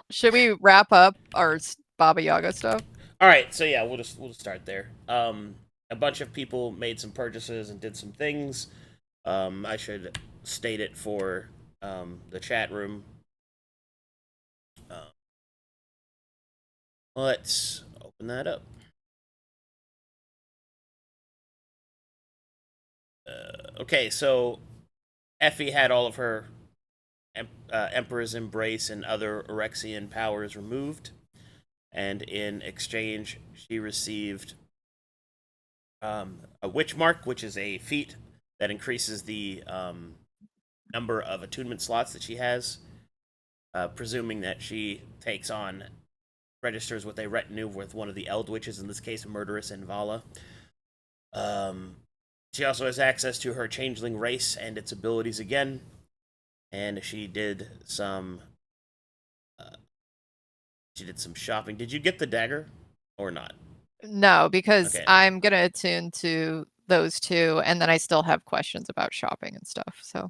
Should we wrap up our Baba Yaga stuff? All right, so yeah, we'll just start there. A bunch of people made some purchases and did some things. I should state it for the chat room. Let's open that up. Okay, so Effie had all of her Emperor's Embrace and other Orexian powers removed, and in exchange, she received a Witch Mark, which is a feat that increases the number of attunement slots that she has, presuming that she takes on registers with a retinue with one of the Eldwitches, in this case, Murderous and Vala. She also has access to her changeling race and its abilities again, and she did some shopping. Did you get the dagger or not? No, because Okay. I'm gonna attune to those two, and then I still have questions about shopping and stuff. So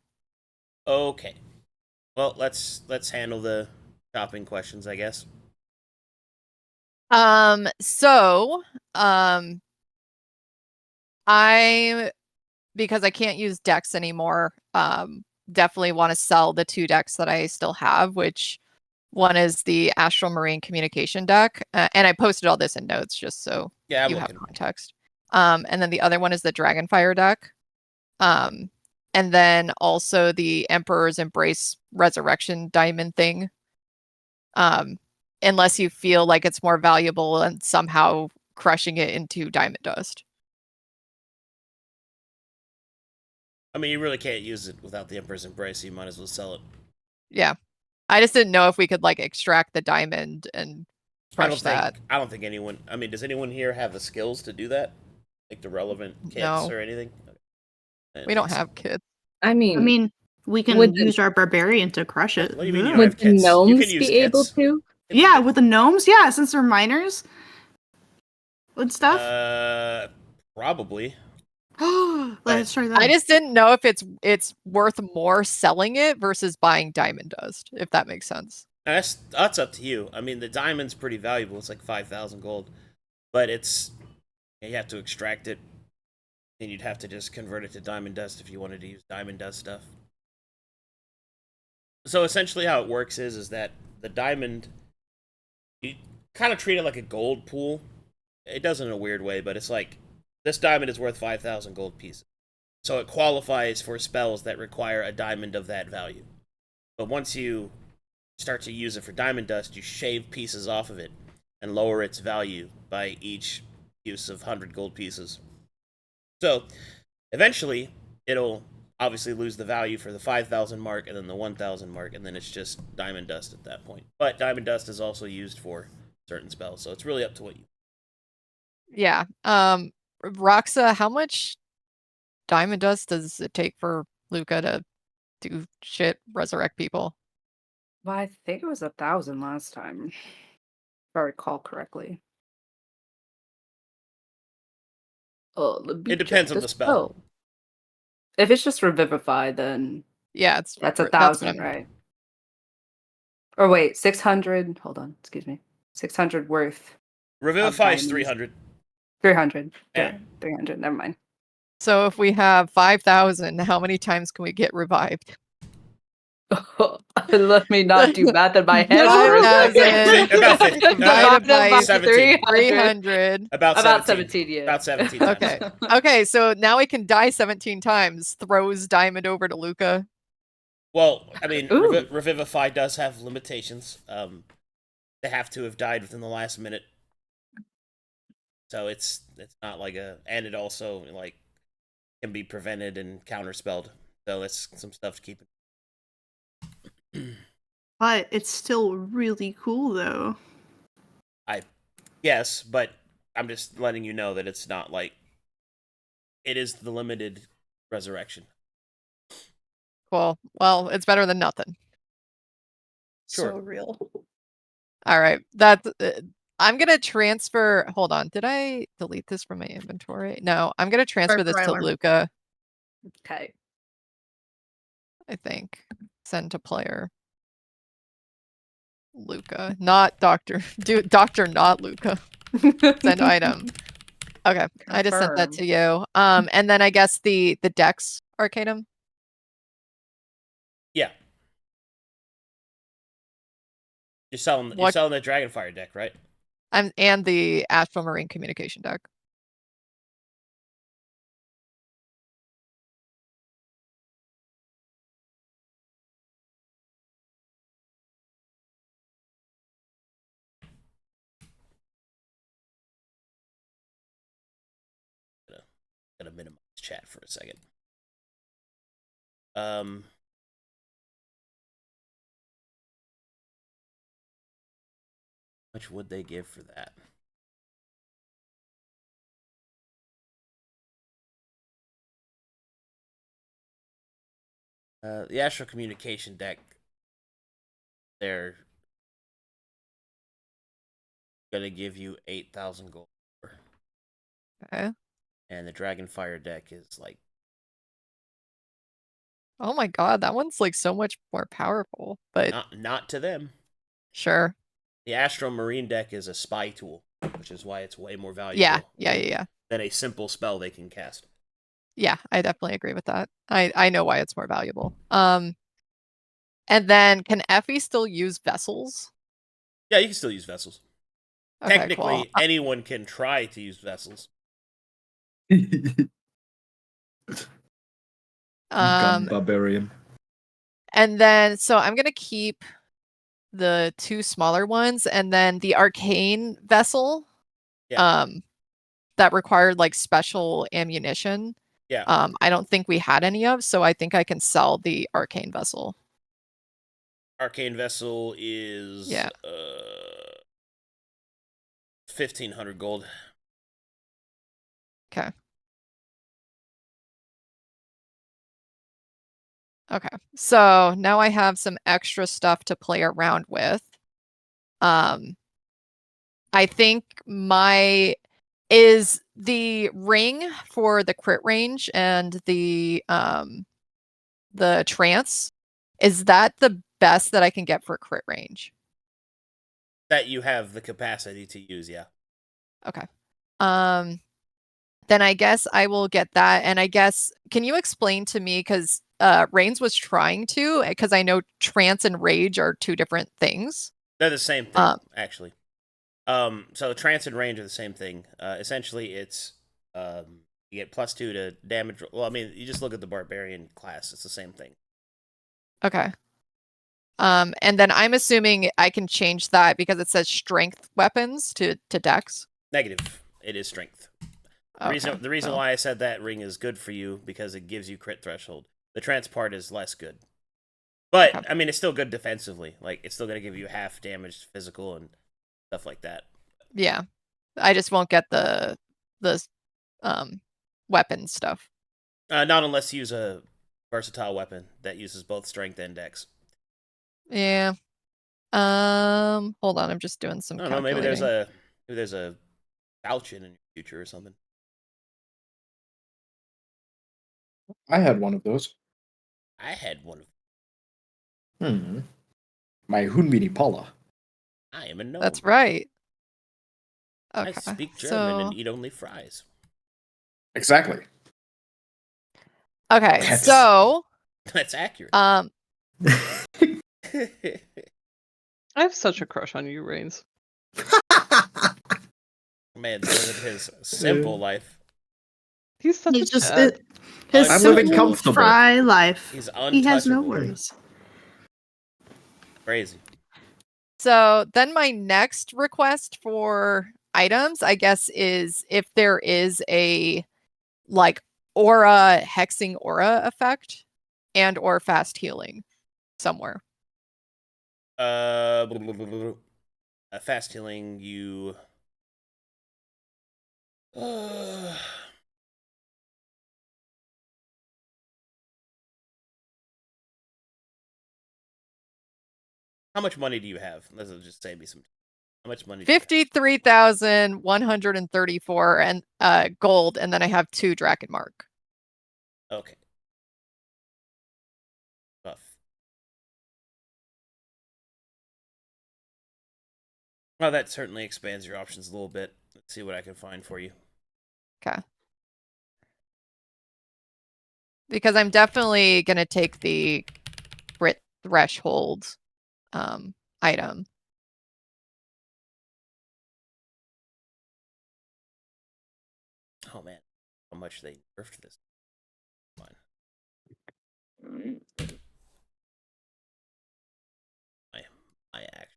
Okay. Well, let's handle the shopping questions, I guess. So, because I can't use decks anymore, definitely want to sell the 2 decks that I still have, which one is the Astral Marine Communication deck, and I posted all this in notes just so Yeah, I'm you looking. have context. And then the other one is the Dragonfire deck. And then also the Emperor's Embrace Resurrection Diamond thing. Unless you feel like it's more valuable and somehow crushing it into diamond dust. I mean, you really can't use it without the Emperor's Embrace, so you might as well sell it. Yeah. I just didn't know if we could like extract the diamond and crush that. I don't think anyone. I mean, does anyone here have the skills to do that? Like the relevant kits No. or anything? We don't have kids. I mean, we can use our barbarian to crush it. What do you mean you don't would have the kits? You can gnomes use be able kits. to? Yeah, with the gnomes, yeah, since they're miners and stuff. Probably. Let's try that. I just didn't know if it's worth more selling it versus buying diamond dust, if that makes sense. That's up to you. I mean, the diamond's pretty valuable. It's like 5,000 gold, but you have to extract it, and you'd have to just convert it to diamond dust if you wanted to use diamond dust stuff. So essentially, how it works is that the diamond, you kind of treat it like a gold pool. It does in a weird way, but it's like this diamond is worth 5,000 gold pieces, so it qualifies for spells that require a diamond of that value. But once you start to use it for diamond dust, you shave pieces off of it and lower its value by each use of 100 gold pieces. So eventually, it'll obviously lose the value for the 5,000 mark and then the 1,000 mark, and then it's just diamond dust at that point. But diamond dust is also used for certain spells, so it's really up to what you. Yeah. Roxa, how much diamond dust does it take for Luka to do shit, resurrect people? Well, I think it was 1,000 last time, if I recall correctly. It depends on the spell. If it's just Revivify, then yeah, that's 1,000, right? Or wait, 600. Hold on, excuse me. 600 worth. Revivify is 300. 300. Yeah. 300. Never mind. So if we have 5,000, how many times can we get revived? Let me not do math in my head. 5,000 divided by 300. About 17, yeah. About 17 times. Okay. Okay, so now we can die 17 times. Throws diamond over to Luka. Well, I mean, Revivify does have limitations. They have to have died within the last minute. So it's not like and it also like can be prevented and counterspelled. So it's some stuff to keep in. But it's still really cool, though. Yes, but I'm just letting you know that it's not like it is the limited resurrection. Cool. Well, it's better than nothing. Sure. So real. All right. I'm going to transfer. Hold on. Did I delete this from my inventory? No, I'm going to transfer this to Luka. Okay. I think. Send to player. Luka, not Doctor. Doctor, not Luka. Send item. Okay, I just sent that to you. And then I guess the Dex Arcadum. Yeah. You're selling the Dragonfire deck, right? And the Astral Marine Communication deck. Gotta minimize chat for a second. Much would they give for that? The Astral Communication deck, they're gonna give you 8,000 gold. Okay. And the Dragonfire deck is like, oh my god, that one's like so much more powerful. But not to them. Sure. The Astral Marine deck is a spy tool, which is why it's way more valuable. Yeah. Than a simple spell they can cast. Yeah, I definitely agree with that. I know why it's more valuable. And then can Effie still use vessels? Yeah, you can still use vessels. Okay, Technically, cool. anyone can try to use vessels. Gun barbarian. And then so I'm gonna keep the two smaller ones, and then the arcane vessel. Yeah. That required like special ammunition. Yeah. I don't think we had any of, so I think I can sell the arcane vessel. Arcane vessel is 1,500 gold. Okay. Okay. So now I have some extra stuff to play around with. I think is the ring for the crit range and the trance, is that the best that I can get for crit range? That you have the capacity to use, yeah. Okay. Then I guess I will get that. And I guess, can you explain to me, because Rainzz was trying to, because I know trance and rage are two different things. They're the same thing, actually. So trance and range are the same thing. Essentially, it's you get +2 to damage. Well, I mean, you just look at the barbarian class; it's the same thing. Okay. And then I'm assuming I can change that because it says strength weapons to dex. Negative. It is strength. The reason why I said that ring is good for you because it gives you crit threshold. The trance part is less good, but I mean, it's still good defensively. Like, it's still gonna give you half damage physical and stuff like that. Yeah, I just won't get the weapon stuff. Not unless you use a versatile weapon that uses both strength and dex. Yeah. Hold on, I'm just doing some calculating. Maybe there's a falchion in your future or something. I had one of those. I had one of. My Hunmini Pala. I am a gnome. That's right. Okay. I speak German and eat only fries. Exactly. Okay, so that's accurate. I have such a crush on you, Rainzz. Man's living his simple life. He's such He's a just Chad. his I'm simple, living comfortable. fry life. He's untouchable. He has no worries. Crazy. So then my next request for items, I guess, is if there is a like aura, hexing aura effect and or fast healing somewhere. Fast healing, you how much money do you have? Let's just save me some. How much money? 53,134 and gold, and then I have 2 Drakenmark. Okay. Tough. Well, that certainly expands your options a little bit. Let's see what I can find for you. Okay. Because I'm definitely gonna take the Brit threshold item. Oh man, how much they nerfed this. Fine. My action.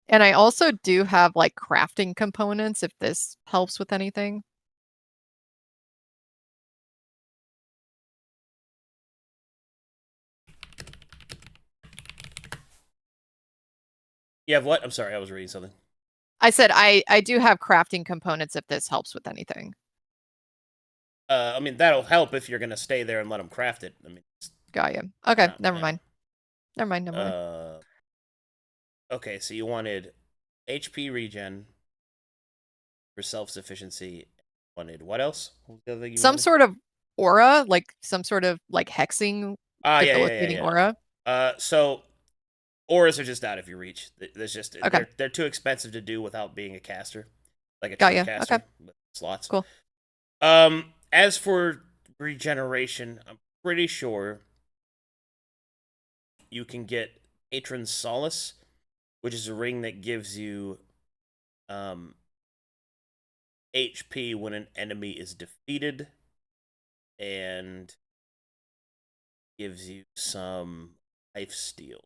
And I also do have like crafting components if this helps with anything. You have what? I'm sorry, I was reading something. I said I do have crafting components if this helps with anything. I mean, that'll help if you're gonna stay there and let them craft it. I mean, Got you. Okay, Yeah, never yeah. mind. Never mind, never mind. Okay, so you wanted HP regen for self-sufficiency. Wanted what else? What was the other thing you Some wanted? sort of aura, like some sort of like hexing, debilitating aura. So auras are just out of your reach. There's just Okay. they're too expensive to do without being a caster, like a Got true ya, caster okay. with slots. Cool. As for regeneration, I'm pretty sure you can get Patron Solace, which is a ring that gives you HP when an enemy is defeated, and gives you some life steal.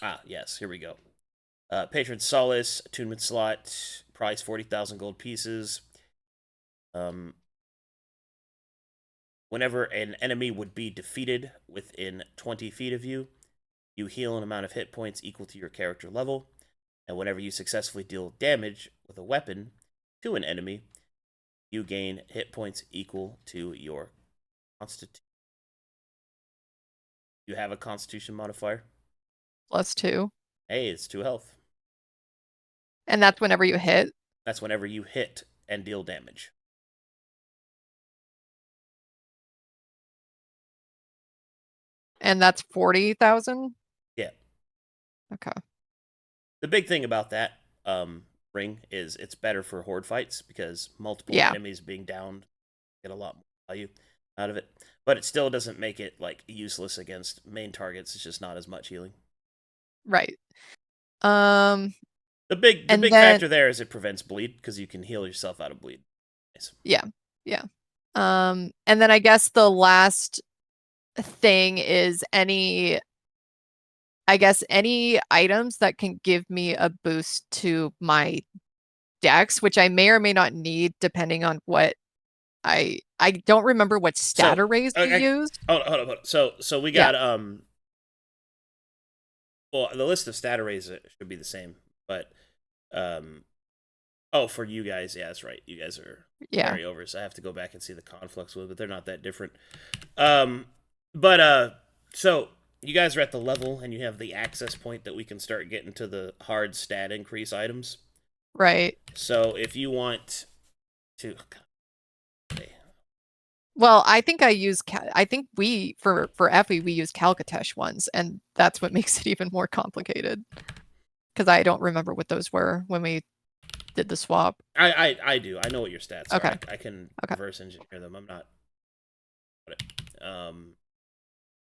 Ah, yes, here we go. Patron Solace, attunement slot, price 40,000 gold pieces. Whenever an enemy would be defeated within 20 feet of you, you heal an amount of hit points equal to your character level. And whenever you successfully deal damage with a weapon to an enemy, you gain hit points equal to your constitution. You have a constitution modifier? +2. Hey, it's 2 health. And that's whenever you hit. That's whenever you hit and deal damage. And that's 40,000? Yeah. Okay. The big thing about that ring is it's better for horde fights because multiple Yeah. enemies being downed get a lot more value out of it. But it still doesn't make it like useless against main targets. It's just not as much healing. Right. The big And then- factor there is it prevents bleed because you can heal yourself out of bleed. Nice. Yeah. And then I guess the last thing is any items that can give me a boost to my dex, which I may or may not need depending on what I don't remember what stat arrays we used. Hold on. So we got well, the list of stat arrays should be the same, but for you guys, yeah, that's right. You guys are carryovers. I have to go back and see the conflicts with, but they're not that different. So you guys are at the level and you have the access point that we can start getting to the hard stat increase items. Right. So if you want to, well, I think I think we for Effie we use Calcatesh ones, and that's what makes it even more complicated. Because I don't remember what those were when we did the swap. I do. I know what your stats Okay. are. I can reverse engineer them. I'm not.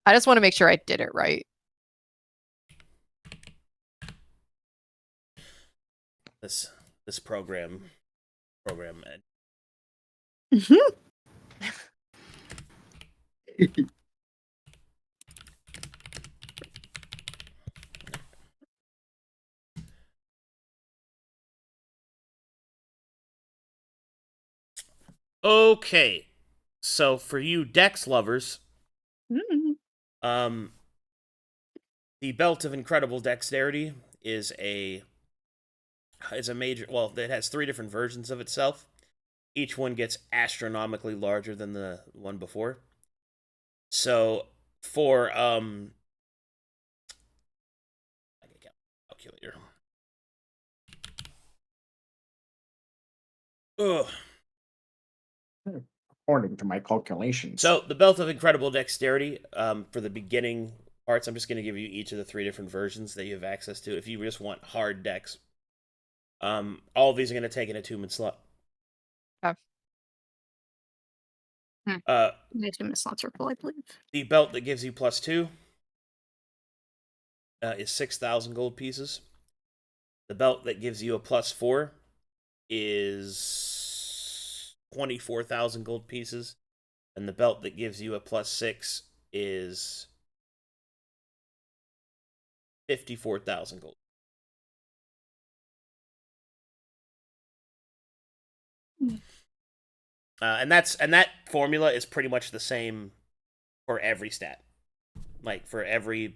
I just want to make sure I did it right. This program Ed. Okay, so for you Dex lovers, the Belt of Incredible Dexterity is a major. Well, it has 3 different versions of itself. Each one gets astronomically larger than the one before. So for calculator. Ugh. According to my calculations. So the Belt of Incredible Dexterity, for the beginning parts, I'm just going to give you each of the 3 different versions that you have access to. If you just want hard dex, all of these are going to take an attunement slot. Okay. The attunement slots are full, I believe. The belt that gives you +2 is 6,000 gold pieces. The belt that gives you a +4 is 24,000 gold pieces. And the belt that gives you a +6 is 54,000 gold. And that formula is pretty much the same for every stat. Like for every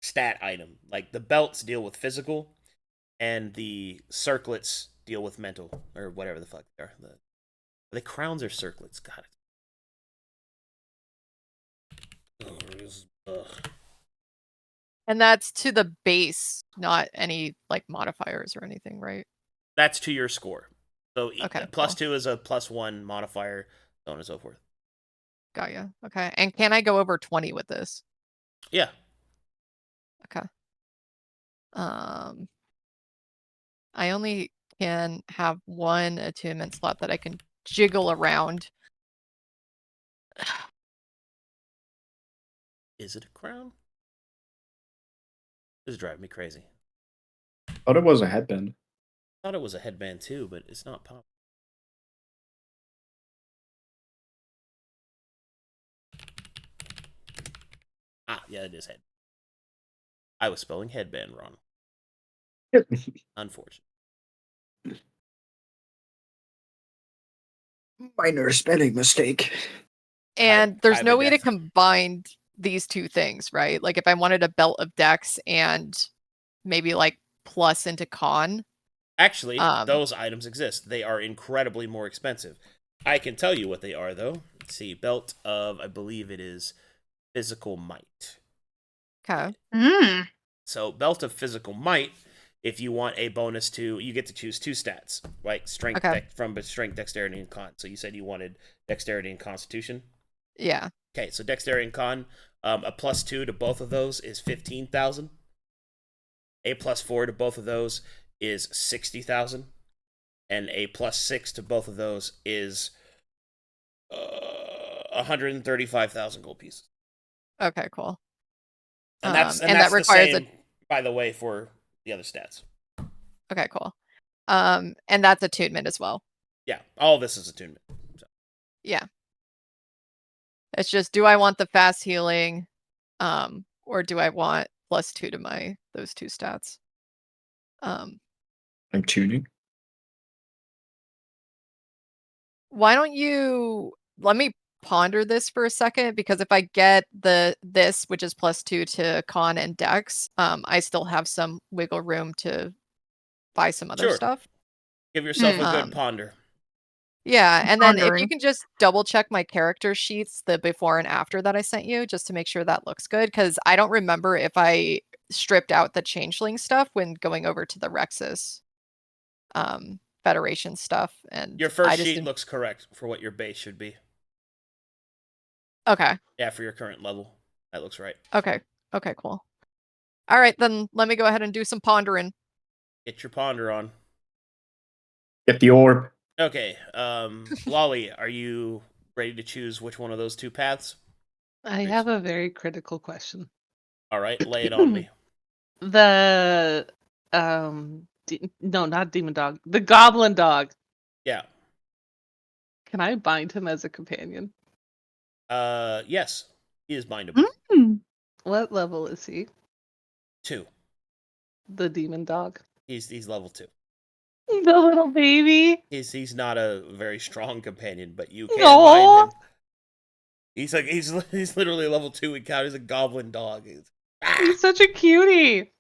stat item. Like the belts deal with physical, and the circlets deal with mental, or whatever the fuck they are. Are they crowns or circlets? Got it. Ugh. And that's to the base, not any like modifiers or anything, right? That's to your score. So Okay, +2 is a +1 modifier, so on and so forth. Got ya. Okay. And can I go over 20 with this? Yeah. Okay. I only can have one attunement slot that I can jiggle around. Is it a crown? This is driving me crazy. Thought it was a headband. I thought it was a headband too, but it's not pop. Ah, yeah, it is head. I was spelling headband wrong. Unfortunate. Minor spelling mistake. And there's I've no way to identified- combine these two things, right? Like if I wanted a belt of dex and maybe like plus into con. Actually, those items exist. They are incredibly more expensive. I can tell you what they are, though. Let's see. Belt of, I believe it is Physical Might. Okay. So, Belt of Physical Might, if you want a bonus to, you get to choose 2 stats, like strength from strength, dexterity, and con. So you said you wanted dexterity and constitution? Yeah. Okay, so dexterity and con, a +2 to both of those is 15,000. A +4 to both of those is 60,000. And a +6 to both of those is 135,000 gold pieces. Okay, cool. And that's that requires the same, by the way, for the other stats. Okay, cool. And that's attunement as well. Yeah, all of this is attunement. So. Yeah. It's just, do I want the fast healing, or do I want +2 to those 2 stats? I'm tuning. Why don't you let me ponder this for a second, because if I get this, which is +2 to con and dex, I still have some wiggle room to buy some other stuff. Give yourself a good ponder. Yeah, and then if you Pondering. can just double check my character sheets, the before and after that I sent you, just to make sure that looks good, because I don't remember if I stripped out the changeling stuff when going over to the Rexus Federation stuff. And Your first sheet looks correct for what your base should be. Okay. Yeah, for your current level. That looks right. Okay. Okay, cool. All right, then let me go ahead and do some pondering. Get your ponder on. Get the orb. Okay, Lolly, are you ready to choose which one of those 2 paths? I have a very critical question. All right, lay it on me. The no, not demon dog. The goblin dog. Yeah. Can I bind him as a companion? Yes, he is bindable. What level is he? 2. The demon dog. He's level 2. The little baby. He's not a very strong companion, but you can bind him. He's literally level 2 encounter. He's a goblin dog. He's such a cutie.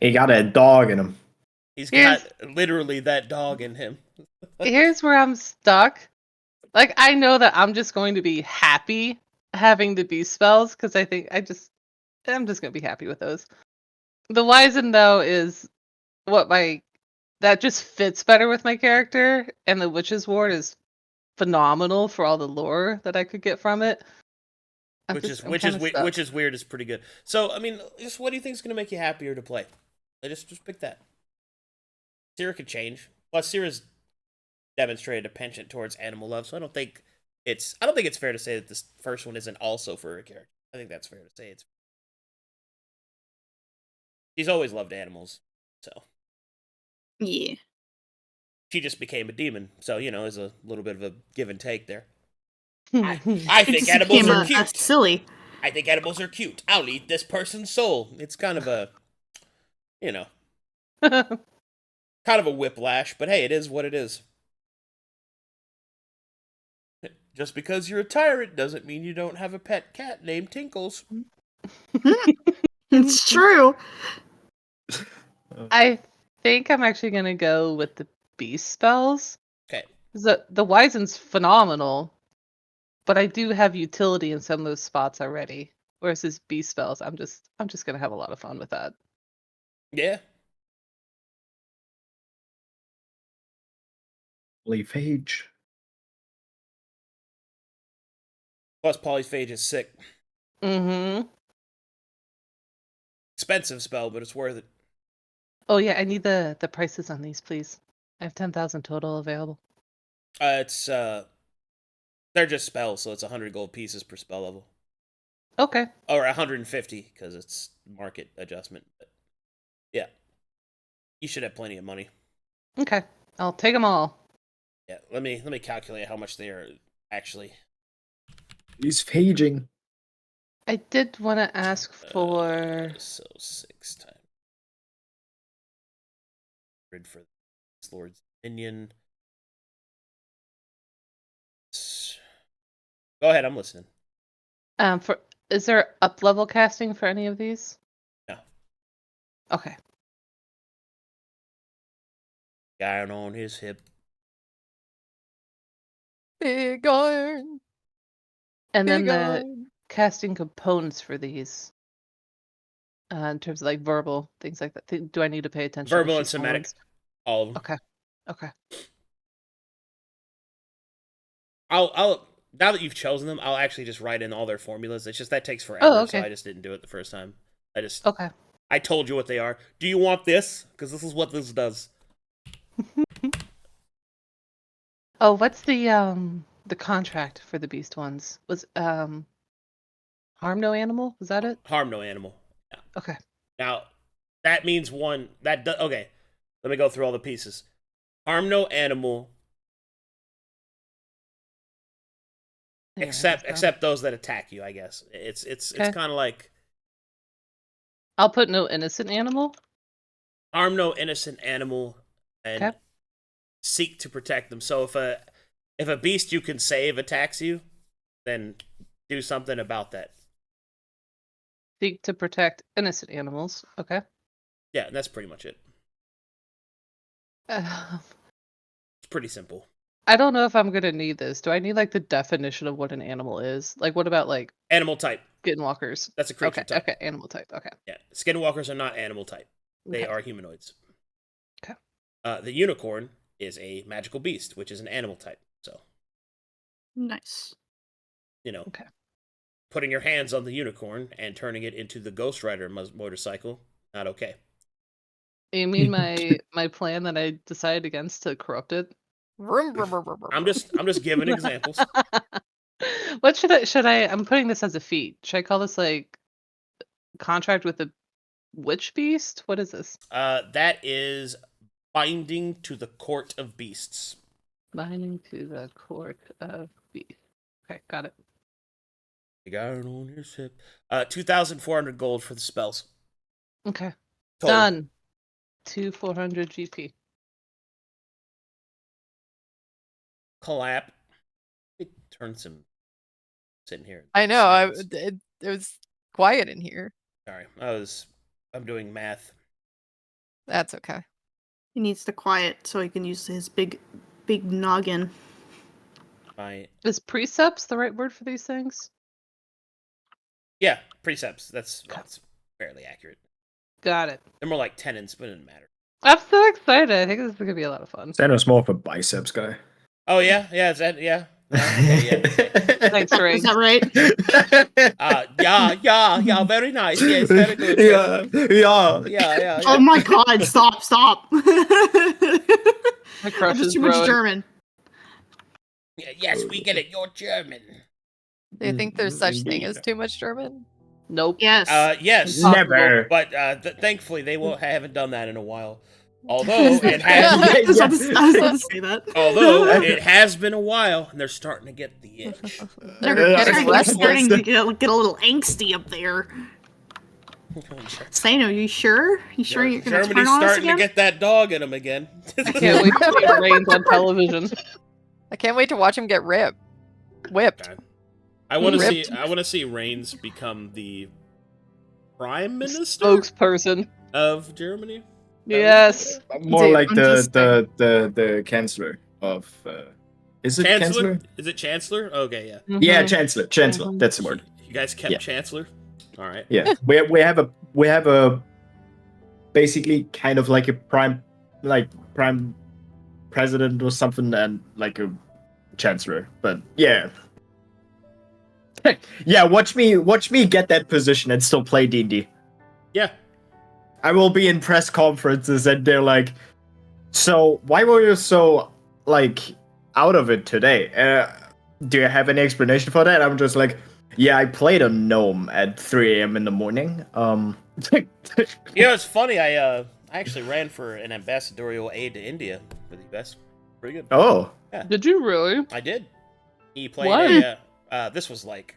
He got a dog in him. He's got literally that dog in him. Here's where I'm stuck. Like, I know that I'm just going to be happy having the beast spells, because I think I'm just going to be happy with those. The Wizen, though, is what my that just fits better with my character, and the Witch's Ward is phenomenal for all the lore that I could get from it. Which is weird is pretty good. So I mean, just what do you think is going to make you happier to play? Just pick that. Sera could change. Plus, Sera's demonstrated a penchant towards animal love, so I don't think it's fair to say that this first one isn't also for her character. I think that's fair to say. She's always loved animals, so Yeah. she just became a demon. So there's a little bit of a give and take there. I I think animals are A cute. silly. I think animals are cute. I'll eat this person's soul. It's kind of a, kind of a whiplash, but hey, it is what it is. Just because you're a tyrant doesn't mean you don't have a pet cat named Tinkles. It's true. I think I'm actually gonna go with the beast spells. Okay. The Wizen's phenomenal, but I do have utility in some of those spots already. Whereas his beast spells, I'm just gonna have a lot of fun with that. Yeah. Polyphage. Plus, Polyphage is sick. Mm-hmm. Expensive spell, but it's worth it. Oh yeah, I need the prices on these, please. I have 10,000 total available. They're just spells, so it's 100 gold pieces per spell level. Okay. Or 150 because it's market adjustment. But yeah, you should have plenty of money. Okay, I'll take them all. Yeah, let me calculate how much they are actually. He's phaging. I did want to ask for. So 6 times. 100 for this Lord's Minion. Go ahead, I'm listening. Is there up level casting for any of these? No. Okay. Guy on his hip. Big iron. And then Big the iron. casting components for these, in terms of like verbal things like that. Do I need to pay attention? Verbal to and somatic. ones? All of them. Okay. I'll now that you've chosen them, I'll actually just write in all their formulas. It's just that takes forever, so I just didn't do it the first time. Okay. I told you what they are. Do you want this? Because this is what this does. Oh, what's the contract for the beast ones? Was harm no animal? Was that it? Harm no animal. Yeah. Okay. Now that means one that okay. Let me go through all the pieces. Harm no animal. Except those that attack you, I guess. It's kind of like I'll put no innocent animal. Harm no innocent animal and seek to protect them. So if a beast you can save attacks you, then do something about that. Seek to protect innocent animals. Okay. Yeah, that's pretty much it. It's pretty simple. I don't know if I'm gonna need this. Do I need like the definition of what an animal is? Like, what about like animal type? Skinwalkers. That's a creature type. Okay, animal type. Okay. Yeah, skinwalkers are not animal type. They are humanoids. Okay. The unicorn is a magical beast, which is an animal type. So. Nice. Okay. Putting your hands on the unicorn and turning it into the Ghost Rider motorcycle, not okay. You mean my plan that I decided against to corrupt it? I'm just giving examples. What should I? I'm putting this as a feat. Should I call this like contract with the witch beast? What is this? That is binding to the court of beasts. Binding to the court of beasts. Okay, got it. You got it on your ship. 2,400 gold for the spells. Okay. Total. Done. 400 GP. Clap. Let me turn some. Sitting here. I know. It was quiet in here. Sorry, I'm doing math. That's okay. He needs to quiet so he can use his big noggin. Is precepts the right word for these things? Yeah, precepts. That's fairly accurate. Got it. They're more like tenants, but it doesn't matter. I'm so excited. I think this is gonna be a lot of fun. Seino's more of a biceps guy. Oh yeah, yeah, is that yeah? Okay, yeah. Thanks, Is Rainzz. that right? Yeah, very nice. Yes, very good. Yeah. Oh my god, stop. My crush Just is too much growing. German. Yes, we get it. You're German. Do you think there's such thing as too much German? Nope. Yes. Yes. Never. But thankfully, they haven't done that in a while. Although it has, I was about to say that. although it has been a while, and they're starting to get the itch. They're Yeah. getting They're starting restless. to get a little angsty up there. Seino, you sure? You sure you're gonna Germany's turn on us starting to again? get that dog in them again. I can't wait to see Rainzz on television. I can't wait to watch him get whipped. I want to see. Ripped. I want to see Rainzz become the prime minister Spokesperson. of Germany. Yes. More Dude, like I'm the just the chancellor of. Is it chancellor? Is it chancellor? Okay, yeah. Yeah, Mhm. chancellor. Mhm. That's the word. You guys kept Yeah. chancellor. All right. Yeah, we have a basically kind of like a prime president or something, and like a chancellor. But yeah, yeah. Watch me get that position and still play D&D. Yeah. I will be in press conferences and they're like, "So why were you so like out of it today? Do you have any explanation for that?" I'm just like, "Yeah, I played a gnome at 3 a.m. in the morning." You know, it's funny. I actually ran for an ambassadorial aid to India for the US. Pretty good. Oh, Did you really? I did. He played What? this was like.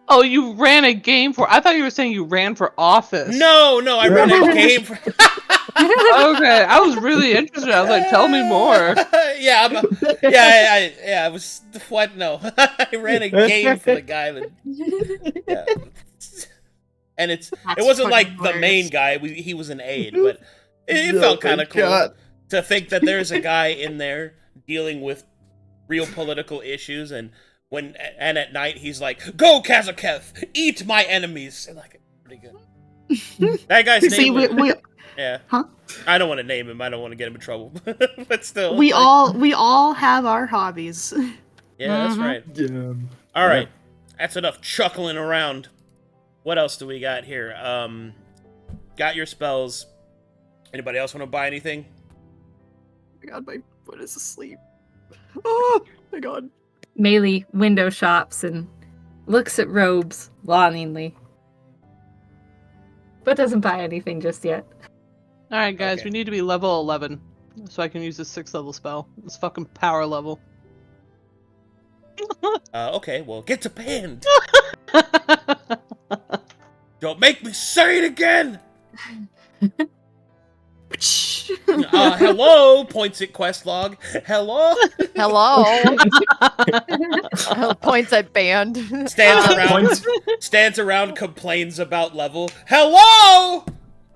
Oh, you ran a game for. I thought you were saying you ran for office. No, I ran a game for. Okay, I was really interested. I was like, tell me more. Yeah, I was what? No, I ran a game for the guy that. Yeah. And it wasn't like the main guy. He was an aide, but it felt kind of cool God. to think that there's a guy in there dealing with real political issues, and at night he's like, "Go, Kazaketh, eat my enemies." And like, pretty good. That guy's name. See, we Yeah. Huh? I don't want to name him. I don't want to get him in trouble. But still. we all have our hobbies. Yeah, that's Mhm. right. yeah. All right. That's enough chuckling around. What else do we got here? Got your spells. Anybody else want to buy anything? Oh my god, my foot is asleep. Oh my god. Maelie window shops and looks at robes longingly, but doesn't buy anything just yet. All right, guys, Okay. we need to be level 11 so I can use this 6th level spell. It's fucking power level. Okay, well, get to band. Don't make me say it again. Hello, points at quest log. Hello. Hello. Points at band. Stands around, complains about level. Hello.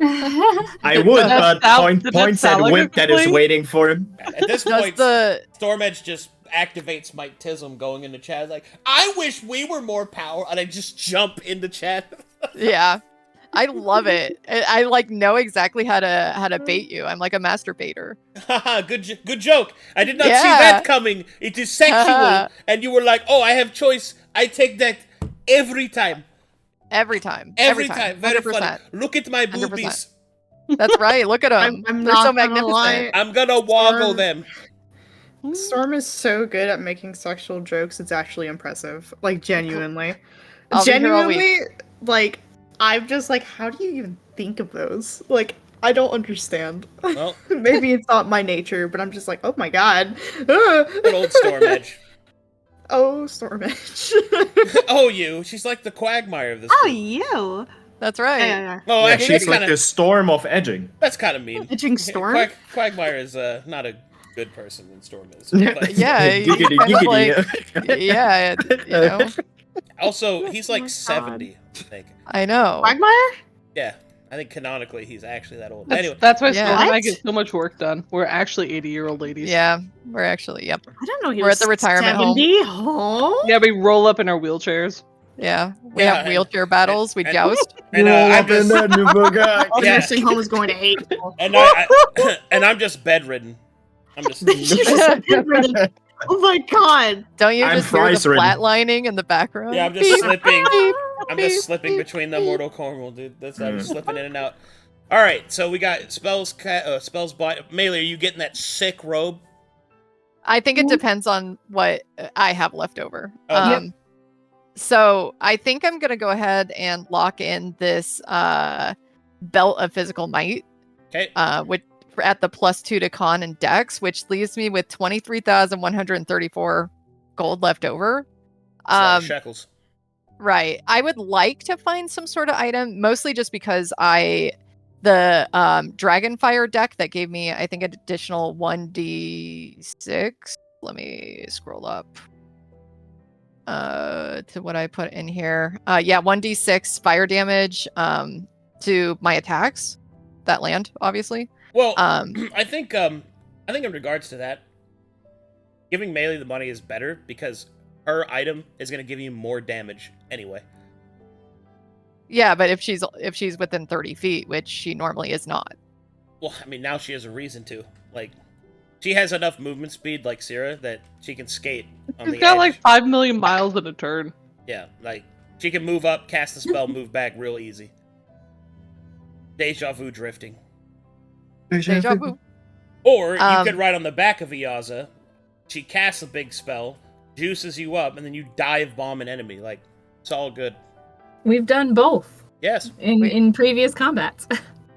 I would, That but sound- did that points at sound like a whip that is complaint? waiting for him. At this Does point, the StormEdge just activates Mike Tism going into chat like, I wish we were more power, and I just jump into chat. yeah. I love it. I like know exactly how to bait you. I'm like a master baiter. Haha, good joke. I did not see Yeah. that coming. It is sexual. And you were like, oh, I have choice. I take that every time. Every time. Every time. Very 100%. funny. Look at my 100%. boobies. That's right. Look at them. I'm They're not so gonna magnificent. lie. I'm gonna woggle Storm- them. Storm is so good at making sexual jokes, it's actually impressive. Like, genuinely. I'll be here all week. Genuinely, like, I'm just like, how do you even think of those? Like, I don't understand. Well, Maybe it's not my nature, but I'm just like, oh my god. Ah. good old StormEdge. Oh, StormEdge. Oh, you. She's like the Quagmire of this. Oh, group. you. That's right. Yeah. Oh, Yeah, actually, she's that's like kind the of storm of edging. mean. Edging Storm? Quagmire is not a good person than Storm is. Yeah. But Yeah, Giggity, kind of giggity. Yeah, you know. also, he's Oh like my 70, I think. I know. Quagmire? Yeah, I think canonically he's actually that old. That's, Anyway, that's why Yeah. Storm and I What? get so much work done. We're actually 80-year-old ladies. Yeah, we're actually, yep. I don't know. He We're was at the retirement home. 70? Oh? Yeah, we roll up in our wheelchairs. Yeah, we Yeah, have wheelchair battles. We and- joust. And Roll I'm up in just, that new book. The Yeah. nursing home is going to hate you. and I'm just bedridden. I'm just Oh my god. Don't you I'm just hear the fries-ridden. flatlining in the background? yeah, I'm just Beep, slipping. beep, I'm beep, just slipping beep, between the beep. mortal cornwall, dude. I'm just slipping in and out. All right, so we got spells. Spells by Maelie. Are you getting that sick robe? I think it depends on what I have left over. Okay. Yep. So I think I'm gonna go ahead and lock in this belt of physical might, Okay. which at the +2 to con and dex, which leaves me with 23,134 gold left over. It's a lot of shekels. Right. I would like to find some sort of item, mostly just because the Dragonfire deck that gave me, I think, an additional 1d6. Let me scroll up to what I put in here. Yeah, 1d6 fire damage to my attacks that land, obviously. Well, I think in regards to that, giving Maelie the money is better because her item is going to give you more damage anyway. Yeah, but if she's within 30 feet, which she normally is not. Well, I mean, now she has a reason to. Like, she has enough movement speed, like Sera, that she can skate on She's the got edge. like 5 million miles in a turn. Yeah, like, she can move up, cast a spell, move back real easy. Deja vu drifting. Deja vu. Or you could ride on the back of Iyaza, she casts a big spell, juices you up, and then you dive bomb an enemy. Like, it's all good. We've done both Yes. in previous combats.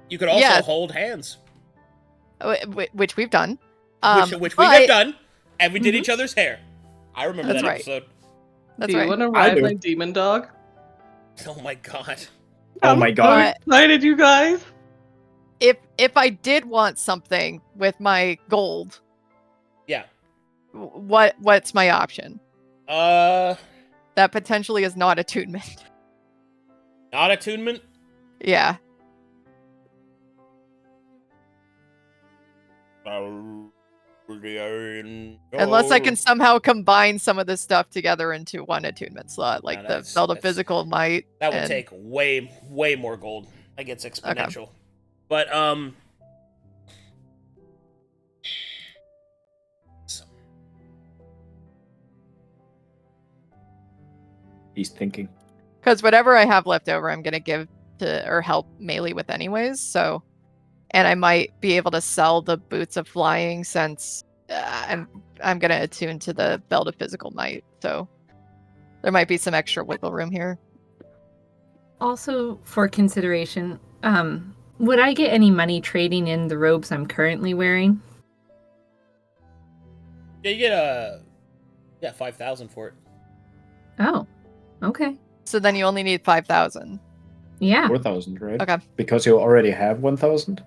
You could also hold hands. Which we've done. Which we have done, and we did each other's hair. I remember That's that right. episode. That's Do you right. want to I ride do. my demon dog? Oh my god. Oh my god. I'm so excited, you guys. If I did want something with my gold, Yeah. what's my option? Not That potentially is not attunement. attunement? Yeah. Unless I can somehow combine some of this stuff together into one attunement slot, like the belt of physical might. That would take way more gold. That gets exponential. But He's thinking. Because whatever I have left over, I'm gonna give to or help Maelie with anyways. So, and I might be able to sell the boots of flying since I'm gonna attune to the belt of physical might. So there might be some extra wiggle room here. Also, for consideration, would I get any money trading in the robes I'm currently wearing? yeah, you get 5,000 for it. Oh, okay. So then you only need 5,000. Yeah. 4,000, right? Okay. Because you already have 1,000?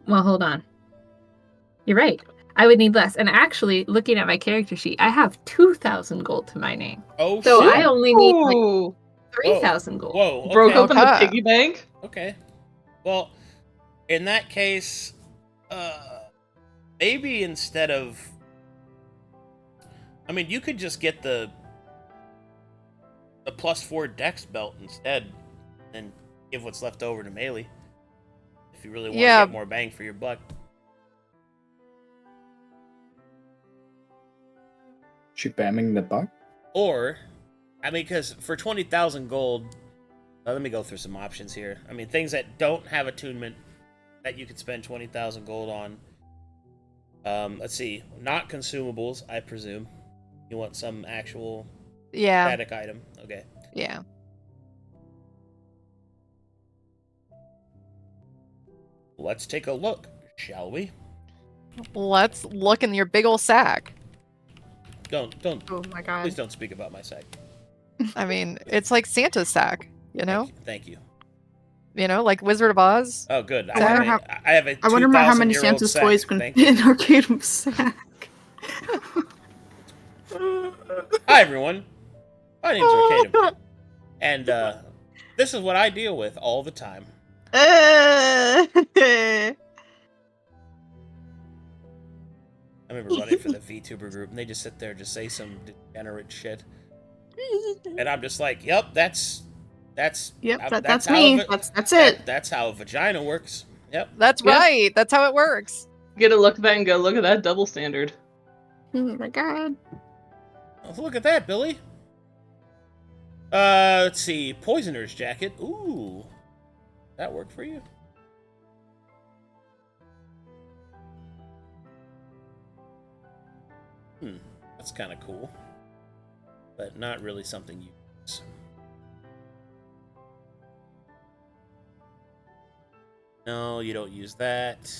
Well, hold on. You're right. I would need less. And actually, looking at my character sheet, I have 2,000 gold to my name. Oh So shit. I only need like Ooh, 3,000 gold. Whoa. Okay. broke open the Okay. piggy bank. Okay. Well, in that case, maybe instead of, I mean, you could just get the +4 dex belt instead, and give what's left over to Maelie. If you really want to get more bang for your buck. She bamming the buck? Or, I mean, because for 20,000 gold, let me go through some options here. I mean, things that don't have attunement that you could spend 20,000 gold on. Let's see. Not consumables, I presume. You want some actual static item. Okay. Yeah. Let's take a look, shall we? Let's look in your big ol' sack. Don't. Oh my god. Please don't speak about my sack. I mean, it's like Santa's sack, you know? Thank you. You know, like Wizard of Oz. Oh, good. I wonder how- I have a I wonder how many 2,000-year-old Santa's sack. toys can Thank fit in you. Arcadum's sack. Hi, everyone. My name's Arcadum. And this is what I deal with all the time. I remember running for the VTuber group, and they just sit there and just say some degenerate shit. And I'm just like, yep, that's That's how me. That's it. That's how a vagina works. Yep. That's Yeah. right. That's how it works. Get a look at that and go, look at that double standard. Oh my god. Oh, look at that, Billy. Let's see. Poisoner's jacket. Ooh. That worked for you? That's kind of cool. But not really something you use. No, you don't use that.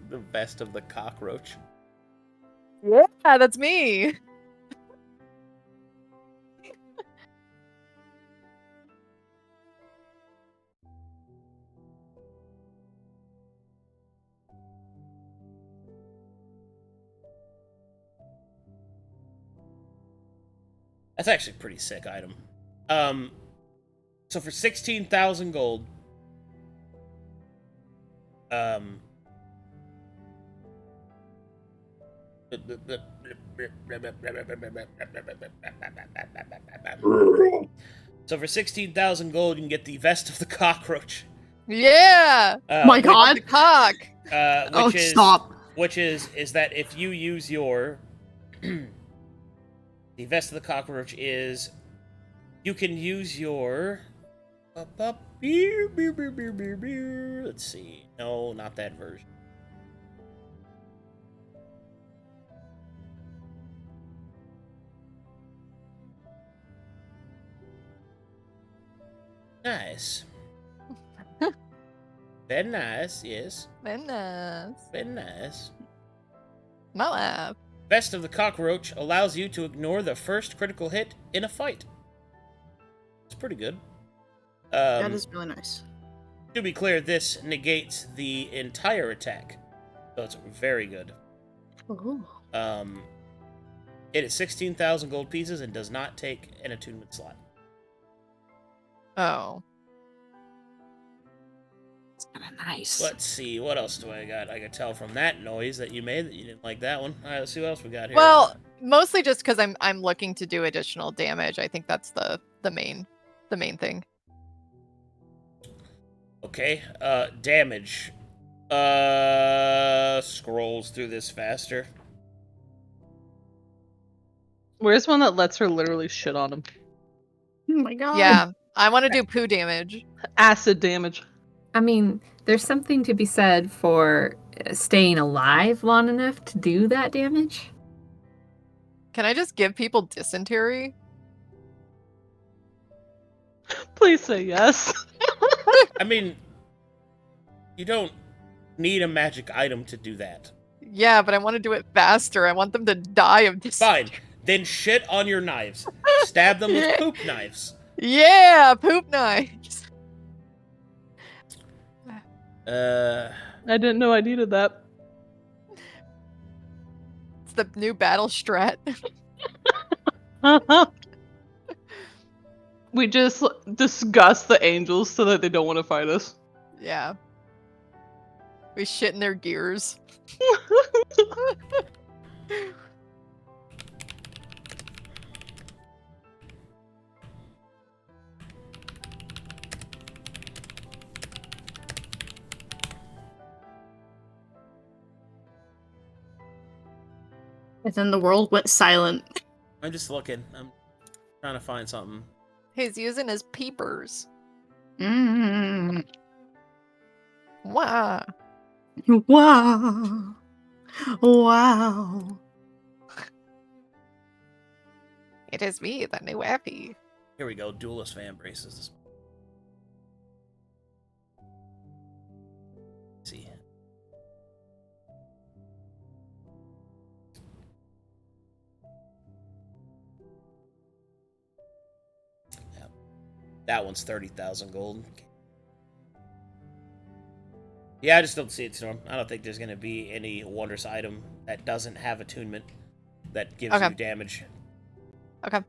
The vest of the cockroach. Yeah, that's me. That's actually a pretty sick item. So for 16,000 gold, so for 16,000 gold, you can get the vest of the cockroach. Yeah. My god. The cock. Which is, stop. Which is that if you use your the vest of the cockroach is you can use your let's see. No, not that version. Nice. Very nice, yes. Very nice. Very nice. My laugh. Vest of the Cockroach allows you to ignore the first critical hit in a fight. It's pretty good. That is really nice. To be clear, this negates the entire attack. So it's very good. Ooh. It is 16,000 gold pieces and does not take an attunement slot. Oh. It's kind of nice. Let's see, what else do I got? I could tell from that noise that you made that you didn't like that one. Alright, let's see what else we got here. Well, mostly just because I'm looking to do additional damage. I think that's the main thing. Okay, damage. Scrolls through this faster. Where's one that lets her literally shit on him? Oh my god. Yeah, I want to do poo damage. Acid damage. I mean, there's something to be said for staying alive long enough to do that damage. Can I just give people dysentery? Please say yes. I mean, you don't need a magic item to do that. Yeah, but I want to do it faster. I want them to die of dysentery. Fine. Then shit on your knives. Stab them with poop knives. Yeah, poop knives. I didn't know I needed that. It's the new battle strat. We just disgust the angels so that they don't want to fight us. Yeah. We shit in their gears. And then the world went silent. I'm just looking. I'm trying to find something. He's using his peepers. Mm. Wow. Wow. Wow. It is me, the new Effie. Here we go. Duelist fan braces. Let's see. Yep. That one's 30,000 gold. Yeah, I just don't see it, Storm. I don't think there's going to be any wondrous item that doesn't have attunement that gives you damage. Okay.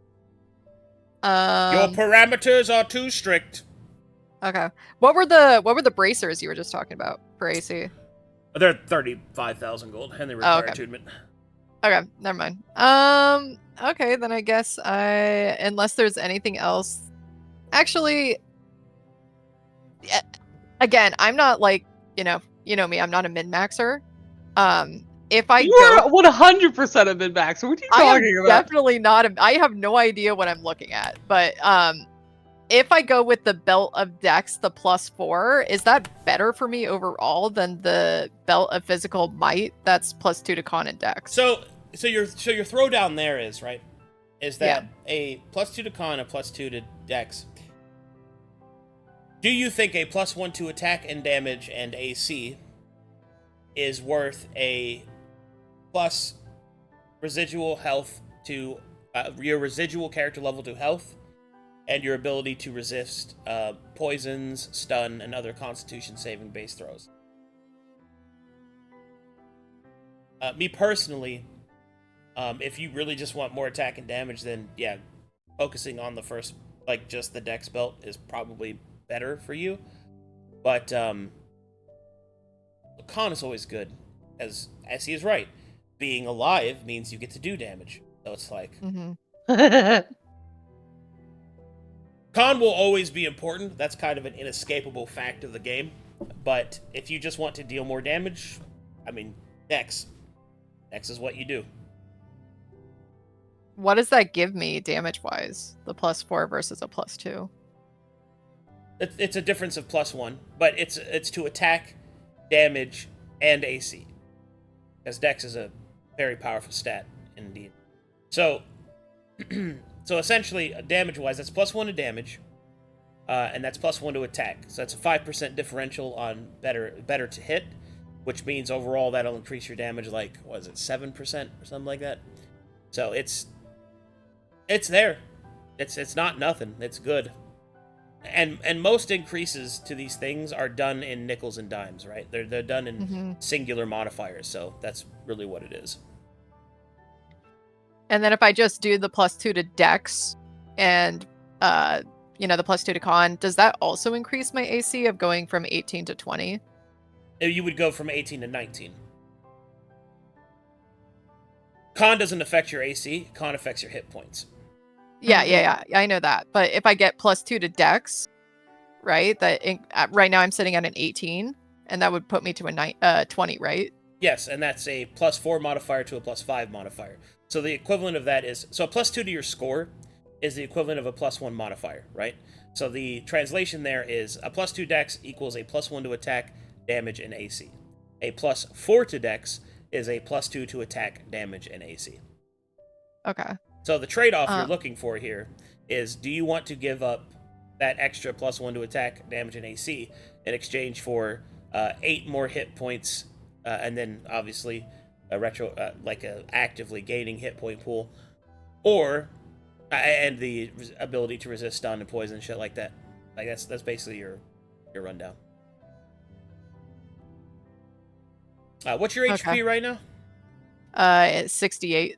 Your parameters are too strict. Okay. What were the bracers you were just talking about for AC? They're 35,000 gold, and they require okay. attunement. Okay, never mind. Okay, then I guess unless there's anything else. Actually, yeah, again, I'm not like, you know me, I'm not a min-maxer. If I You go, are 100% a min-max. What are you I am talking about? definitely not I have no idea what I'm looking at, but if I go with the Belt of Dex, the +4, is that better for me overall than the Belt of Physical Might that's +2 to Con and Dex? So your throwdown there is right, is that Yeah. a +2 to Con, a +2 to Dex. Do you think a +1 to attack and damage and AC is worth a plus residual health to your residual character level to health, and your ability to resist poisons, stun, and other Constitution saving base throws? Me personally, if you really just want more attack and damage, then yeah, focusing on the first, like just the Dex belt, is probably better for you. But Con is always good, as he is right. Being alive means you get to do damage, so it's like Con will always be important. That's kind of an inescapable fact of the game. But if you just want to deal more damage, I mean, Dex is what you do. What does that give me damage-wise? The +4 versus a +2? It's a difference of +1, but it's to attack, damage, and AC. Because Dex is a very powerful stat, indeed. So, so essentially, damage-wise, that's +1 to damage, and that's +1 to attack. So that's a 5% differential on better to hit, which means overall that'll increase your damage like, what is it, 7% or something like that? So it's there. It's not nothing. It's good. And most increases to these things are done in nickels and dimes, right? They're done in singular modifiers, so that's really what it is. And then if I just do the +2 to Dex and the +2 to Con, does that also increase my AC of going from 18 to 20? You would go from 18 to 19. Con doesn't affect your AC. Con affects your hit points. Yeah, I know that. But if I get +2 to Dex, right? Right now I'm sitting at an 18, and that would put me to a 20, right? Yes, and that's a +4 modifier to a +5 modifier. So the equivalent of that is, so a +2 to your score is the equivalent of a +1 modifier, right? So the translation there is a +2 Dex equals a +1 to attack, damage, and AC. A +4 to Dex is a +2 to attack, damage, and AC. Okay. So the trade-off you're looking for here is, do you want to give up that extra +1 to attack, damage, and AC in exchange for 8 more hit points, and then obviously a actively gaining hit point pool, or and the ability to resist stun and poison and shit like that. Like that's basically your rundown. What's your HP right now? It's 68.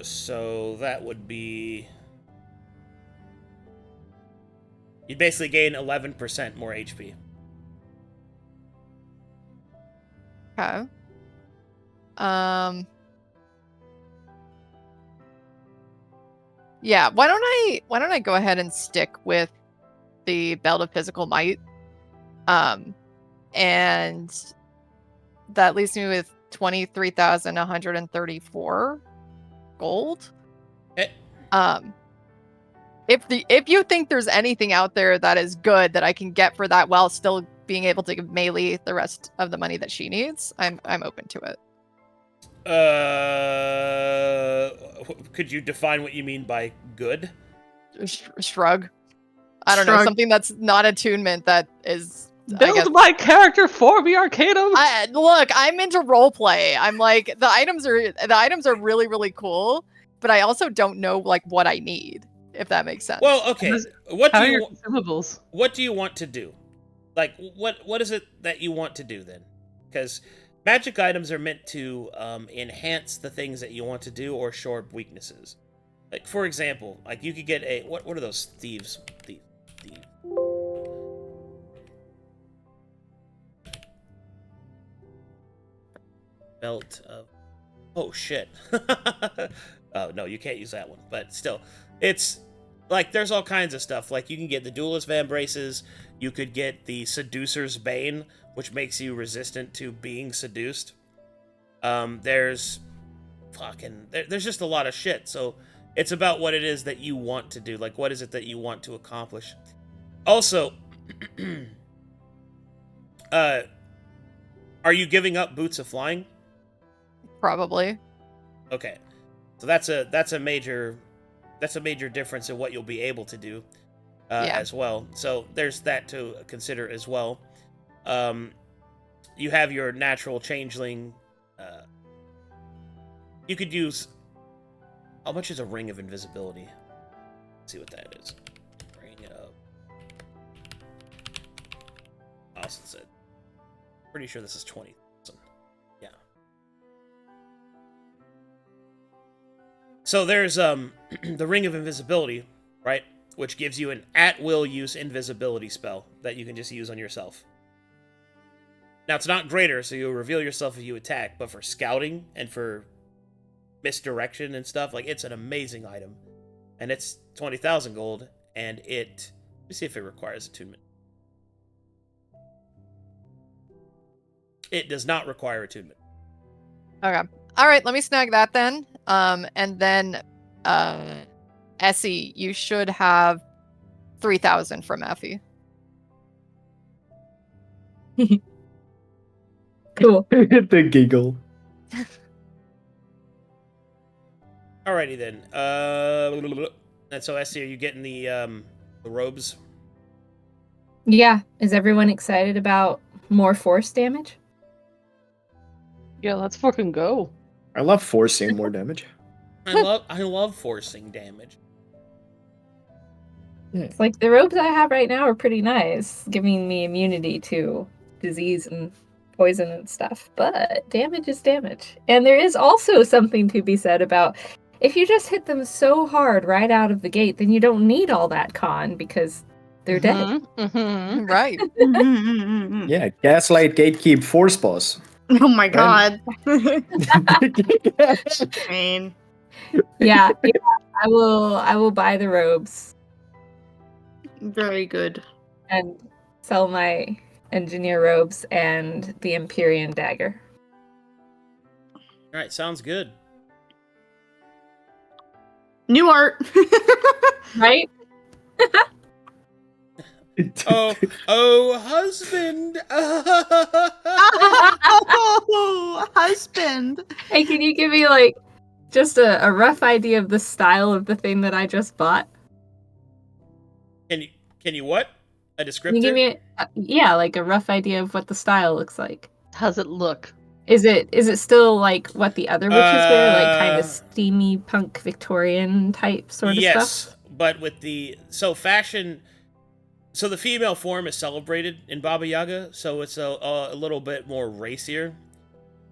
So that would be, you'd basically gain 11% more HP. Okay. Yeah, why don't I go ahead and stick with the Belt of Physical Might? And that leaves me with 23,134 gold. If you think there's anything out there that is good that I can get for that while still being able to give Maelie the rest of the money that she needs, I'm open to it. Could you define what you mean by good? Shrug. I don't know, something that's not attunement that is. Build my character for me, Arcadum. Look, I'm into roleplay. I'm like, the items are really, really cool, but I also don't know like what I need, if that makes sense. Well, okay. What do you consumables? What do you want to do? Like, what is it that you want to do then? Because magic items are meant to enhance the things that you want to do or shore up weaknesses. Like, for example, like you could get a what are those thieves? Belt of... Oh, shit. Oh, no, you can't use that one. But still, it's... Like, there's all kinds of stuff. Like, you can get the Duelist Vambraces. You could get the Seducer's Bane, which makes you resistant to being seduced. There's just a lot of shit. So it's about what it is that you want to do. Like, what is it that you want to accomplish? Also, are you giving up Boots of Flying? Probably. Okay, so that's a major difference in what you'll be able to do as well. So there's that to consider as well. You have your natural changeling. You could use... How much is a Ring of Invisibility? Let's see what that is. Ring of... Austin said. Pretty sure this is 20,000. Yeah. So there's the Ring of Invisibility, right? Which gives you an at-will use invisibility spell that you can just use on yourself. Now, it's not greater, so you'll reveal yourself if you attack, but for scouting and for misdirection and stuff, like, it's an amazing item. And it's 20,000 gold, and it... Let me see if it requires attunement. It does not require attunement. Okay. All right, let me snag that then. And then, Essie, you should have 3,000 from Effie. Cool. The giggle. Alrighty then. And so, Essie, are you getting the robes? Yeah. Is everyone excited about more force damage? Yeah, let's fucking go. I love forcing more damage. I love forcing damage. It's like the robes I have right now are pretty nice, giving me immunity to disease and poison and stuff. But damage is damage. And there is also something to be said about if you just hit them so hard right out of the gate, then you don't need all that con because they're dead. Mm-hmm. Right. Yeah, Gaslight, Gatekeep, Force Boss. Oh my god. Right. I mean, Yeah, I will buy the robes very good. and sell my engineer robes and the Empyrean dagger. Alright, sounds good. New art. Right? Oh, husband. Oh, husband. Hey, can you give me like just a rough idea of the style of the thing that I just bought? Can you what? A descriptor? Can you give me like a rough idea of what the style looks like? How's it look? Is it still like what the other witches wear, like kind of steamy punk Victorian type sort of stuff? Yes, but with the fashion. So the female form is celebrated in Baba Yaga, so it's a little bit more racier.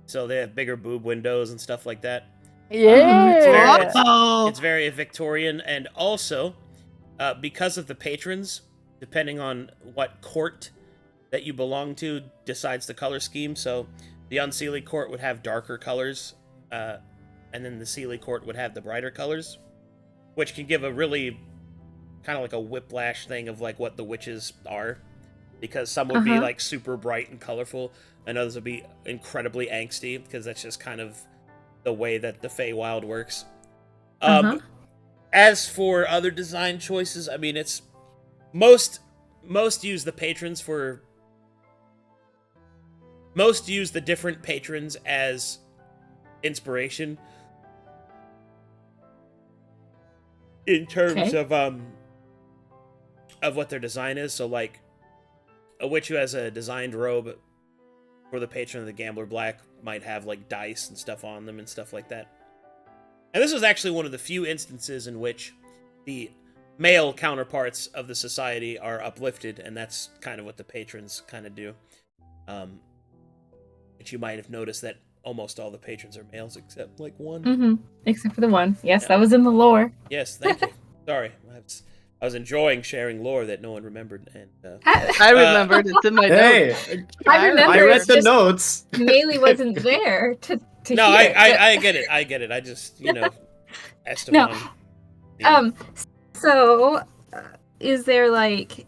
So they have bigger boob windows and stuff like that. Yeah. It's very Victorian, and also because of the patrons, depending on what court that you belong to, decides the color scheme. So the Unseelie court would have darker colors, and then the Seelie court would have the brighter colors, which can give a really kind of like a whiplash thing of like what the witches are, because some would be like super bright and colorful, and others would be incredibly angsty, because that's just kind of the way that the Feywild works. As for other design choices, I mean, it's most use the patrons for most use the different patrons as inspiration in terms of what their design is. So, like, a witch who has a designed robe for the patron of the Gambler Black might have, like, dice and stuff on them and stuff like that. And this is actually one of the few instances in which the male counterparts of the society are uplifted, and that's kind of what the patrons kind of do. But you might have noticed that almost all the patrons are males except, like, one. Mm-hmm. Except for the one. Yes, that was in the lore. Yes, thank you. Sorry. I was enjoying sharing lore that no one remembered, and I remembered. It's in my notes. Hey, I remember. I read it's the just notes. Maelie wasn't there to no, hear it, but- I get it. I get it. I just Esteban. So, is there like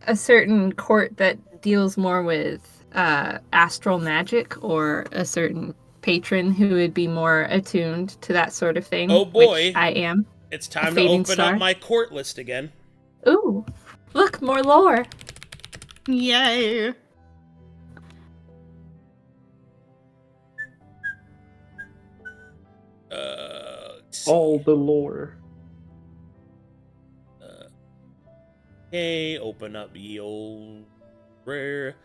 a certain court that deals more with astral magic, or a certain patron who would be more attuned to that sort of thing? Oh boy, which I am. it's time to fading open star. up my court list again. Ooh, look, more lore. Yay. All the lore. Okay, open up ye old rare.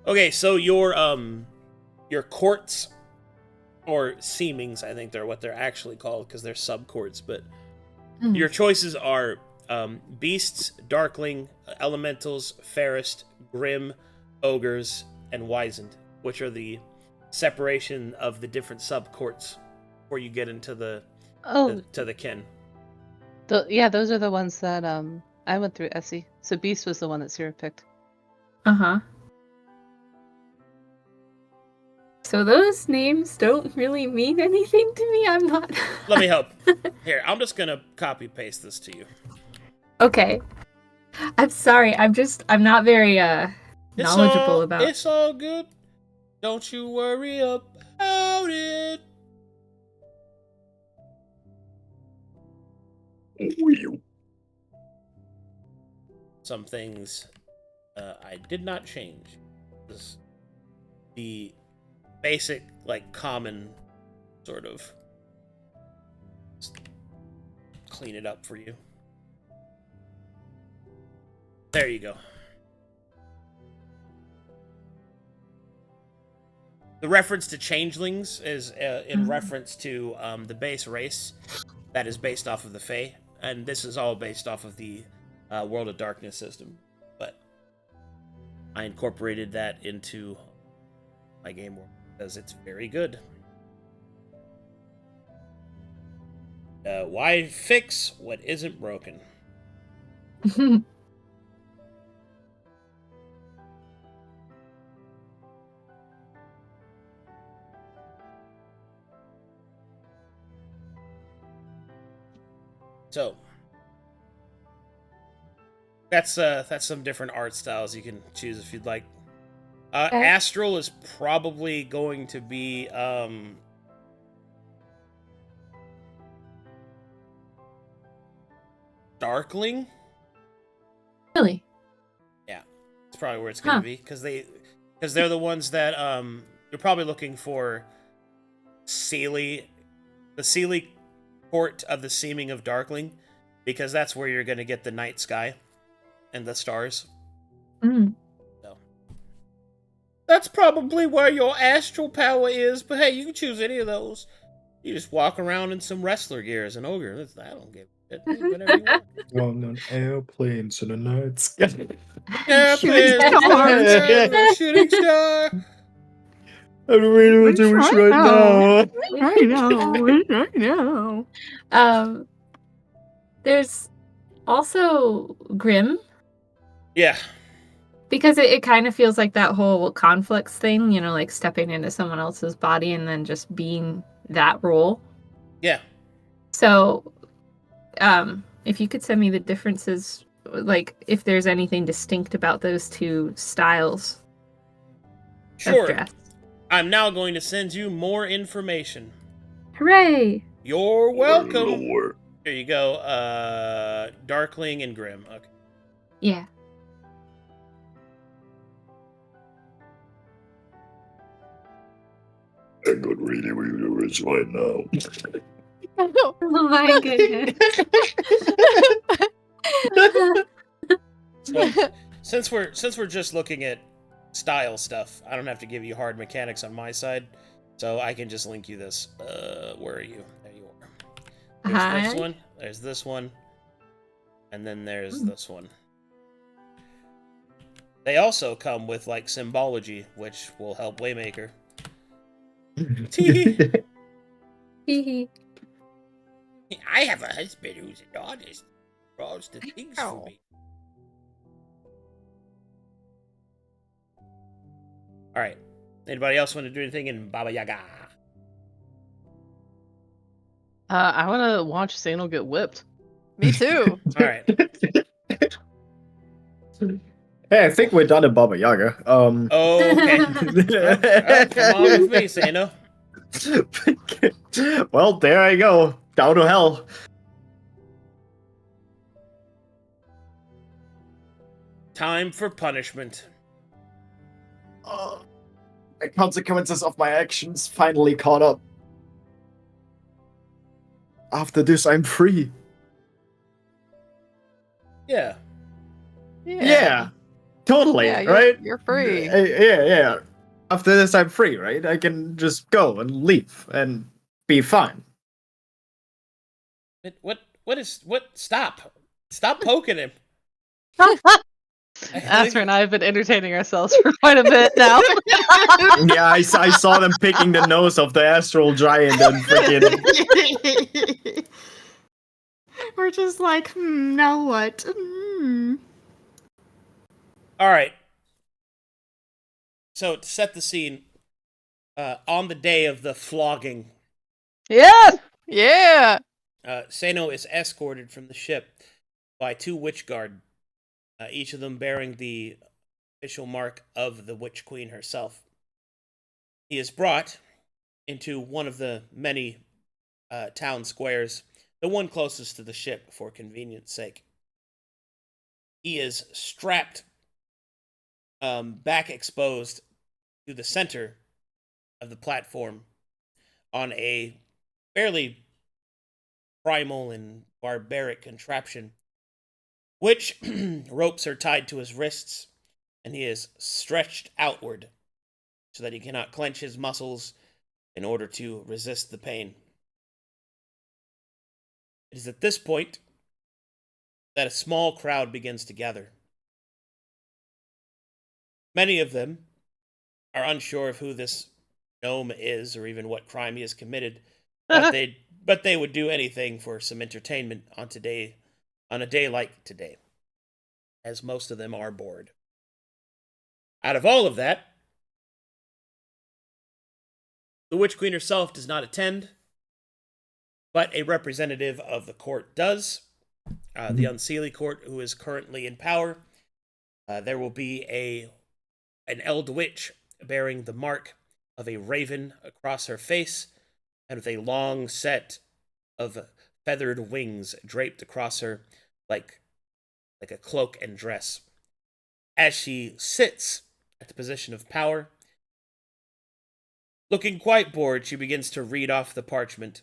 Okay, so your courts, or seemings, I think they're what they're actually called because they're sub-courts, but your choices are beasts, darkling, elementals, fairest, grim, ogres, and wizened, which are the separation of the different sub-courts before you get into the to the kin. Yeah, those are the ones that I went through Essie. So Beast was the one that Sera picked. Uh-huh. So those names don't really mean anything to me. I'm not. Let me help. Here, I'm just gonna copy paste this to you. Okay. I'm sorry. I'm not very knowledgeable about. It's all good. Don't you worry about it. Some things I did not change. This, the basic, like, common sort of just clean it up for you. There you go. The reference to changelings is in reference to the base race that is based off of the Fae, and this is all based off of the World of Darkness system. But I incorporated that into my game world because it's very good. Why fix what isn't broken? So that's some different art styles you can choose if you'd like. Astral is probably going to be Darkling. Really? Yeah, it's probably where it's going to be because they're the ones that you're probably looking for. The Seelie court of the Seeming of Darkling, because that's where you're going to get the night sky and the stars. So that's probably where your astral power is, but hey, you can choose any of those. You just walk around in some wrestler gear as an ogre. I don't give a shit. Do whatever you want. On an airplane to the night sky. Airplane, shooting star. I really want to wish right now. I know. There's also Grim. Yeah. Because it kind of feels like that whole conflicts thing, you know, like stepping into someone else's body and then just being that role. Yeah. So, if you could send me the differences, like if there's anything distinct about those two styles of Sure. dress. I'm now going to send you more information. Hooray! You're welcome. Here you go. Darkling and Grim. Okay. Yeah. I could really wish right now. Oh my goodness. Well, since we're just looking at style stuff, I don't have to give you hard mechanics on my side, so I can just link you this. Where are you? There you are. There's this one. There's this one, and then there's this one. They also come with like symbology, which will help Waymaker. I have a husband who's an artist. Draws the things for me. All right. Anybody else want to do anything in Baba Yaga? I want to watch Seino get whipped. Me too. All right. Hey, I think we're done at Baba Yaga. Okay. Well, come on with me, Seino. Well, there I go. Down to hell. Time for punishment. The consequences of my actions finally caught up. After this, I'm free. Yeah. Yeah, totally, Yeah, right? you're free. Yeah. After this, I'm free, right? I can just go and leave and be fine. What? Stop poking him. Astra and I have been entertaining ourselves for quite a bit now. Yeah, I saw them picking the nose of the astral giant and freaking. We're just like, now what? All right. So to set the scene, on the day of the flogging, Yes! Yeah. Seino is escorted from the ship by 2 witch guard, each of them bearing the official mark of the Witch Queen herself. He is brought into one of the many town squares, the one closest to the ship for convenience sake. He is strapped back exposed to the center of the platform on a fairly primal and barbaric contraption, which ropes are tied to his wrists, and he is stretched outward so that he cannot clench his muscles in order to resist the pain. It is at this point that a small crowd begins to gather. Many of them are unsure of who this gnome is or even what crime he has committed, but they would do anything for some entertainment on a day like today, as most of them are bored. Out of all of that, the Witch Queen herself does not attend, but a representative of the court does. The Unseelie Court, who is currently in power. There will be an Eld Witch bearing the mark of a raven across her face, and with a long set of feathered wings draped across her like a cloak and dress. As she sits at the position of power, looking quite bored, she begins to read off the parchment.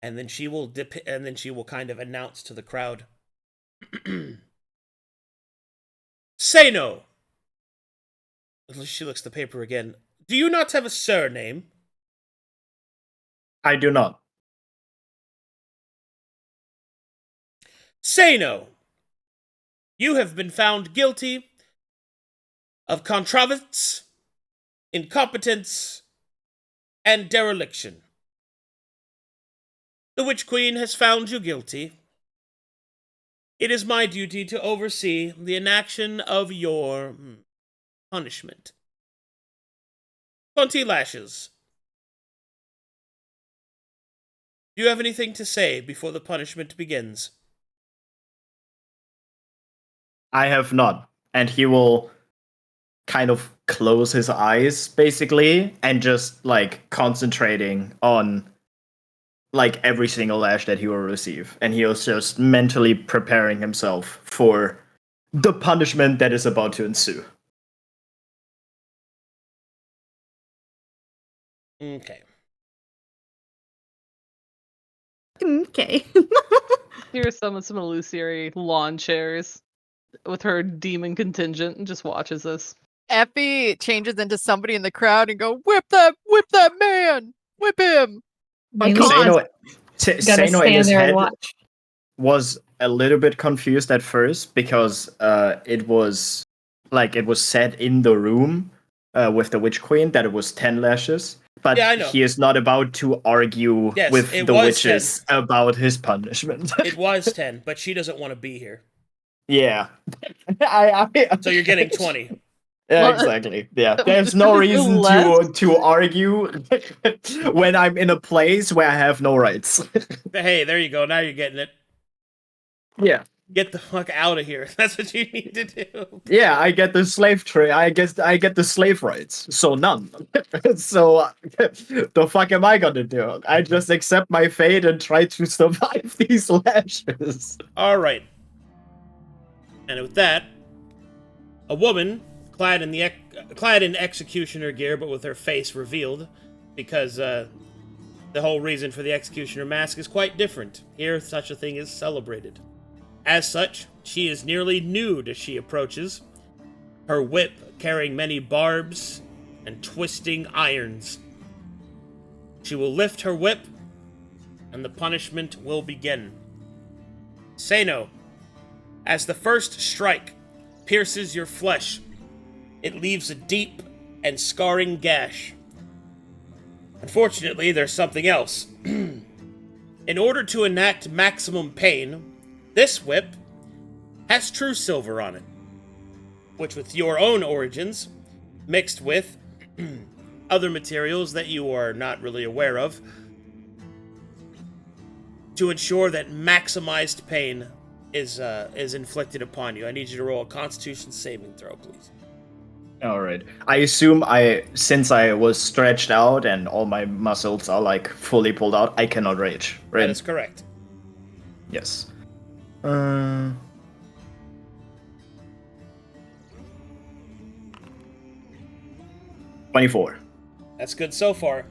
And then she will kind of announce to the crowd, Seino! She looks at the paper again. Do you not have a surname? I do not. Seino! You have been found guilty of contrivance, incompetence, and dereliction. The Witch Queen has found you guilty. It is my duty to oversee the enaction of your punishment. 20 lashes. Do you have anything to say before the punishment begins? I have not. And he will kind of close his eyes, basically, and just, like, concentrating on, like, every single lash that he will receive. And he was just mentally preparing himself for the punishment that is about to ensue. Okay. Okay. Here's some illusory lawn chairs with her demon contingent and just watches this. Effie changes into somebody in the crowd and go, whip that man, whip him. My Maybe God. gotta Seino in stand his there head and watch. was a little bit confused at first because it was said in the room with the Witch Queen that it was 10 lashes. but Yeah, I know. he is not about to argue Yes, with it the was witches about his punishment. It was 10, but she doesn't want to be here. Yeah. So you're getting 20. Yeah, Well, exactly. Yeah, there's no reason less- to argue when I'm in a place where I have no rights. But hey, there you go. Now you're getting it. Yeah. Get the fuck out of here. That's what you need to do. Yeah, I get the slave trade. I guess I get the slave rights. So none. So the fuck am I gonna do? I just accept my fate and try to survive these lashes. All right. And with that, a woman clad in executioner gear, but with her face revealed, because the whole reason for the executioner mask is quite different. Here, such a thing is celebrated. As such, she is nearly nude as she approaches, her whip carrying many barbs and twisting irons. She will lift her whip, and the punishment will begin. Seino, as the first strike pierces your flesh, it leaves a deep and scarring gash. Unfortunately, there's something else. In order to enact maximum pain, this whip has true silver on it, which with your own origins, mixed with other materials that you are not really aware of, to ensure that maximized pain is inflicted upon you. I need you to roll a Constitution saving throw, please. All right. I assume since I was stretched out and all my muscles are like fully pulled out, I cannot rage, right? That is correct. Yes. 24. That's good so far.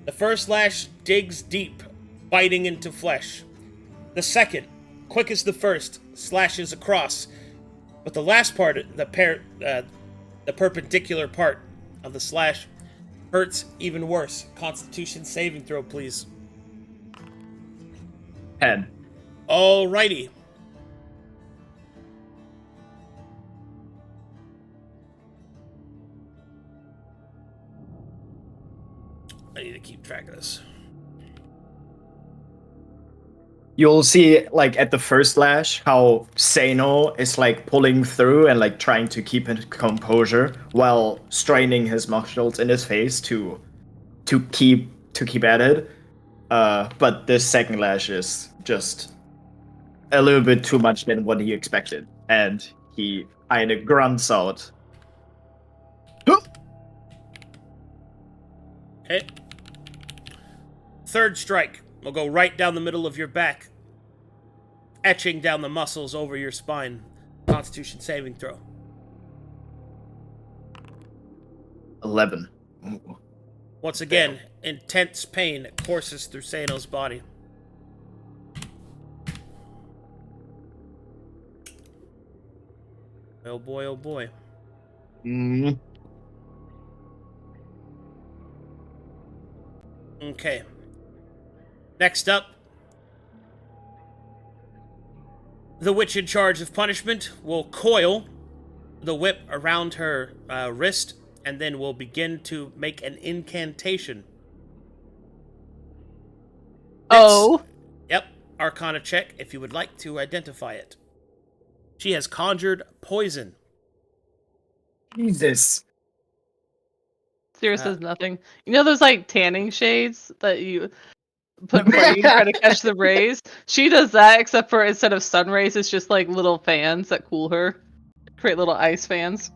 The first lash digs deep, biting into flesh. The second, quick as the first, slashes across. But the last part, the perpendicular part of the slash, hurts even worse. Constitution saving throw, please. 10. Alrighty. I need to keep track of this. You'll see, like, at the first lash, how Seino is, like, pulling through and, like, trying to keep his composure while straining his muscles in his face to keep at it. But this second lash is just a little bit too much than what he expected. And he kind of grunts out. Okay. Third strike will go right down the middle of your back, etching down the muscles over your spine. Constitution saving throw. 11. Once again, intense pain courses through Seino's body. Oh boy, oh boy. Okay. Next up, the witch in charge of punishment will coil the whip around her wrist and then will begin to make an incantation. Oh. Yep, Arcana check if you would like to identify it. She has conjured poison. Jesus. Sera says nothing. You know those like tanning shades that you put in front of you to try to catch the rays? She does that, except for instead of sun rays, it's just like little fans that cool her. Create little ice fans.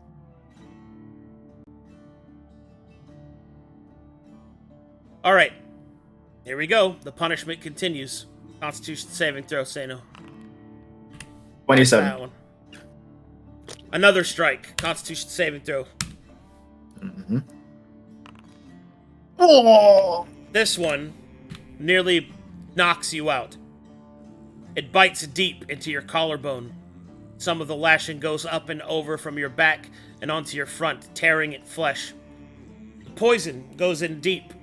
Alright. Here we go. The punishment continues. Constitution saving throw, Seino. 27. That one. Another strike. Constitution saving throw. Mm-hmm. Oh! This one nearly knocks you out. It bites deep into your collarbone. Some of the lashing goes up and over from your back and onto your front, tearing at flesh. The poison goes in deep.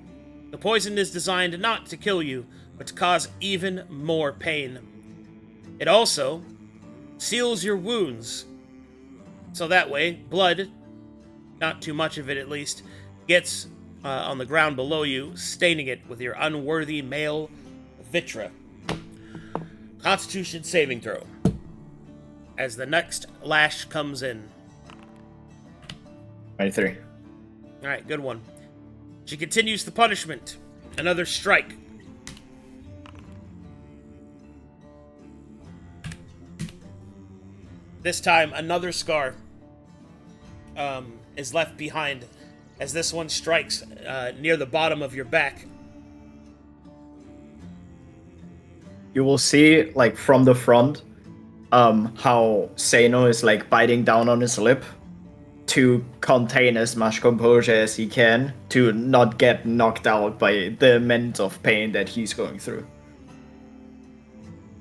The poison is designed not to kill you, but to cause even more pain. It also seals your wounds, so that way blood, not too much of it at least, gets on the ground below you, staining it with your unworthy male vitra. Constitution saving throw. As the next lash comes in. 23. Alright, good one. She continues the punishment. Another strike. This time, another scar is left behind as this one strikes near the bottom of your back. You will see, like, from the front, how Seino is, like, biting down on his lip to contain as much composure as he can to not get knocked out by the immense of pain that he's going through.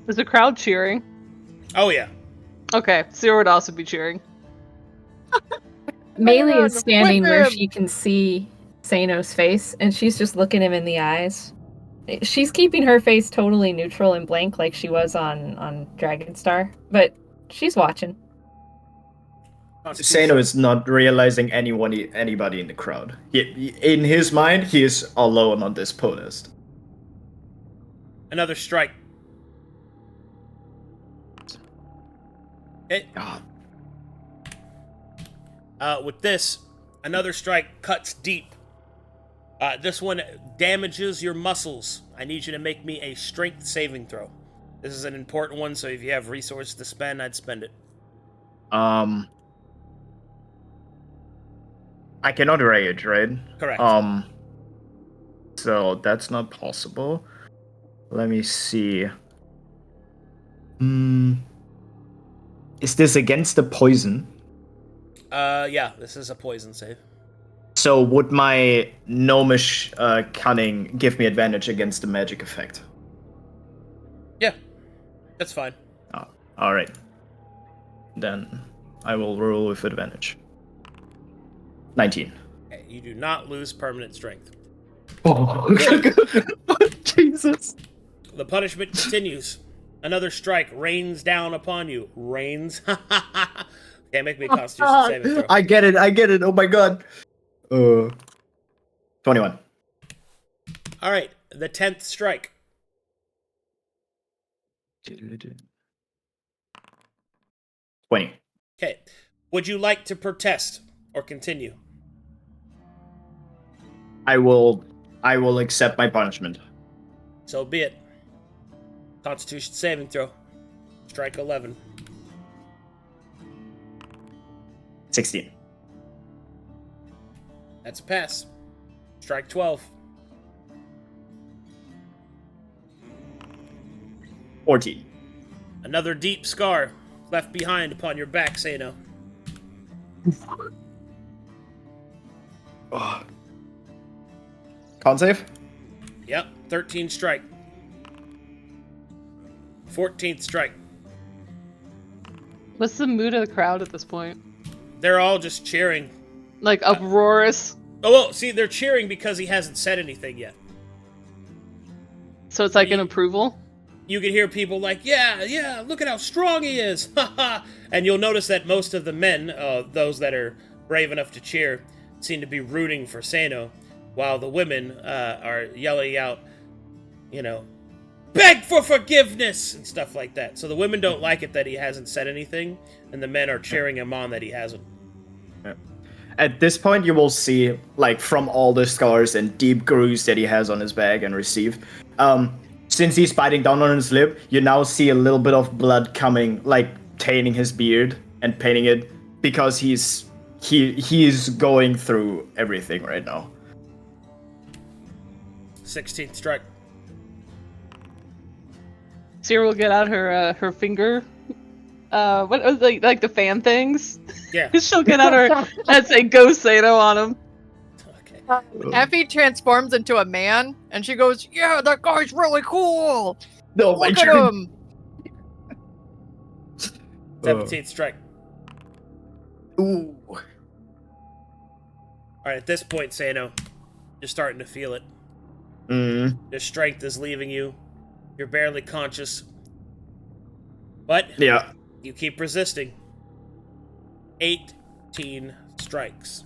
Is the crowd cheering? Oh, yeah. Okay, Sera would also be cheering. Maelie is God, standing whip where him! she can see Seino's face, and she's just looking him in the eyes. She's keeping her face totally neutral and blank like she was on Dragonstar, but she's watching. Seino is not realizing anybody in the crowd. In his mind, he is alone on this podest. Another strike. God. With this, another strike cuts deep. This one damages your muscles. I need you to make me a strength saving throw. This is an important one, so if you have resources to spend, I'd spend it. I cannot rage, right? Correct. So that's not possible. Let me see. Is this against the poison? Yeah, this is a poison save. So would my gnomish cunning give me advantage against the magic effect? Yeah, that's fine. Oh, all right. Then I will roll with advantage. 19. Okay, you do not lose permanent strength. Oh, Jesus. The punishment continues. Another strike rains down upon you. Rains. Can't make me a Constitution saving throw. I get it. Oh my god. 21. All right, the 10th strike. 20. Okay. Would you like to protest or continue? I will accept my punishment. So be it. Constitution saving throw. Strike 11. 16. That's a pass. Strike 12. 14. Another deep scar left behind upon your back, Seino. Oh. Con save? Yep, 13 strike. 14th strike. What's the mood of the crowd at this point? They're all just cheering. Like uproarious. Oh, well, see, they're cheering because he hasn't said anything yet. So it's like an approval? You can hear people like, yeah, look at how strong he is, haha. And you'll notice that most of the men, those that are brave enough to cheer, seem to be rooting for Seino, while the women are yelling out, beg for forgiveness and stuff like that. So the women don't like it that he hasn't said anything, and the men are cheering him on that he hasn't. At this point, you will see, like, from all the scars and deep grooves that he has on his back and received, since he's biting down on his lip, you now see a little bit of blood coming, like, taining his beard and painting it, because he's going through everything right now. 16th strike. Sera will get out her finger. What was like the fan things? Yeah. She'll get out her and say "Go Seino" on him. Okay. Effie transforms into a man, and she goes, "Yeah, that guy's really cool. No, Look at him." 17th strike. Ooh. Alright, at this point, Seino, you're starting to feel it. Your strength is leaving you. You're barely conscious. But Yeah. you keep resisting. 18 strikes.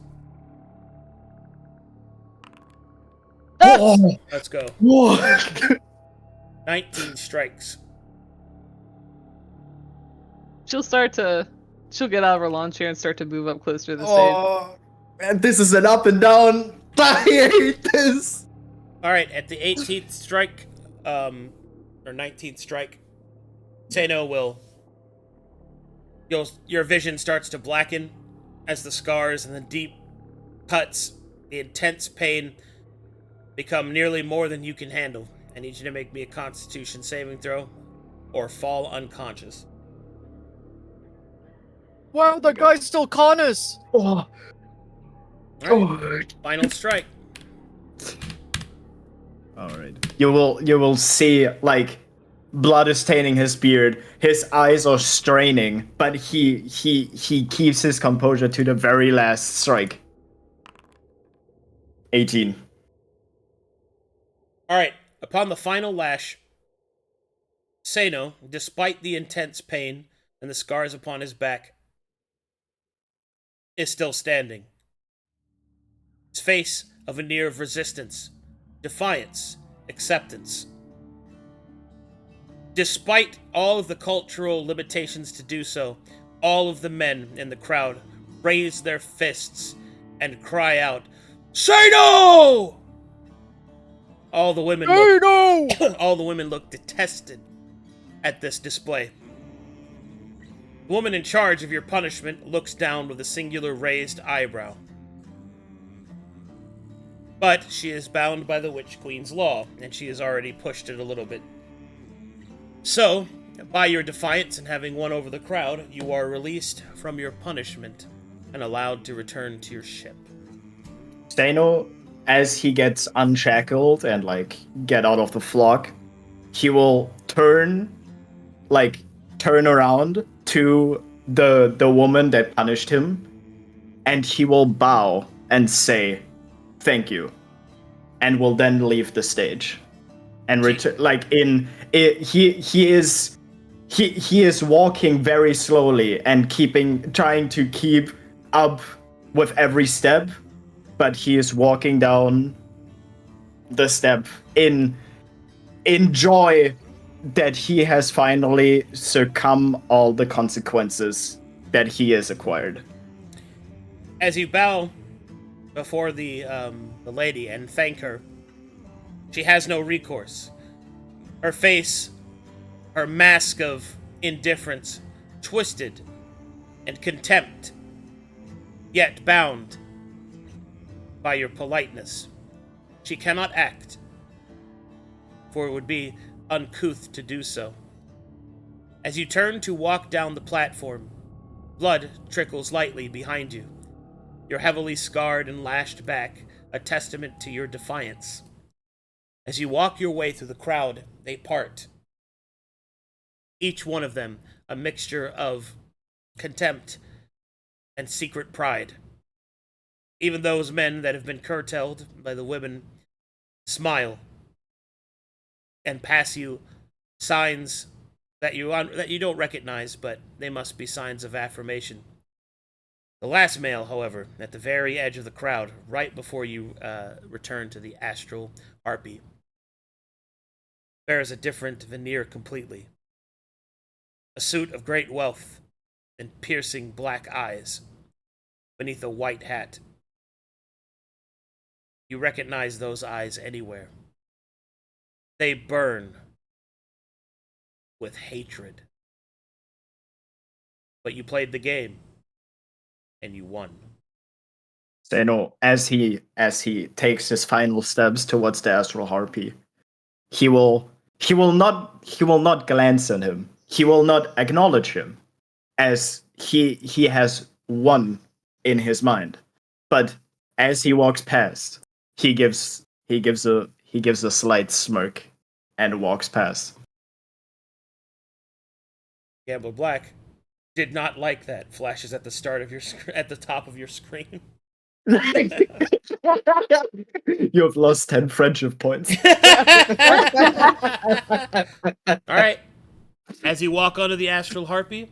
Oh, Let's go. what? 19 strikes. She'll get out of her lawn chair and start to move up closer to the stage. Oh, man, this is an up and down. I hate this. All right, at the 18th strike, or 19th strike, Seino will. Your vision starts to blacken as the scars and the deep cuts, the intense pain, become nearly more than you can handle. I need you to make me a Constitution saving throw, or fall unconscious. Wow, that guy's still Connors. Oh, All right, oh. final strike. All right. You will see like blood is staining his beard. His eyes are straining, but he keeps his composure to the very last strike. 18. All right, upon the final lash, Seino, despite the intense pain and the scars upon his back, is still standing. His face a veneer of resistance, defiance, acceptance. Despite all of the cultural limitations to do so, all of the men in the crowd raise their fists and cry out, Seino! All the women look detested at this display. The woman in charge of your punishment looks down with a singular raised eyebrow. But she is bound by the Witch Queen's law, and she has already pushed it a little bit. So, by your defiance and having won over the crowd, you are released from your punishment and allowed to return to your ship. Seino, as he gets unshackled and like get out of the flock, he will turn around to the woman that punished him, and he will bow and say, "Thank you," and will then leave the stage and return. He is walking very slowly and trying to keep up with every step, but he is walking down the step in joy that he has finally succumbed all the consequences that he has acquired. As you bow before the lady and thank her, she has no recourse. Her face, her mask of indifference, twisted and contempt, yet bound by your politeness. She cannot act, for it would be uncouth to do so. As you turn to walk down the platform, blood trickles lightly behind you. You're heavily scarred and lashed back, a testament to your defiance. As you walk your way through the crowd, they part. Each one of them a mixture of contempt and secret pride. Even those men that have been curtailed by the women smile and pass you signs that you don't recognize, but they must be signs of affirmation. The last male, however, at the very edge of the crowd, right before you return to the astral harpy, bears a different veneer completely. A suit of great wealth and piercing black eyes beneath a white hat. You recognize those eyes anywhere. They burn with hatred. But you played the game, and you won. Seino, as he takes his final steps towards the astral harpy, he will not glance at him. He will not acknowledge him, as he has won in his mind. But as he walks past, he gives a slight smirk and walks past. Gambler Black did not like that. Flashes at the start of your at the top of your screen. You have lost 10 friendship points. All right. As you walk onto the astral harpy,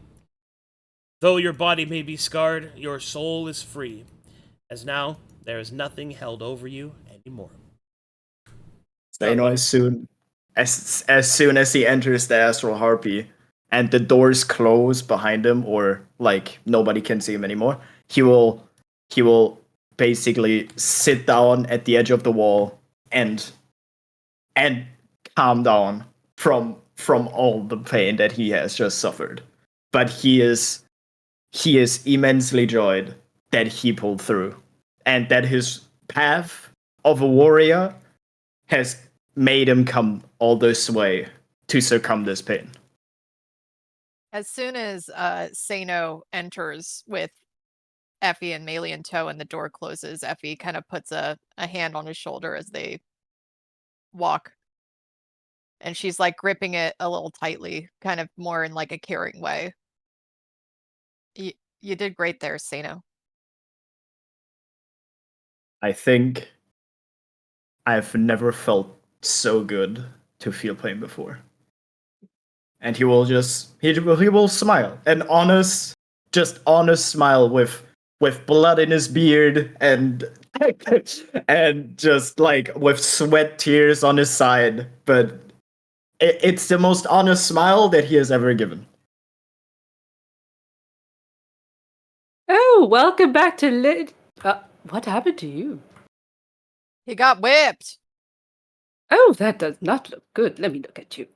though your body may be scarred, your soul is free, as now there is nothing held over you anymore. Seino, as soon as he enters the astral harpy and the doors close behind him, or like nobody can see him anymore, he will basically sit down at the edge of the wall and calm down from all the pain that he has just suffered. But he is immensely joyed that he pulled through, and that his path of a warrior has made him come all this way to succumb this pain. As soon as Seino enters with Effie and Maelie in tow and the door closes, Effie kind of puts a hand on his shoulder as they walk. And she's like gripping it a little tightly, kind of more in like a caring way. You did great there, Seino. I think I've never felt so good to feel pain before. And he will smile, an honest smile with blood in his beard and and just like with sweat tears on his side, but it's the most honest smile that he has ever given. Oh, welcome back to what happened to you? He got whipped. Oh, that does not look good. Let me look at you.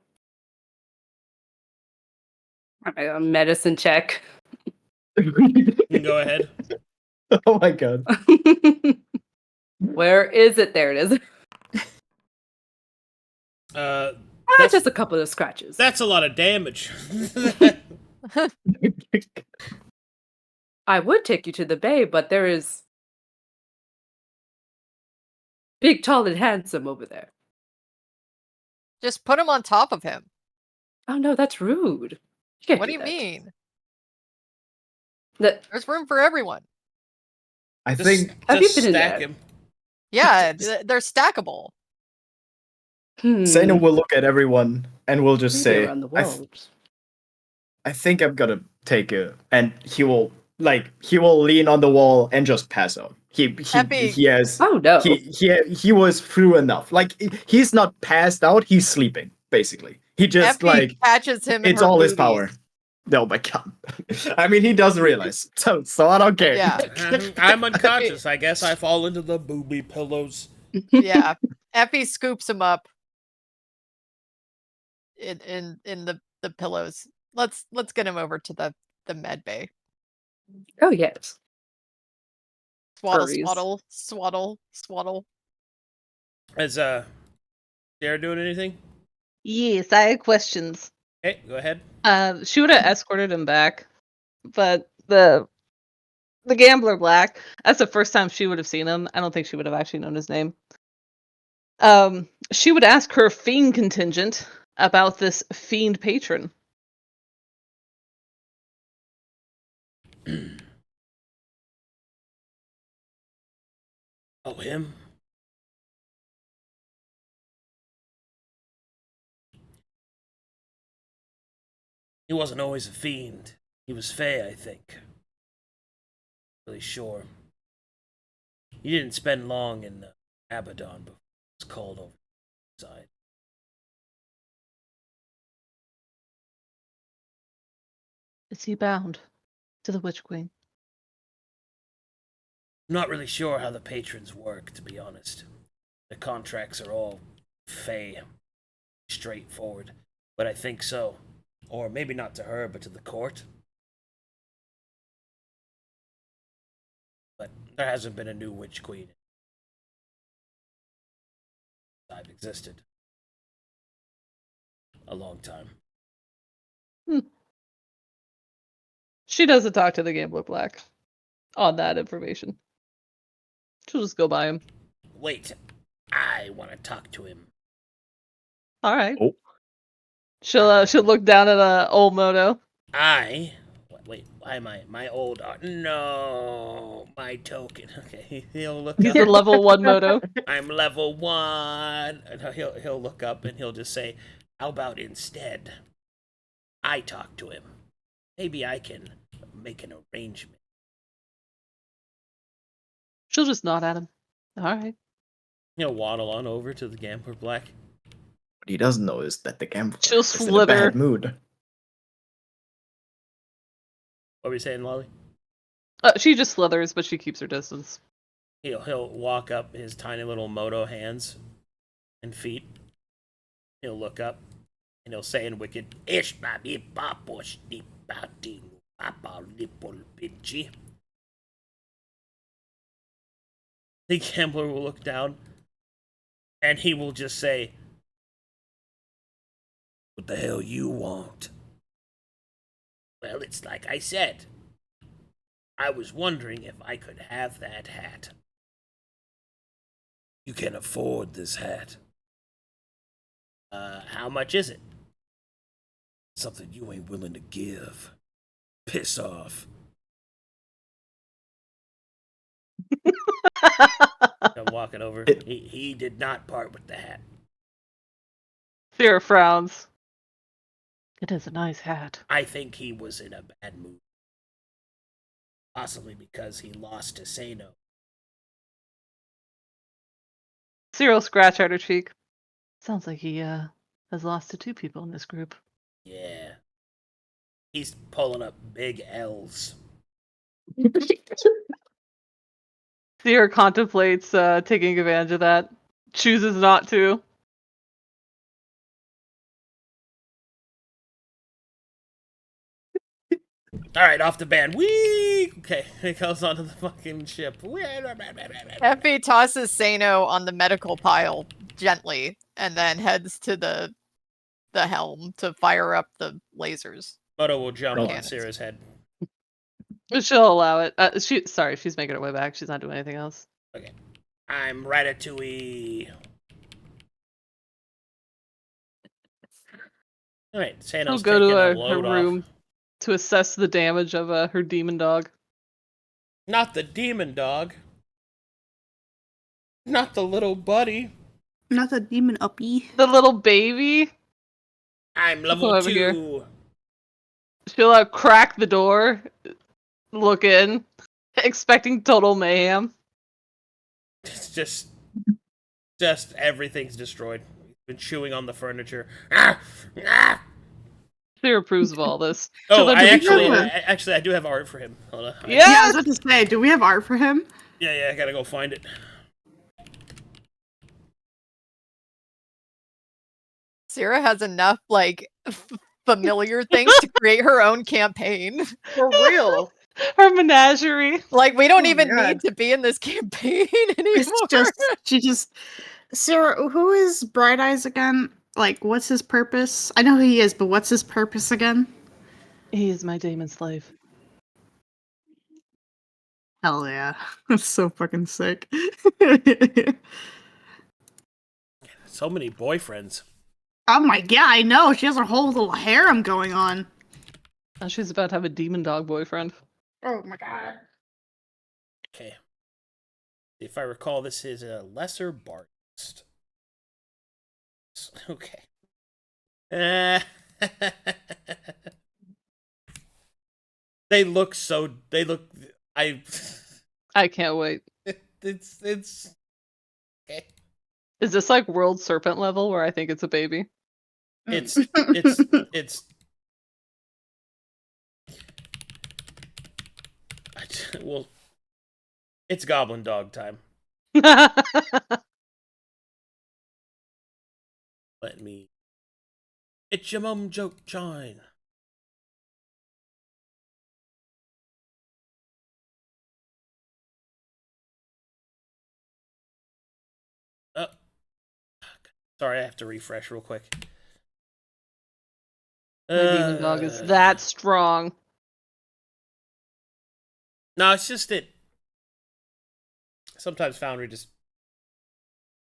A medicine check. Go ahead. Oh my god. Where is it? There it is. Just a couple of scratches. That's a lot of damage. I would take you to the bay, but there is big, tall, and handsome over there. Just put him on top of him. Oh no, that's rude. You can't What do you that. mean? That There's room for everyone. I think Have you just been in stack there? him. Yeah, they're stackable. Seino will look at everyone and will just maybe say, around the world. I think I'm gonna take it, and he will lean on the wall and just pass out. He has Oh no. he was through enough. Like he's not passed out, he's sleeping basically. He just Effie like catches him in it's her all his booties. power. Oh my god. I mean, he doesn't realize, so I don't care. Yeah. I'm unconscious. I guess I fall into the booby pillows. Yeah. Effie scoops him up in the pillows. Let's get him over to the med bay. Oh yes. Swaddle, Furries. swaddle, swaddle, swaddle. Is Sera doing anything? Yes, I have questions. Hey, go ahead. She would have escorted him back, but the gambler black, that's the first time she would have seen him. I don't think she would have actually known his name. She would ask her fiend contingent about this fiend patron. Oh, him? He wasn't always a fiend. He was fey, I think. Really sure. He didn't spend long in Abaddon before he was called over to the side. Is he bound to the Witch Queen? I'm not really sure how the patrons work, to be honest. The contracts are all fey, straightforward, but I think so. Or maybe not to her, but to the court. But there hasn't been a new Witch Queen. I've existed. A long time. She doesn't talk to the gambler black on that information. She'll just go by him. Wait, I want to talk to him. All right. Oh. She'll look down at old Moto. Wait, why am I? My old art. No, my token. Okay, he'll look He's up. a level 1 Moto. I'm level 1. And he'll look up and he'll just say, "How about instead, I talk to him? Maybe I can make an arrangement." She'll just nod at him. All right. He'll waddle on over to the Gambler Black. What he doesn't know is that the gambler She'll is in a slither. bad mood. What were you saying, Lolly? She just slithers, but she keeps her distance. He'll walk up his tiny little moto hands and feet. He'll look up and he'll say in wicked, "Ish baby paposh di pati papa lipol bitchy." The gambler will look down and he will just say, "What the hell you want?" "Well, it's like I said. I was wondering if I could have that hat." "You can afford this hat." How much is it?" "Something you ain't willing to give. Piss off." I'm walking over. He did not part with the hat. Sera frowns. It is a nice hat. I think he was in a bad mood. Possibly because he lost to Seino. Sera will scratch at her cheek. Sounds like he has lost to 2 people in this group. Yeah. He's pulling up big L's. Sera contemplates taking advantage of that. Chooses not to. Alright, off the band. Whee! Okay, it goes onto the fucking ship. Effie tosses Seino on the medical pile gently and then heads to the helm to fire up the lasers. Moto will jump on Cannons. Sera's head. She'll allow it. She's making her way back. She's not doing anything else. Okay. I'm Ratatouille. Alright, She'll Seino's go taking to a her load room off. to assess the damage of her demon dog. Not the demon dog. Not the little buddy. Not the demon uppy. The little baby. I'm Come level over 2. here. She'll crack the door, look in, expecting total mayhem. It's just everything's destroyed. He's been chewing on the furniture. Ah! Ah! Sera approves of all this. Oh, She'll then I delete actually I do have art for him. Hold on. Yeah. Yeah, I was about to say, do we have art for him? Yeah, I gotta go find it. Sera has enough familiar things to create her own campaign. For real. her menagerie. Like we don't Oh my even God. need to be in this campaign anymore. It's Sera, who is Bright Eyes again? Like, what's his purpose? I know who he is, but what's his purpose again? He is my demon slave. Hell yeah. That's so fucking sick. So many boyfriends. Oh my, yeah, I know. She has her whole little harem going on. Now she's about to have a demon dog boyfriend. Oh my god. Okay. If I recall, this is a lesser Bartist. Okay. They look. I can't wait. It's okay. Is this like World Serpent level where I think it's a baby? It's well, it's Goblin Dog time. Let me. It's your mum joke chime. Sorry, I have to refresh real quick. My demon dog is that strong. No, it's just that sometimes Foundry just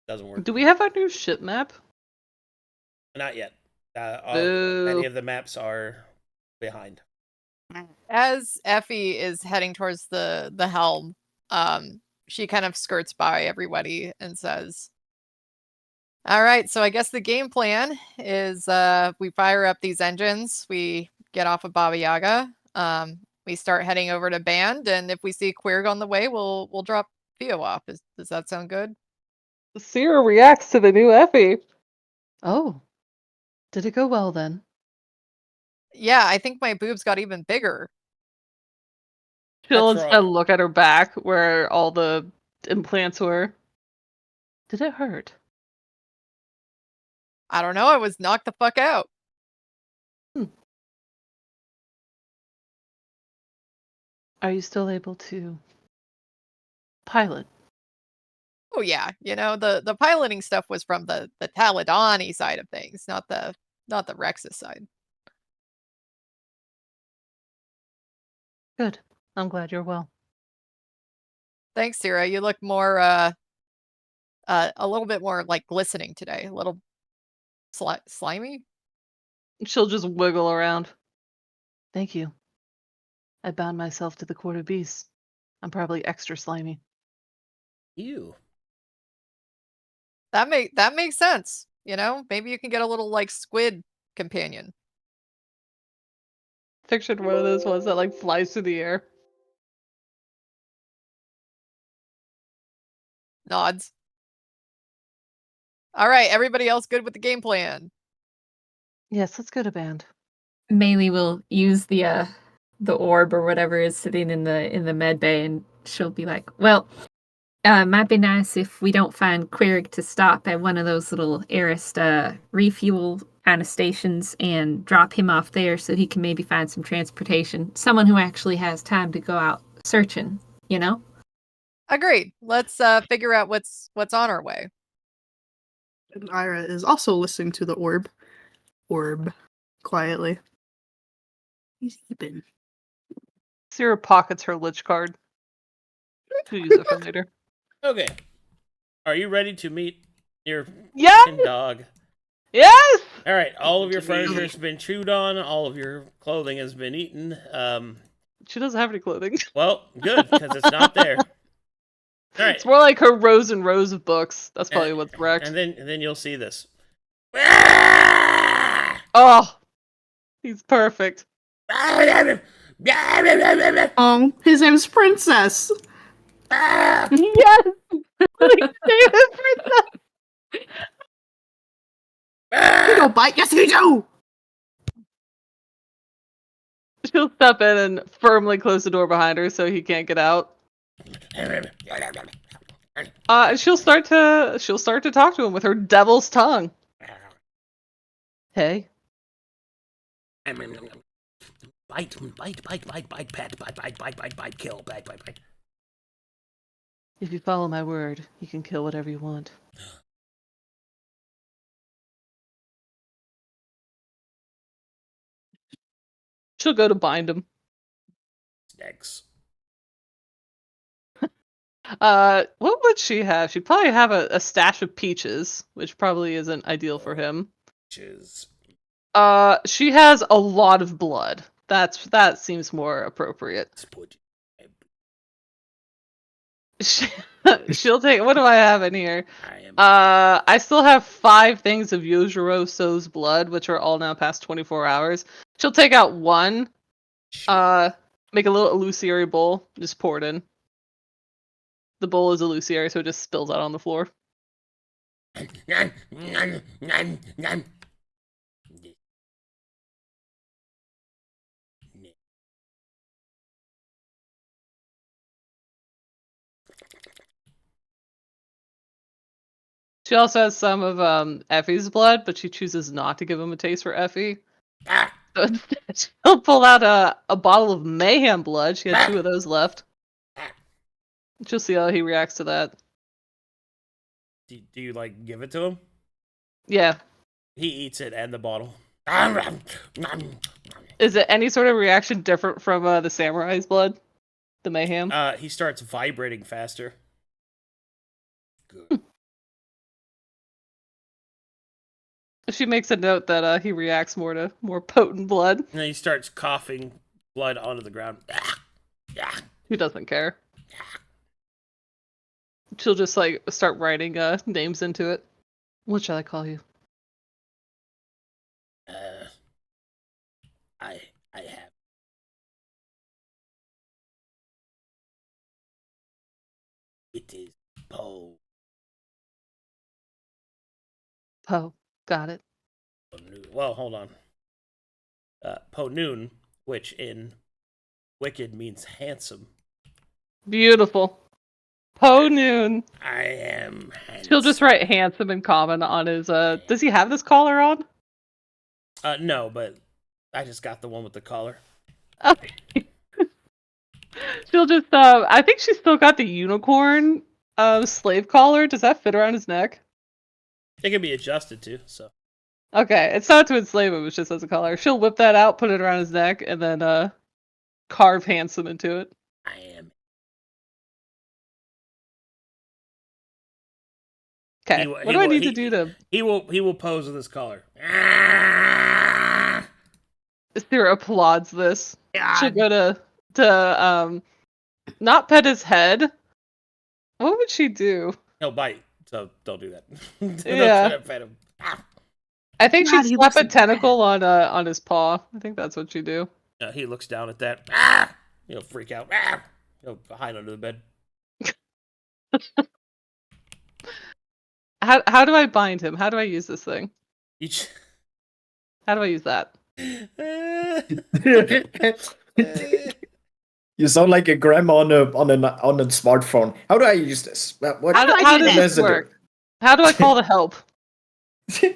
doesn't work. Do we have our new ship map? Not yet. Boo. Many of the maps are behind. As Effie is heading towards the helm, she kind of skirts by everybody and says, "All right, so I guess the game plan is we fire up these engines, we get off of Baba Yaga, we start heading over to Band, and if we see Quirg on the way, we'll drop Theo off. Does that sound good?" Sera reacts to the new Effie. Oh, did it go well then? Yeah, I think my boobs got even bigger. She'll That's instead wrong. look at her back where all the implants were. Did it hurt? I don't know. I was knocked the fuck out. Are you still able to pilot? Oh yeah, the piloting stuff was from the Taladani side of things, not the Rexus side. Good. I'm glad you're well. Thanks, Sera. You look more a little bit more like glistening today. A little slimy. She'll just wiggle around. Thank you. I bound myself to the Court of Beasts. I'm probably extra slimy. Ew. That makes sense. Maybe you can get a little like squid companion. Pictured one of those ones that like flies through the air. Nods. All right, everybody else good with the game plan? Yes, let's go to band. Maelie will use the orb or whatever is sitting in the med bay, and she'll be like, "Well, might be nice if we don't find Querig to stop at one of those little Arist refuel kind of stations and drop him off there so he can maybe find some transportation. Someone who actually has time to go out searching, you know?" Agreed. Let's figure out what's on our way. And Irha is also listening to the orb quietly. He's eeping. Sera pockets her lich card. She'll use it for later. Okay. Are you ready to meet your Yes! fucking dog? Yes! All right. All of your furniture has been chewed on. All of your clothing has been eaten. She doesn't have any clothing. Well, good, because it's not there. All right. It's more like her rows and rows of books. That's probably what's wrecked. And then you'll see this. Oh, he's perfect. Oh, his name's Princess. Yes! Like, David Princess! You don't bite. Yes, you do. She'll step in and firmly close the door behind her so he can't get out. She'll start to talk to him with her devil's tongue. Hey. Bite, kill, bite. If you follow my word, you can kill whatever you want. She'll go to bind him. Snacks. What would she have? She'd probably have a stash of peaches, which probably isn't ideal for him. Peaches. She has a lot of blood. That seems more appropriate. She'll take. What do I have in here? I still have 5 things of Yojiro So's blood, which are all now past 24 hours. She'll take out 1. Make a little illusory bowl, just pour it in. The bowl is illusory, so it just spills out on the floor. She also has some of Effie's blood, but she chooses not to give him a taste for Effie. So instead, she'll pull out a bottle of mayhem blood. She had 2 of those left. She'll see how he reacts to that. Do you like give it to him? Yeah. He eats it and the bottle. Is it any sort of reaction different from the samurai's blood? The mayhem? He starts vibrating faster. Good. She makes a note that he reacts more to more potent blood. And then he starts coughing blood onto the ground. Who doesn't care? She'll just start writing names into it. What shall I call you? I have. It is Poe. Po. Got it. Well, hold on. Po Noon, which in Wicked means handsome. Beautiful. Po Noon. I am handsome. She'll just write handsome in common on his, Does he have this collar on? No, but I just got the one with the collar. Okay. She'll just, I think she's still got the unicorn, slave collar. Does that fit around his neck? It can be adjusted to, so. Okay, it's not to enslave him, it's just as a collar. She'll whip that out, put it around his neck, and then, carve handsome into it. I am. Okay, what do I need to do to... He will pose with his collar. Sera applauds this. God. She'll go to not pet his head. What would she do? He'll bite, so don't do that. Yeah. Don't pet him. I think God, she'd he slap looks a tentacle on his paw. I think that's what she'd do. He looks down at that. He'll freak out. He'll hide under the bed. How do I bind him? How do I use this thing? How do I use that? You sound like a grandma on a smartphone. How do I use this? What How what does does this it work? How do I call the help? do?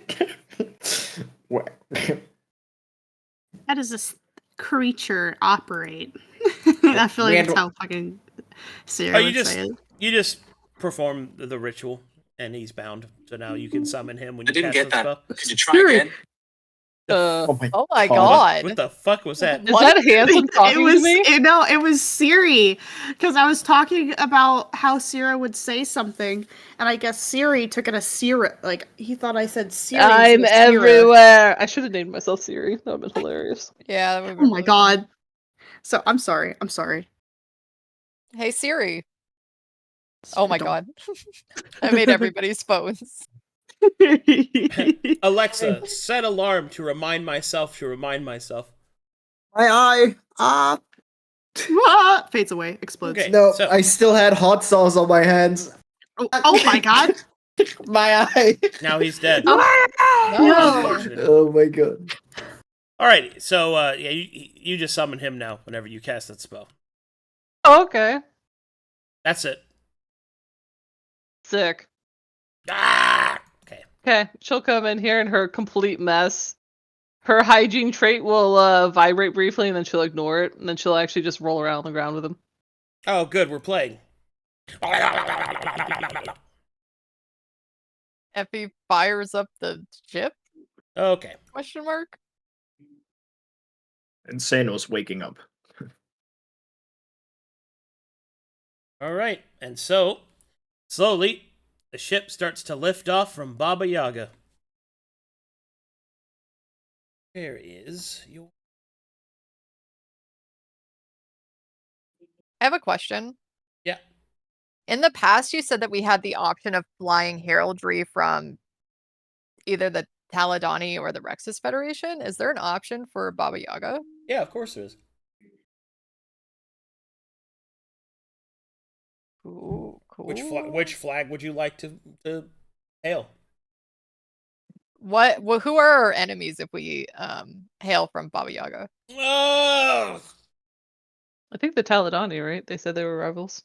How does this creature operate? I feel like that's how fucking Sera would say it. You just perform the ritual, and he's bound. So now you can summon him when you I didn't cast get the that. spell. Could you try again? Oh my god. What the fuck was that? Is that handsome talking to me? It was Siri, because I was talking about how Sera would say something, and I guess Siri took it as Sera. Like he thought I said Siri. I'm instead of Sera. everywhere. I should have named myself Siri. That would have been hilarious. Yeah, that would be Oh my really god. So I'm sorry. I'm sorry. funny. Hey Siri. Oh my Don't- god. I made everybody's phones. Alexa, set alarm to remind myself. My eye. Fades away. Explodes. Okay. No, So- I still had hot sauce on my hands. Oh my god. My eye. Now he's dead. No. Unfortunately. Oh my god. Alrighty, so yeah, you just summon him now whenever you cast that spell. Oh, okay. That's it. Sick. Okay. Okay, she'll come in here in her complete mess. Her hygiene trait will vibrate briefly, and then she'll ignore it, and then she'll actually just roll around on the ground with him. Oh, good, we're playing. Effie fires up the ship? Okay. Question mark? And Seino's waking up. Alright, and so, slowly, the ship starts to lift off from Baba Yaga. Where is your... I have a question. Yeah. In the past, you said that we had the option of flying heraldry from either the Taladani or the Rexus Federation. Is there an option for Baba Yaga? Yeah, of course there is. Ooh, cool. Which flag would you like to hail? Well, who are our enemies if we hail from Baba Yaga? Oh! I think the Taladani, right? They said they were rivals.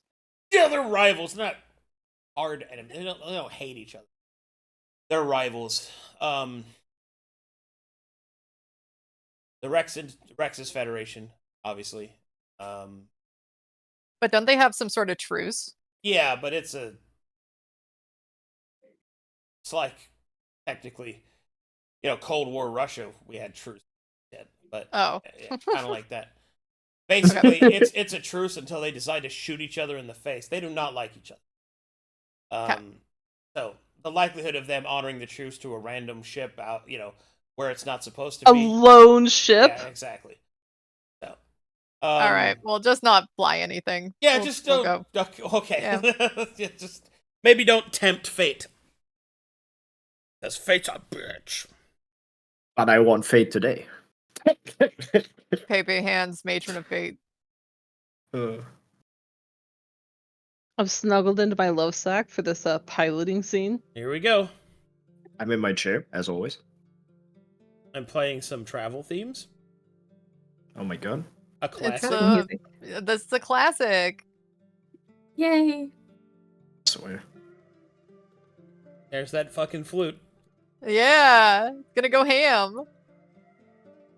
Yeah, they're rivals, not hard enemies. They don't hate each other. They're rivals. The Rexus Federation, obviously. But don't they have some sort of truce? Yeah, but it's like technically, Cold War Russia. We had truce, but Oh, yeah, kind of like that. Basically, it's a truce until they decide to shoot each other in the face. They do not like each other. So the likelihood of them honoring the truce to a random ship out, where it's not supposed to A be. lone ship? Yeah, exactly. So, all right. Well, just not fly anything. Yeah, We'll- just we'll don't. go. Okay. Yeah. Yeah, just maybe don't tempt fate. Because fate's a bitch. But I want fate today. Pepe hands, matron of fate. I'm snuggled into my love sack for this piloting scene. Here we go. I'm in my chair, as always. I'm playing some travel themes. Oh my god. A It's classic. Music. that's the classic. Yay! I swear. There's that fucking flute. Yeah, it's gonna go ham.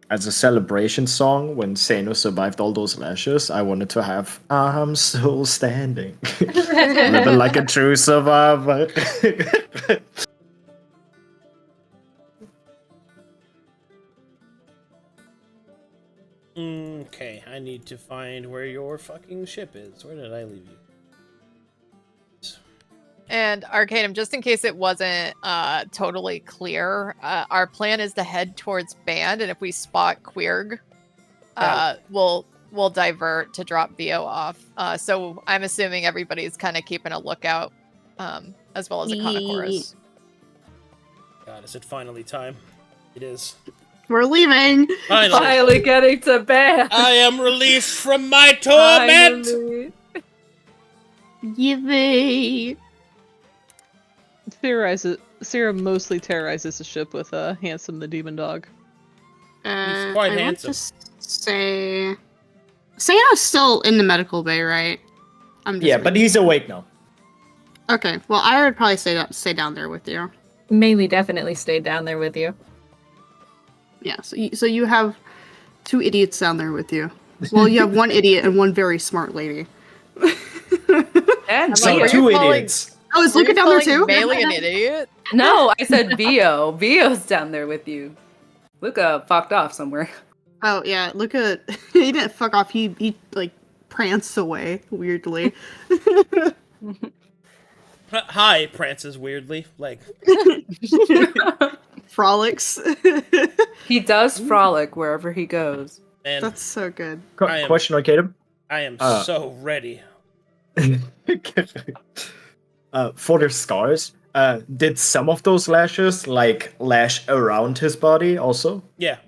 As a celebration song, when Seino survived all those lashes, I wanted to have I'm still standing. Living like a true survivor. Okay, I need to find where your fucking ship is. Where did I leave you? And Arcadum, just in case it wasn't totally clear, our plan is to head towards Band, and if we spot Queerg, we'll divert to drop Vio off. So I'm assuming everybody's kind of keeping a lookout, as well as Econochorus. God, is it finally time? It is. We're leaving. Finally. Finally getting to bed. I am released from my torment! Finally. Yippee. Sera mostly terrorizes the ship with Handsome the Demon Dog. He's quite I handsome. want to say... Seino's still in the medical bay, right? Yeah, but he's awake now. Okay, well, I would probably stay down there with you. Maelie definitely stayed down there with you. Yeah, so you have 2 idiots down there with you. Well, you have 1 idiot and 1 very smart lady. And So Were you 2 calling- idiots. Oh, is Were Luka you down there calling too? Maelie an idiot? No, I said Vio. Vio's down there with you. Luka fucked off somewhere. Oh yeah, Luka. He didn't fuck off. He like pranced away weirdly. Hi, Prances weirdly. Like, Frolics. He does frolic wherever he goes. man, That's so good. I am- Question, Arcadum. I am Uh. so ready. For the scars, did some of those lashes like lash around his body also? Yeah,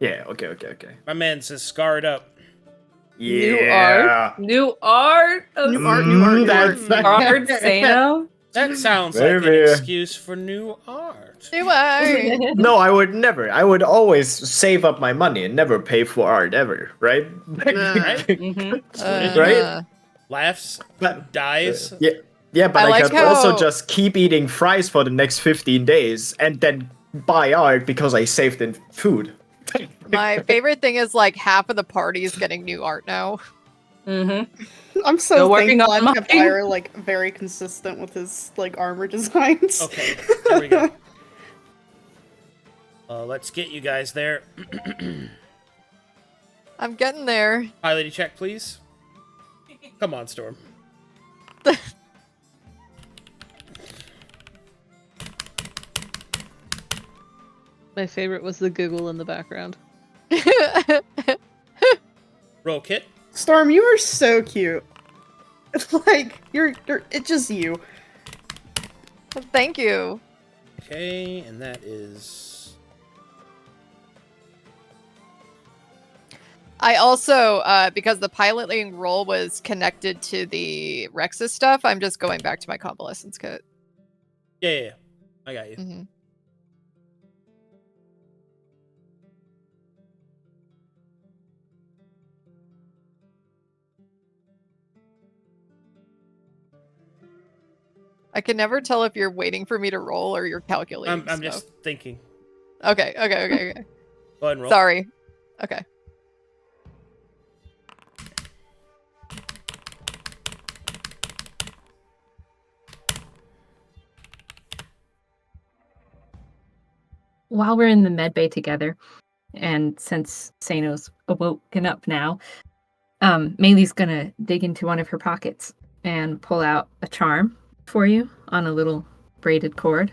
Yeah. Okay. my man's is scarred up. Yeah. New art. Of New art, new art, new That's art. Art Seino. That sounds like an Maybe. excuse for new art. Do I? No, I would never. I would always save up my money and never pay for art ever, right? Right? Mhm. Right? Laughs, But dies. yeah, but I I, like could also how- just keep eating fries for the next 15 days and then buy art because I saved in food. My favorite thing is like half of the party is getting new art now. Mhm. I'm so Still working thankful on I'm mine. kept Ira like very consistent with his like armor designs. Okay, there we go. Let's get you guys there. I'm getting there. Piloty check, please. Come on, Storm. My favorite was the giggle in the background. Roll kit. Storm, you are so cute. Like you're it's just you. Thank you. Okay, and that is... I also, because the piloting role was connected to the Rexus stuff, I'm just going back to my convalescence kit. Yeah. I got you. Hmm. I can never tell if you're waiting for me to roll or you're calculating I'm stuff. just thinking. Okay. Go ahead and roll. Sorry. Okay. While we're in the med bay together, and since Seino's awoken up now, Maelie's gonna dig into one of her pockets and pull out a charm for you on a little braided cord.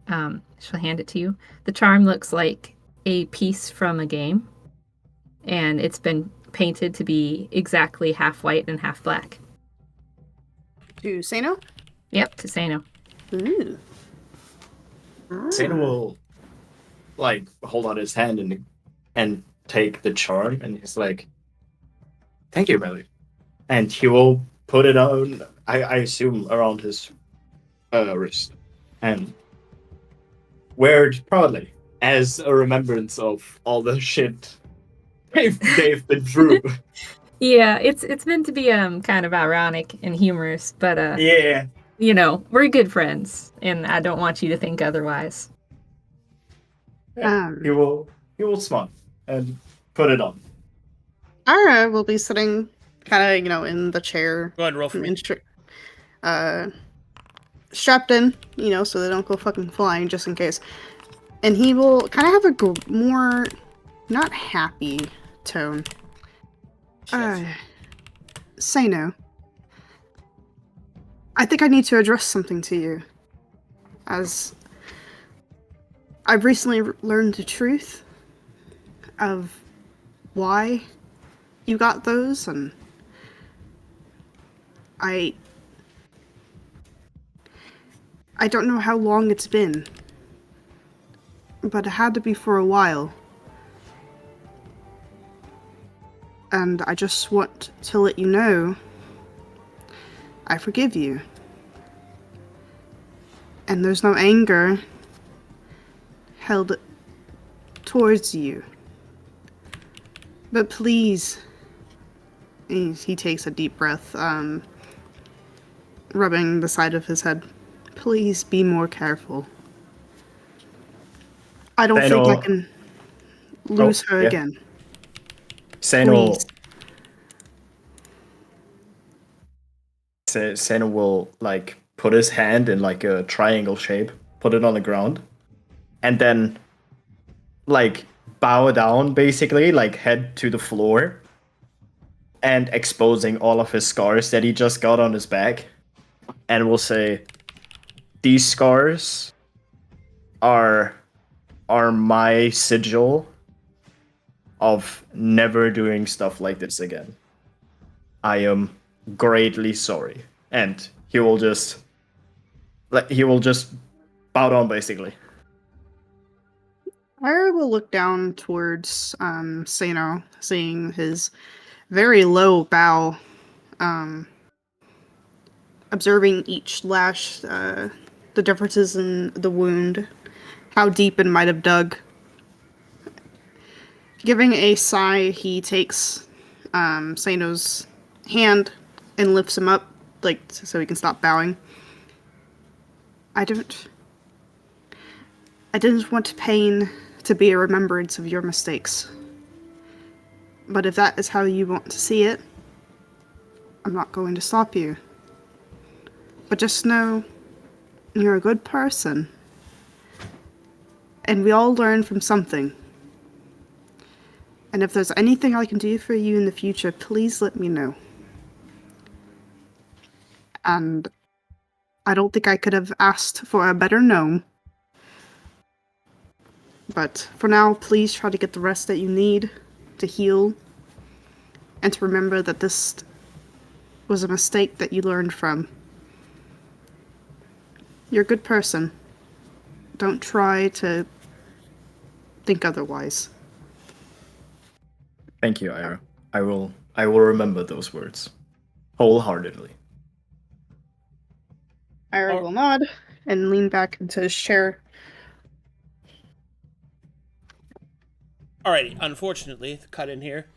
She'll hand it to you. The charm looks like a piece from a game, and it's been painted to be exactly half white and half black. To Seino? Yep, to Seino. Ooh. Seino will like hold out his hand and take the charm, and he's like, "Thank you, Maelie," and he will put it on. I assume around his wrist, and wear it proudly as a remembrance of all the shit they've been through. Yeah, it's meant to be kind of ironic and humorous, but Yeah. you know, we're good friends, and I don't want you to think otherwise. He will smile and put it on. Irha will be sitting kind of, in the chair. Go ahead and roll for me. Strapped in, so they don't go fucking flying, just in case. And he will kind of have a more, not happy tone. Seino, I think I need to address something to you. As I've recently learned the truth of why you got those, and I don't know how long it's been, but it had to be for a while. And I just want to let you know, I forgive you. And there's no anger held towards you. But please, he takes a deep breath, rubbing the side of his head. Please be more careful. I don't think I can lose her again. Seino will put his hand in a triangle shape, put it on the ground, and then bow down, basically, head to the floor, and exposing all of his scars that he just got on his back, and will say, "These scars are my sigil of never doing stuff like this again. I am greatly sorry." And he will just bow down, basically. I will look down towards Seino, seeing his very low bow, observing each lash, the differences in the wound, how deep it might have dug. Giving a sigh, he takes Seino's hand and lifts him up, so he can stop bowing. I didn't want pain to be a remembrance of your mistakes. But if that is how you want to see it, I'm not going to stop you. But just know, you're a good person. And we all learn from something. And if there's anything I can do for you in the future, please let me know. And I don't think I could have asked for a better gnome. But for now, please try to get the rest that you need to heal. And to remember that this was a mistake that you learned from. You're a good person. Don't try to think otherwise. Thank you, Irha. I will remember those words wholeheartedly. Irha will nod and lean back into his chair. Alrighty, unfortunately, cut in here.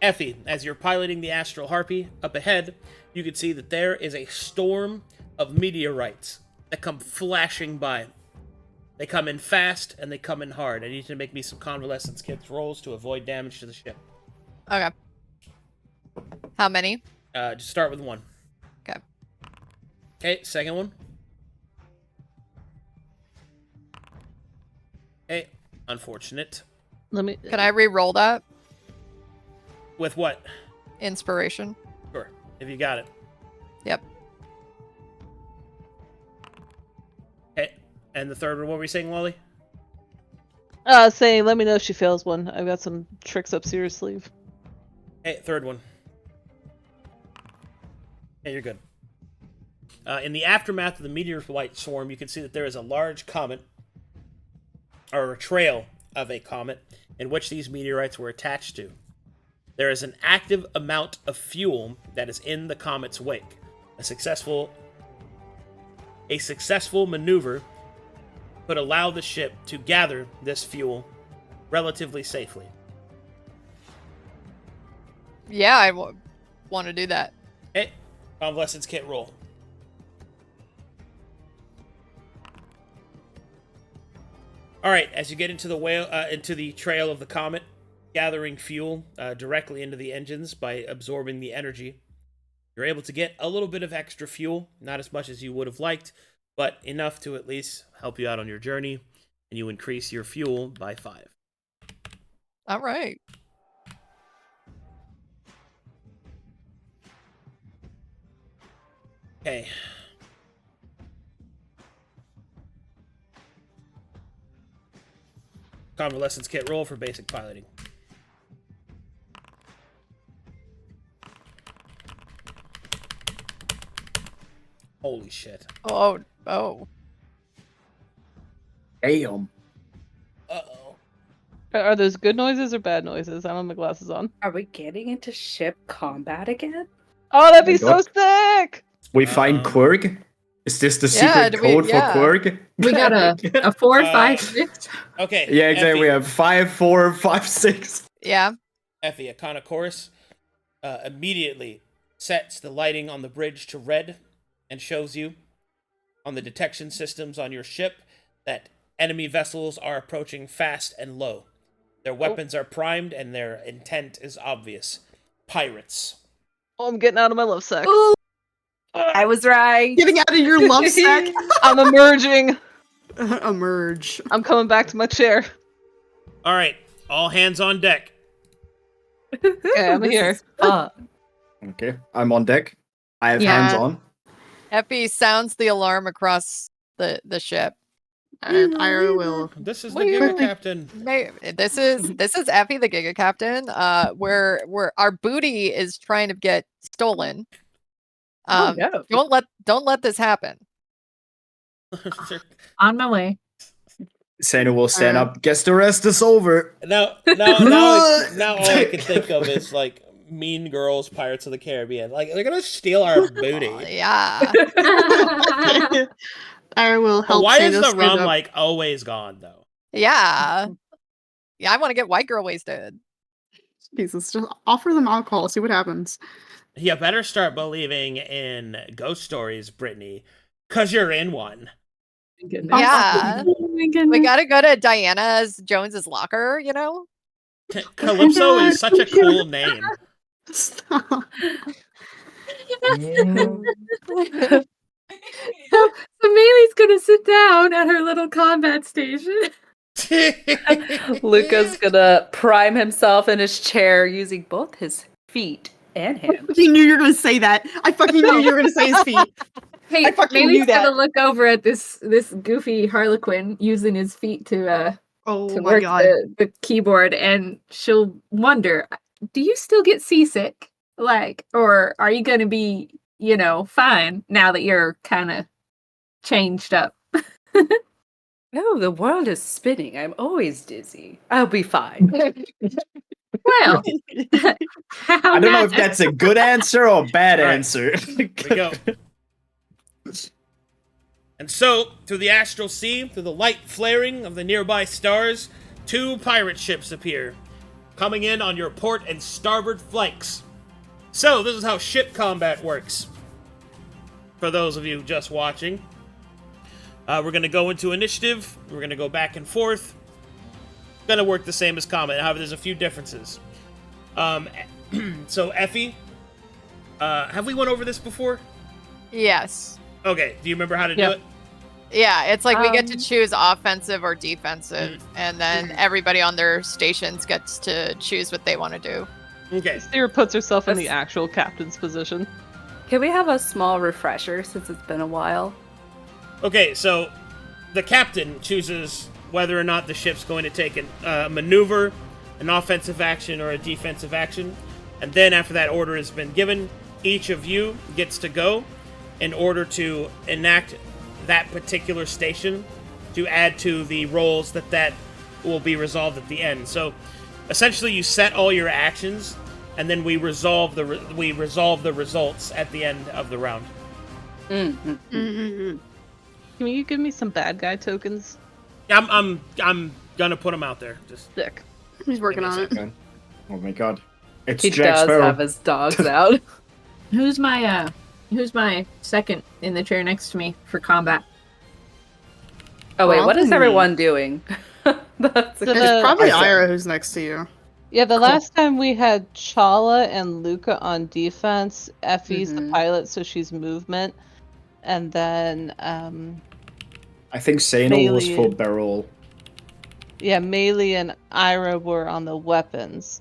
Effie, as you're piloting the Astral Harpy up ahead, you can see that there is a storm of meteorites that come flashing by. They come in fast and they come in hard. I need you to make me some convalescence kits rolls to avoid damage to the ship. Okay. How many? Just start with one. Okay. Okay, second one. Okay, unfortunate. Can I re-roll that? With what? Inspiration. Sure, if you got it. Yep. Okay, and the third one, what were you saying, Lolly? Saying, let me know if she fails one. I've got some tricks up Sera's sleeve. Hey, third one. Hey, you're good. In the aftermath of the meteorite swarm, you can see that there is a large comet, or a trail of a comet, in which these meteorites were attached to. There is an active amount of fuel that is in the comet's wake. A successful maneuver but allow the ship to gather this fuel relatively safely. Yeah, I want to do that. Hey, Convalescence Kit roll. All right, as you get into the trail of the comet, gathering fuel directly into the engines by absorbing the energy, you're able to get a little bit of extra fuel, not as much as you would have liked, but enough to at least help you out on your journey, and you increase your fuel by 5. All right. Okay. Convalescence Kit roll for basic piloting. Holy shit. Oh. Damn. Uh-oh. Are those good noises or bad noises? I don't have my glasses on. Are we getting into ship combat again? Oh, that'd be My so God. sick! We find Quirg? Is this the Yeah, secret do we- code yeah. for Quirg? We got a 4, 5, 6. Okay. Yeah, exactly. Effie, We have 5, 4, 5, 6. Yeah. Effie, Econochorus immediately sets the lighting on the bridge to red and shows you on the detection systems on your ship that enemy vessels are approaching fast and low. Their weapons are primed and their intent is obvious. Pirates. Oh, I'm getting out of my love sack. Ooh, I was right. Getting out of your love sack. I'm emerging. Emerge. I'm coming back to my chair. All right, all hands on deck. Okay, I'm This here. is fun. Okay, I'm on deck. I have Yeah. hands on. Effie sounds the alarm across the ship. And Irha will. This is the Wait, Giga wait. Captain. This is Effie, the Giga Captain. Where our booty is trying to get stolen. Oh, no. Don't let this happen. On my way. Seino will stand up. Guess the rest is over. now all I can think of is like Mean Girls, Pirates of the Caribbean. Like they're gonna steal our booty. Yeah. Irha will But help. why is Seino the stand rum up. like always gone though? Yeah. Yeah, I want to get white girl wasted. Jesus, just offer them alcohol. See what happens. You better start believing in ghost stories, Brittany, cause you're in one. Yeah. Oh my goodness. We gotta go to Diana's Jones's locker, you know? Calypso God, is such a so cool cute. name. Stop. So Maelie's gonna sit down at her little combat station. Luka's gonna prime himself in his chair using both his feet and I hands. fucking knew you were gonna say that. I fucking knew you were gonna say his feet. Hey, I fucking Maelie's knew that. gonna look over at this goofy Harlequin using his feet to Oh my work god. the keyboard, and she'll wonder, do you still get seasick? Like, or are you gonna be, fine now that you're kind of changed up? Oh, the world is spinning. I'm always dizzy. I'll be fine. Well, I don't know if that's a good answer or a bad All right. answer. Here we go. And so, through the astral sea, through the light flaring of the nearby stars, 2 pirate ships appear, coming in on your port and starboard flanks. So, this is how ship combat works. For those of you just watching, we're going to go into initiative. We're going to go back and forth. Going to work the same as combat. However, there's a few differences. So, Effie, have we went over this before? Yes. Okay, do you remember how to Yeah. do it? Yeah, it's like we get to Um, choose offensive or defensive, and then everybody on their stations gets to choose what they want to do. Okay. Sera puts herself in the That's- actual captain's position. Can we have a small refresher since it's been a while? Okay, so the captain chooses whether or not the ship's going to take a maneuver, an offensive action, or a defensive action. And then after that order has been given, each of you gets to go in order to enact that particular station to add to the rolls that will be resolved at the end. So essentially you set all your actions and then we resolve the results at the end of the round. Mm-hmm. Mm-mm-mm. Can you give me some bad guy tokens? I'm gonna put him out there. Just Sick. He's working on it. Oh my god. It's He Jack does Sparrow. have his dogs out. Who's my second in the chair next to me for combat? Oh wait, what is Probably. everyone doing? That's So a It's probably I said- Irha who's next to you. Yeah, the last time we had Chala and Luka on defense. Effie's the Mhm. pilot, so she's movement. And then, I think Seino was Maelie. full barrel. yeah, Maelie and Irha were on the weapons.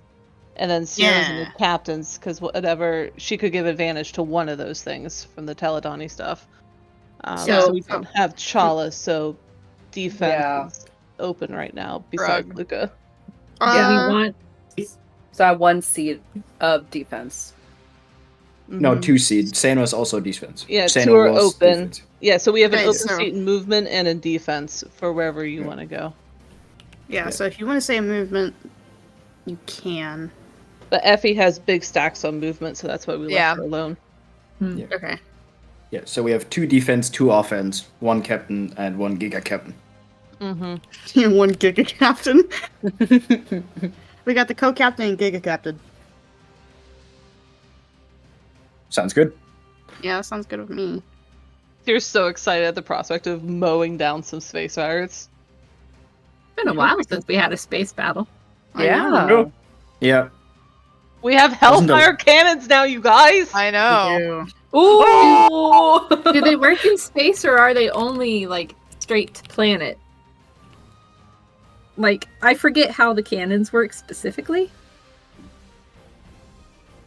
And then Sera's in the Yeah. captains, because whatever, she could give advantage to one of those things from the Teledani stuff. So we don't have Chala, so defense Yeah. is open right now, besides Rug. Luka. Do we want? So I have 1 seat of defense. No, Mhm. 2 seed. Seino is also defense. Yeah, Seino 2 are was open. defense. Yeah, so we have an Okay, open so- seat in movement and in defense for wherever you Yeah. want to go. Yeah, so if you want to say movement, you can. But Effie has big stacks on movement, so that's why we Yeah. left her alone. Okay. Yeah, so we have 2 defense, 2 offense, 1 captain, and 1 giga captain. Mm-hmm. You're 1 Giga Captain. We got the co-captain and Giga Captain. Sounds good. Yeah, that sounds good with me. You're so excited at the prospect of mowing down some space pirates. It's been a while since we had a space battle. I Yeah. know. Yeah. We have Wasn't Hellfire cannons now, you guys! I We know. do. Ooh! Do they work in space or are they only like straight to planet? Like, I forget how the cannons work specifically.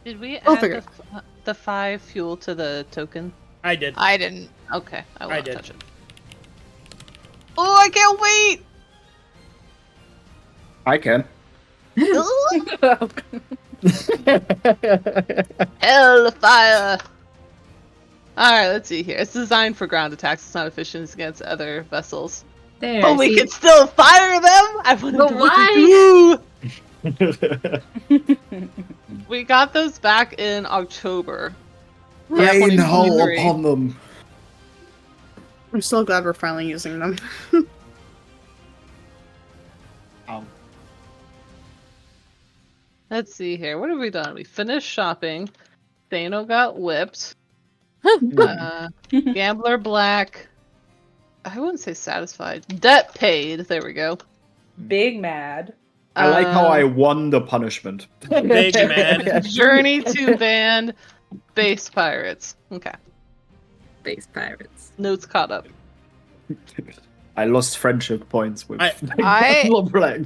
Did we I'll add figure the 5 fuel to the token? I did. I didn't. Okay, I won't did. touch it. Oh, I can't wait! I can. Hellfire! Alright, let's see here. It's designed for ground attacks. It's not efficient against other vessels. There. But we see- can still fire them! I wonder But what to do! We got those back in October. Rain hell 2023. upon them. I'm so glad we're finally using them. Let's see here. What have we done? We finished shopping. Seino got whipped. Gambler Black. I wouldn't say satisfied. Debt paid. There we go. Big mad. I like how I won the punishment. Big man. Journey to Band. Base Pirates. Okay. Space pirates. Notes caught up. I lost friendship points with I- Black.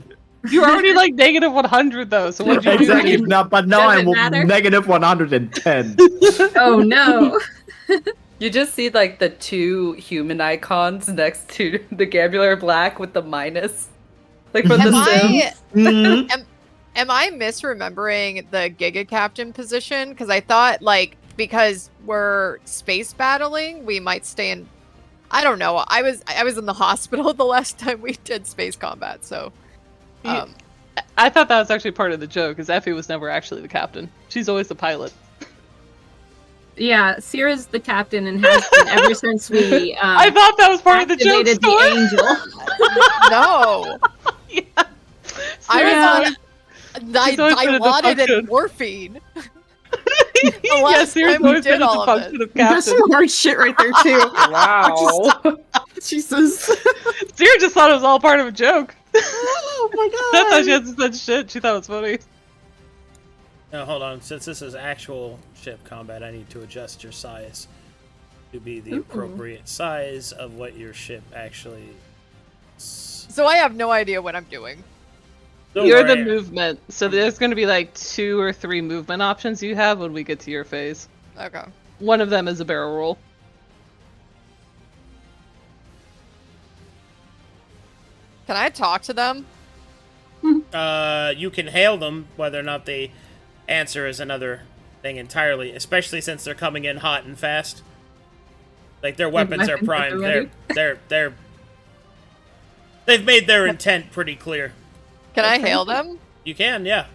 You're already like negative 100 though, so what'd you Exactly, do? but now I'm Doesn't matter. negative 110. Oh no. You just see like the 2 human icons next to the Gambler Black with the minus. Like from Am the I Sims. am I misremembering the Giga Captain position? Because I thought because we're space battling, we might stay in. I don't know. I was in the hospital the last time we did space combat, so. I thought that was actually part of the joke, because Effie was never actually the captain. She's always the pilot. Yeah, Sera's the captain and has been ever since we I thought that was part of the joke. activated the angel. No, Yeah. I was on. She's always been a dilaudid dysfunction. and morphine. Yes, Sera's time we always did been a all of function of That's captain. some hard shit right there too. Wow. Jesus. Sera just thought it was all part of a joke. Oh my That's how god. she hasn't said shit. She thought it was funny. Now, hold on. Since this is actual ship combat, I need to adjust your size to be the appropriate size of what your ship actually is. So I have no idea what I'm doing. Don't You're the worry. movement, so there's going to be like 2 or 3 movement options you have when we get to your phase. Okay. One of them is a barrel roll. Can I talk to them? You can hail them. Whether or not they answer is another thing entirely, especially since they're coming in hot and fast. Like, their weapons are weapons at the primed. ready. They've made their intent pretty clear. Can I hail them? You can, yeah.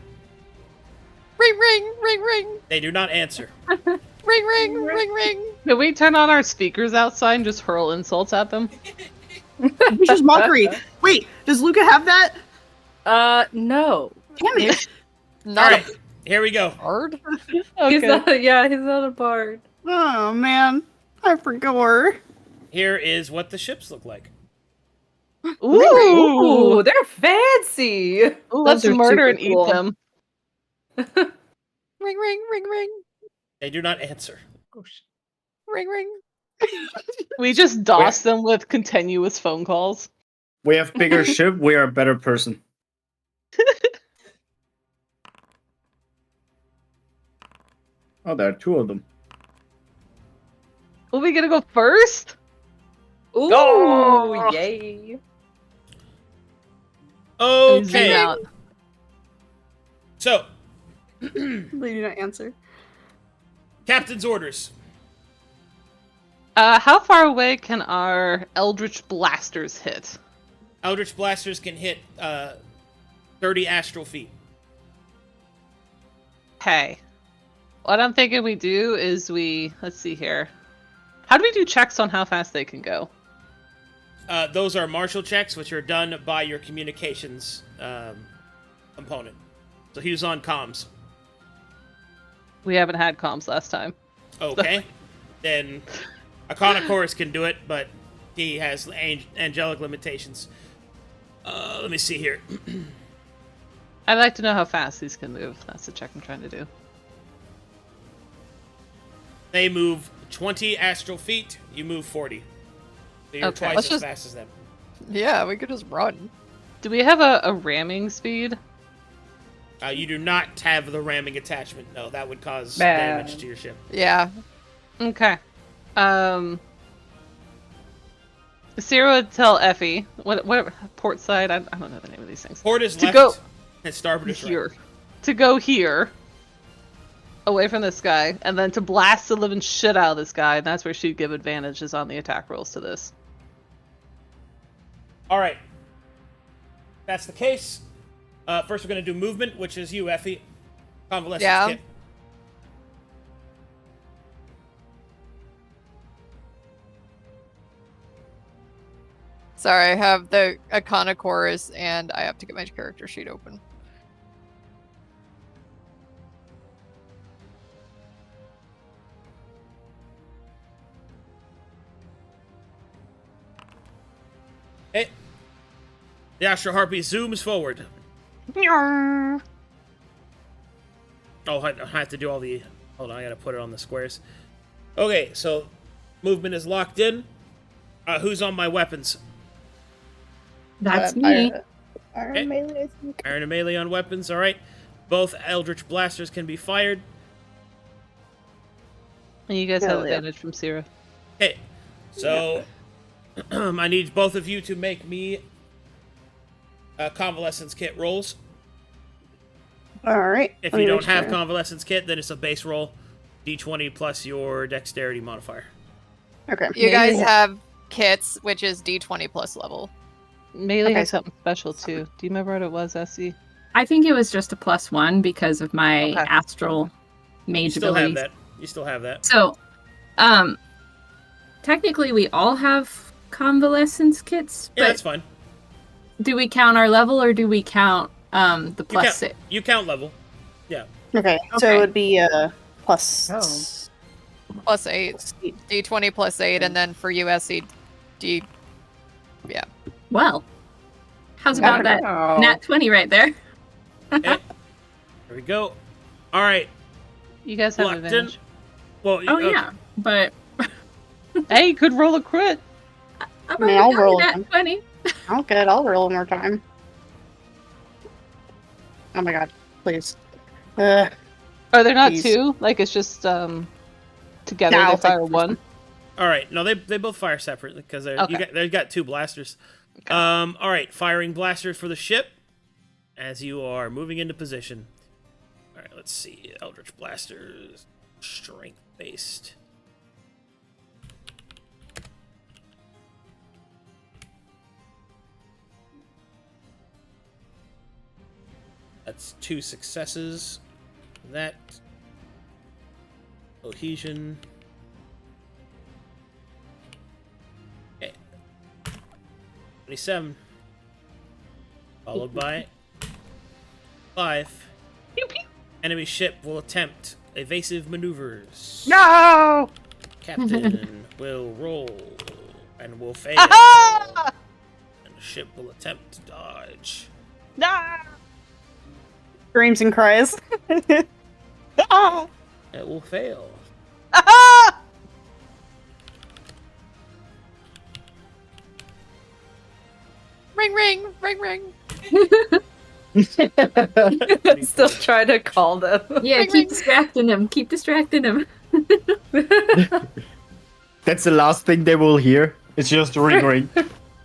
Ring, ring, ring, ring, They do not answer. ring, ring, ring, ring. Can we turn on our speakers outside and just hurl insults at them? Vicious mockery. Wait, does Luka have that? No. Damn it. Not All right, here we go. a bard? He's not. Yeah, he's not a bard. Oh man, I forgot. Here is what the ships look like. Ooh, they're fancy. Ooh, let's Those are murder super and cool. eat them. Ring, ring, ring, ring, They do not answer. ring, ring. We just doss them with continuous phone calls. We have bigger ship. We are a better person. Oh, there are two of them. Are we gonna go first? Ooh, Go! yay. Zoom Okay. out. So, They do not answer. captain's orders. How far away can our Eldritch Blasters hit? Eldritch blasters can hit 30 astral feet. Okay. What I'm thinking we do is let's see here. How do we do checks on how fast they can go? Those are martial checks, which are done by your communications component. So he was on comms. We haven't had comms last time. Okay. Then Iconochorus can do it, but he has angelic limitations. Let me see here. I'd like to know how fast these can move. That's the check I'm trying to do. They move 20 astral feet. You move 40. So you're Okay. twice Let's as just- fast as them. Yeah, we could just run. Do we have a ramming speed? You do not have the ramming attachment. No, that would cause Bad. damage to your ship. Yeah. Okay. Sera would tell Effie what port side. I don't know the name of these things. Port is To left, go and starboard is right. here. To go here, away from this guy, and then to blast the living shit out of this guy. And that's where she'd give advantages on the attack rolls to this. All right. That's the case. First, we're going to do movement, which is you, Effie. Convalescence Yeah. kit. Sorry, I have the Iconochorus and I have to get my character sheet open. Hey. The Astral Harpy zooms forward. Oh, I have to do all the... Hold on, I gotta put it on the squares. Okay, so movement is locked in. Who's on my weapons? That's me. Okay. Maelie, I think. Iron and Melee on weapons, alright. Both Eldritch Blasters can be fired. And you guys Hell have yeah. advantage from Sera. Okay, so... I need both of you to make me convalescence kit rolls. Alright. If let you me don't make have sure. convalescence kit, then it's a base roll. D20 plus your dexterity modifier. Okay. You guys Yeah. have kits, which is D20 plus level. Maelie Okay, has so- something special too. Do you remember what it was, Essie? I think it was just a +1 because of my Okay. astral You mage still have abilities. that. You still have that. So, technically we all have convalescence kits, Yeah, but that's fine. do we count our level or do we count the You plus count, 6? you count level. Yeah. Okay, so Okay. it would be plus. Oh. Plus 8. D20 plus 8, and then for USC, D. Yeah. Well, how's about that Wow. nat 20 right there? Okay. There we go. All right. You guys have Locked in. advantage. Well, Oh okay. yeah, but Hey, you could roll a crit. I've I mean, already I'll got roll a nat them. 20. Oh, good. I'll roll one more time. Oh my god, please. Are there not Please. two? Like it's just together Yeah, they I'll take fire the first one. All right. No, they both fire separately because Okay. they've got two blasters. Okay. All right. Firing blasters for the ship as you are moving into position. All right. Let's see. Eldritch blasters, strength based. That's 2 successes. That cohesion. Okay. 27. Followed by 5. Enemy ship will attempt evasive maneuvers. No! Captain will roll and will fail. Aha! And the ship will attempt to dodge. Nah! Screams and cries. Ah! It will fail. Aha! Ring, ring, ring, ring. Still trying to call them. Yeah, Ring, keep ring. distracting him. Keep distracting him. That's the last thing they will hear. It's just ring ring.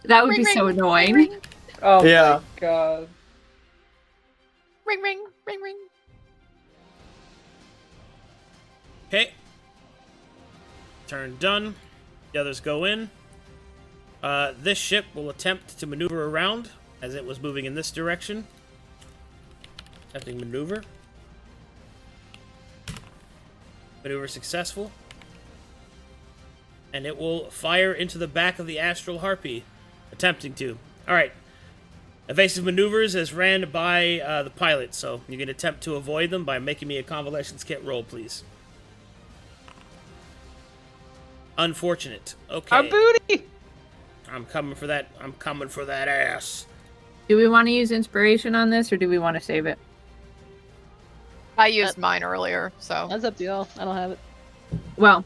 That would Ring, be so ring, annoying. Ring, ring, Oh Yeah. my god. ring, ring, ring, ring. Okay. Turn done. The others go in. This ship will attempt to maneuver around as it was moving in this direction. Attempting maneuver. Maneuver successful. And it will fire into the back of the Astral Harpy. Attempting to. Alright. Evasive maneuvers is ran by the pilot, so you can attempt to avoid them by making me a convalescence kit roll, please. Unfortunate. Okay. Our booty! I'm coming for that. I'm coming for that ass. Do we want to use inspiration on this, or do we want to save it? I used mine earlier, so. That's up to y'all. I don't have it. Well,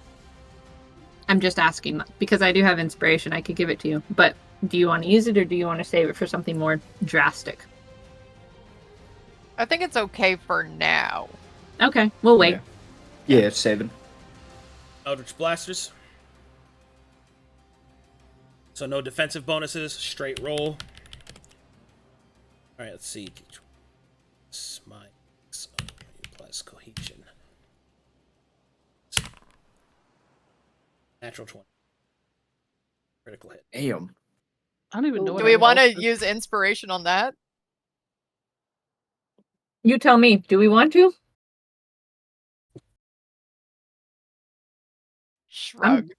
I'm just asking because I do have inspiration. I could give it to you, but do you want to use it, or do you want to save it for something more drastic? I think it's okay for now. Okay, we'll wait. Yeah, it's 7. Eldritch Blasters. So no defensive bonuses. Straight roll. Alright, let's see. Smite plus cohesion. Natural 20. Critical hit. Damn. I don't even know what Do we a want to health is. use inspiration on that? You tell me. Do we want to? Shrug.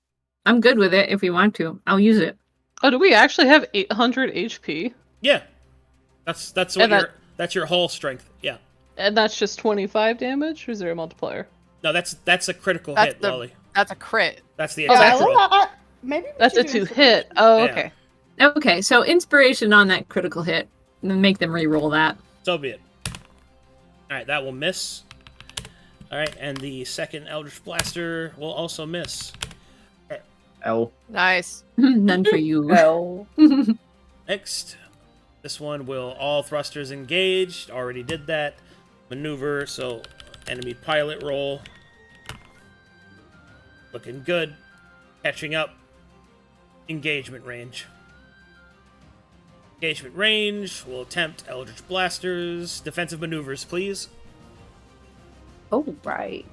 I'm good with it if we want to. I'll use it. Oh, do we actually have 800 HP? Yeah. That's what And that's your whole strength. Yeah. And that's just 25 damage? Or is there a multiplier? No, that's a critical That's hit, the- Lolly. That's a crit. That's the Oh, attack that's roll. Maybe we That's a should do 2-hit. Oh, Yeah. okay. Okay, so inspiration on that critical hit. And then make them re-roll that. So be it. Alright, that will miss. Alright, and the second Eldritch Blaster will also miss. L. Nice. None for you. Well. Next, this one will all thrusters engaged. Already did that. Maneuver, so enemy pilot roll. Looking good. Catching up. Engagement range. Engagement range. We'll attempt Eldritch Blasters. Defensive maneuvers, please. Oh, right.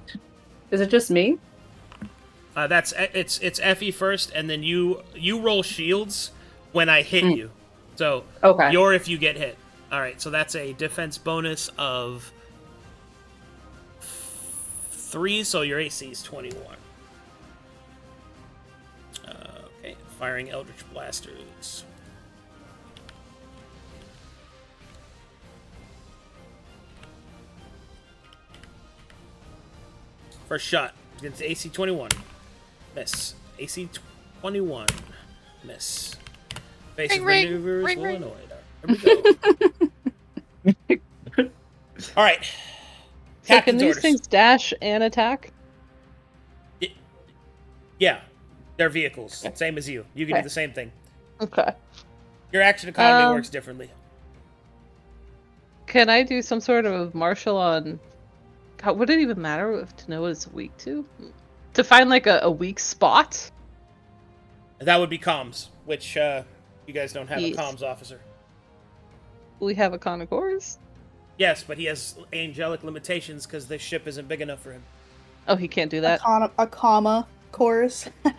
Is it just me? It's Effie first, and then you roll shields when I hit you. So Okay. you're if you get hit. All right, so that's a defense bonus of 3, so your AC is 21. Okay, firing Eldritch Blasters. First shot against AC 21. Miss. AC 21. Miss. Basic Ring, ring, maneuvers ring, will ring. annoy her. Here we go. Alright. So can Captain's these orders. things dash and attack? Yeah. They're vehicles. Same as you. You can Okay. do the same thing. Okay. Your action economy works differently. Can I do some sort of martial on... God, would it even matter to know what it's weak to? To find, like, a weak spot? That would be comms, which you guys don't have Yes. a comms officer. We have a Connochorus? Yes, but he has angelic limitations because this ship isn't big enough for him. Oh, he can't do that? a comma chorus. Was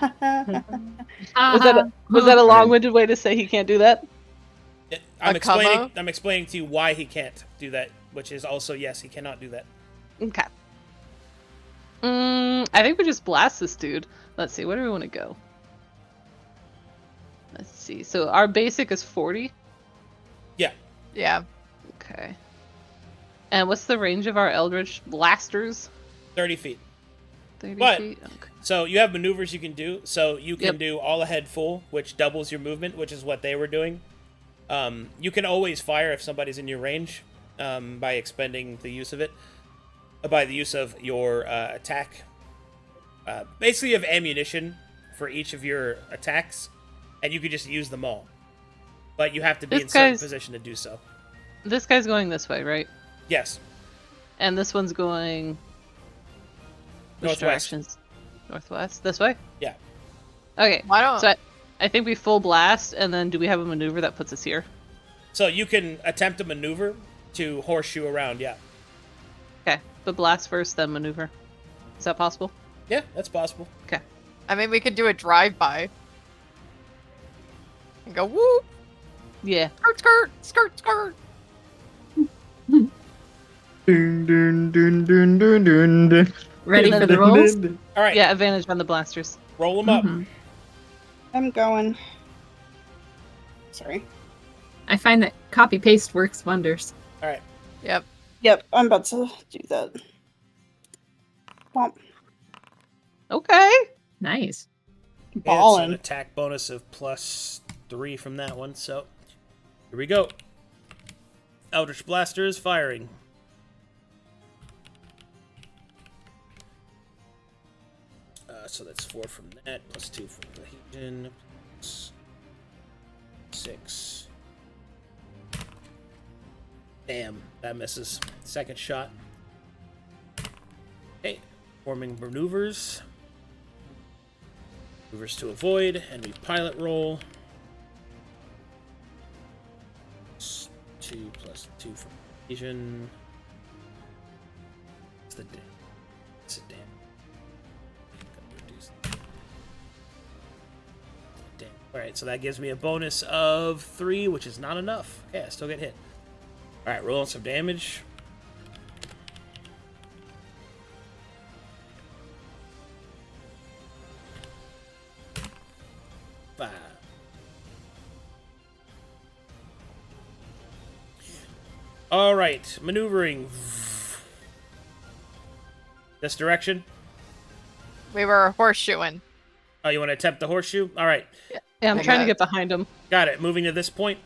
that a long-winded way to say he can't do that? I'm A comma? explaining to you why he can't do that, which is also yes, he cannot do that. Okay. I think we just blast this dude. Let's see, where do we want to go? Let's see. So our basic is 40. Yeah. Okay. And what's the range of our Eldritch blasters? 30 feet. 30 But- feet. Okay. So you have maneuvers you can do. So you can do all ahead full, which doubles your movement, which is what they were doing. You can always fire if somebody's in your range by expending the use of it. By the use of your attack. Basically, you have ammunition for each of your attacks, and you can just use them all. But you have to be in certain position to do so. This guy's going this way, right? Yes. And this one's going... Which Northwest. directions? Northwest? This way? Yeah. Okay. Why don't... So I think we full blast, and then do we have a maneuver that puts us here? So you can attempt a maneuver to horseshoe around, yeah. Okay. But blast first, then maneuver. Is that possible? Yeah, that's possible. Okay. I mean, we could do a drive-by. And go, whoop! Yeah. Skirt, skirt! Skirt, skirt! Dun, dun, dun, dun, dun, dun, dun. Ready for the rolls? All right. Yeah, advantage on the blasters. Roll them up. Mhm. I'm going. Sorry. I find that copy paste works wonders. All right. Yep. Yep, I'm about to do that. Womp. Okay. Nice. It's an Ballin'. attack bonus of +3 from that one. So here we go. Eldritch Blasters firing. So that's 4 from that, +2 from cohesion, +6. Damn, that misses. Second shot. Okay, forming maneuvers. Maneuvers to avoid, and we pilot roll. +2 +2 from cohesion. It's the damn. It's a damn. Damn. Alright, so that gives me a bonus of 3, which is not enough. Okay, I still get hit. Alright, rolling some damage. Five. Alright, maneuvering. This direction? We were horseshoeing. Oh, you want to attempt the horseshoe? Alright. Yeah, I'm I trying to got- get behind him. Got it. Moving to this point,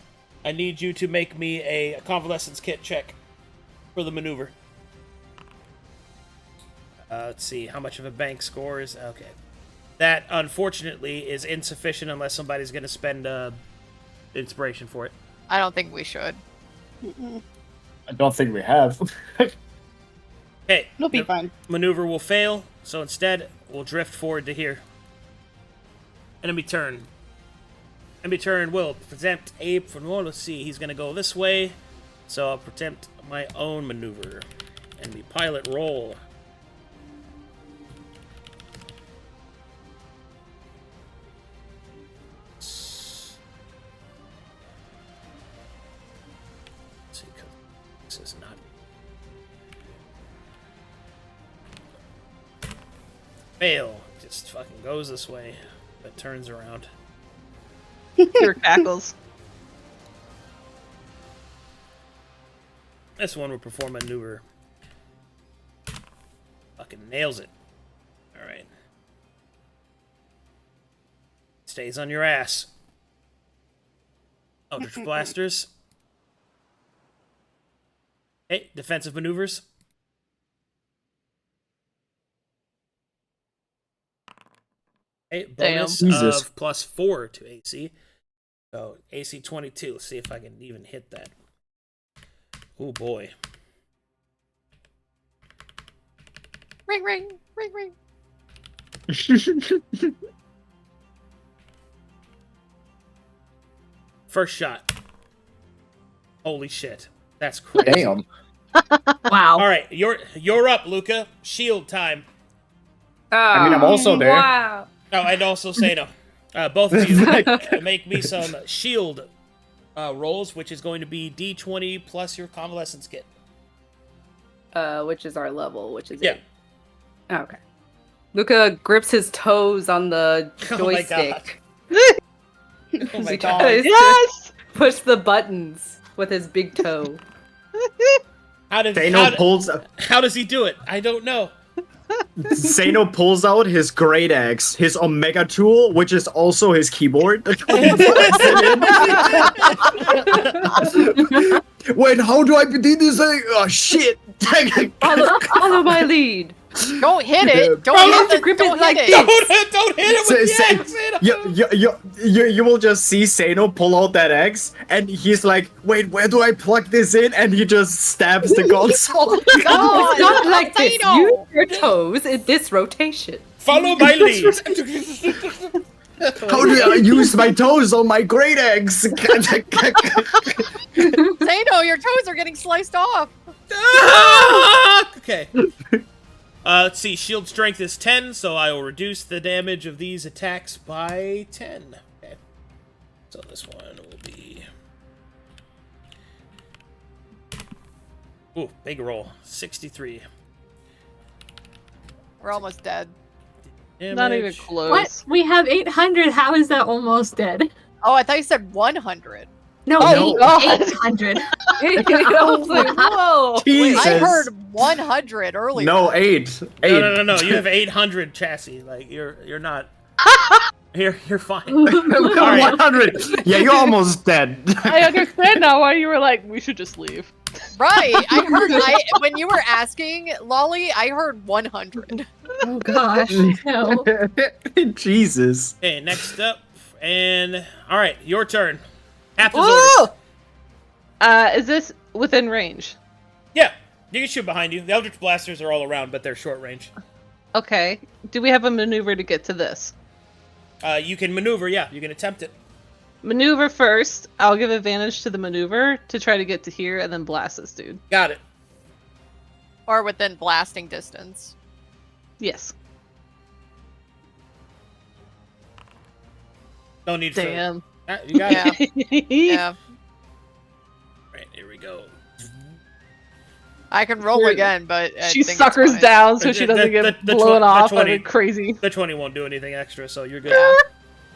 I need you to make me a convalescence kit check for the maneuver. Let's see, how much of a bank score is... Okay. That, unfortunately, is insufficient unless somebody's going to spend inspiration for it. I don't think we should. Mm-mm. I don't think we have. Okay. It'll be the fine. maneuver will fail, so instead, we'll drift forward to here. Enemy turn. Enemy turn will attempt Abe from one. Let's see, he's going to go this way, so I'll attempt my own maneuver. Enemy pilot roll. Let's see, 'cause this is not... Fail. Just fucking goes this way, but turns around. Pure cackles. This one will perform a maneuver. Fucking nails it. Alright. Stays on your ass. Eldritch Blasters. Hey, defensive maneuvers. Hey, bonus Jesus. of +4 to AC. So AC 22. Let's see if I can even hit that. Oh boy. Ring, ring, ring, ring. First shot. Holy shit. That's crazy. Damn. Wow. All right, you're up, Luka. Shield time. I mean, I'm also there. Wow. Oh, and also Seino. Both of you make me some shield rolls, which is going to be D20 plus your convalescence kit. Which is our level, which is Yeah. Oh my He god. tries to Yes! push the buttons with his big toe. Seino how does he do it? I don't know. Seino pulls out his great axe, his Omega tool, which is also his keyboard. Wait, how do I do this thing? Oh shit! Follow my lead. Don't hit it. Don't You have hit to grip don't it like hit this. Don't hit it with the axe, Seino. You will just see Seino pull out that axe, and he's like, "Wait, where do I plug this in?" And he just stabs the console. No, it's not like this. Seino. Use your toes in this rotation. Follow my lead. How do I use my toes on my great axe? Seino, your toes are getting sliced off. Okay. Let's see. Shield strength is 10, so I will reduce the damage of these attacks by 10. Okay. So this one will be. Ooh, big roll. 63. We're almost dead. Not even Damage. close. What? We have 800. How is that almost dead? Oh, I thought you said 100. No, Oh, God. 800. I was like, whoa. Jesus. I heard 100 earlier. No, 8. No. You have 800 chassis. Like you're not. You're fine. No, 100. Yeah, you're almost dead. I understand now why you were like, we should just leave. Right. I heard when you were asking, Lolly, I heard 100. Oh gosh. No. Jesus. Okay, next up, and all right, your turn. Half his Whoa! orders. Is this within range? Yeah, you can shoot behind you. The Eldritch Blasters are all around, but they're short range. Okay. Do we have a maneuver to get to this? You can maneuver, yeah. You can attempt it. Maneuver first. I'll give advantage to the maneuver to try to get to here and then blast this dude. Got it. Or within blasting distance. Yes. No need Damn. for... You got it. Yeah. Yeah. Right, here we go. I can roll again, but I She think it's suckers fine. down so she doesn't get blown off by the 20 crazy. The 20 won't do anything extra, so you're good.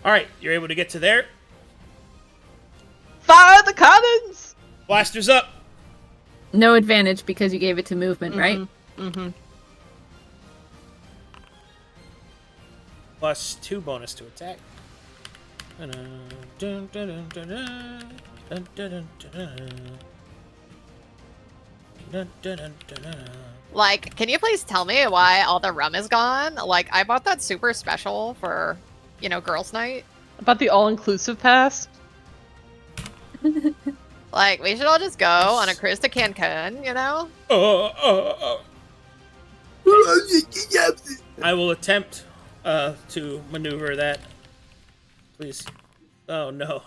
All right, you're able to get to there. Fire the cannons! Blasters up. No advantage because you gave it to movement, right? Mm-hmm. Plus 2 bonus to attack. Like, can you please tell me why all the rum is gone? Like, I bought that super special for, girls' night. About the all-inclusive pass? Like, we should all just go on a cruise to Cancun, I will attempt to maneuver that. Please. Oh no.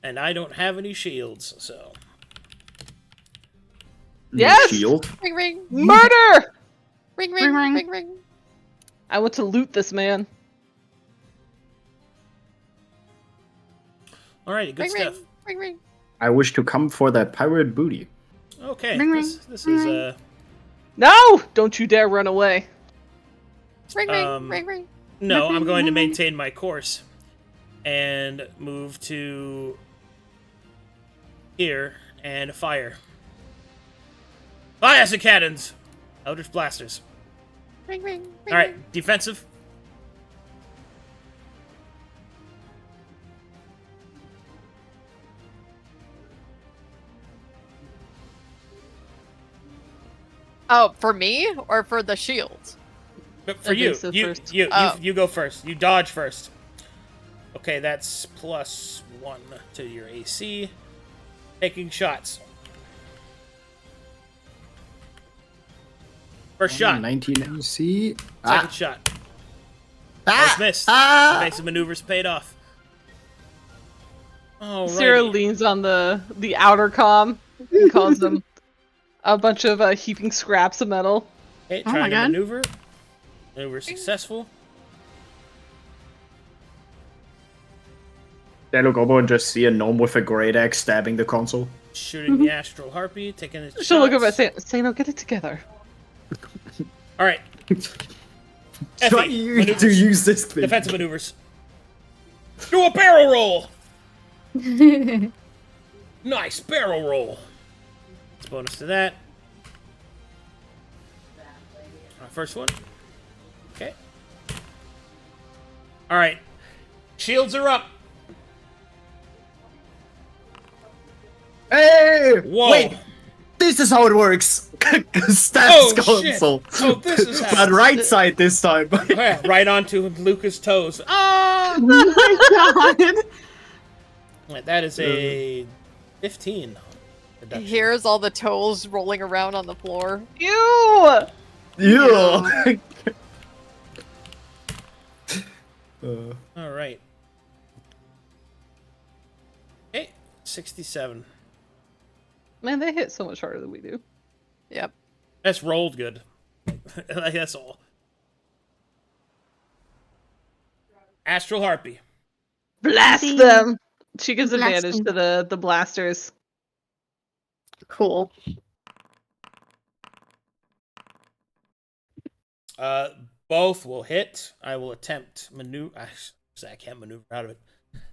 And I don't have any shields, so. Yes! Shield. Ring, ring. Murder! Ring, ring, Ring, ring. ring, ring. I want to loot this man. Alrighty, good Ring, stuff. ring, ring, ring. I wish to come for that pirate booty. Okay, Ring, this ring, is No! Don't you dare run away. Ring, ring, ring, ring. no, I'm going to maintain my course and move to here and fire. Fire acid cannons! Eldritch blasters. Ring, ring, ring. Alright, defensive. Oh, for me or for the shield? But for you, Evasive you, first. you, Oh. you go first. You dodge first. Okay, that's plus 1 to your AC. Taking shots. First shot. 19 AC. Second shot. First miss. Evasive maneuvers paid off. Sera Alrighty. leans on the outer comm and calls them a bunch of heaping scraps of metal. Okay, Oh trying my to God. maneuver. Maneuver successful. They look over and just see a gnome with a great axe stabbing the console. Shooting the astral harpy, taking its She'll look over shots. at Seino, get it together. Alright. Try Effie, to maneuvers. use this thing. Defensive maneuvers. Do a barrel roll! Nice barrel roll. Let's bonus to that. First one. Okay. Alright. Shields are up. Hey! Whoa. Wait! This is how it works! Stats Oh, console. shit. Oh, this is how. But right side this time. Oh, yeah, right onto Luka's toes. Oh! Oh my god! Wait, that is a 15. Reduction. Here's all the toes rolling around on the floor. Ew! Yeah. Alright. Okay, 67. Man, they hit so much harder than we do. Yep. That's rolled good. Like, that's all. Astral Harpy. Blast them! She gives Blast advantage them. to the blasters. Cool. Both will hit. I will attempt maneuver. I can't maneuver out of it.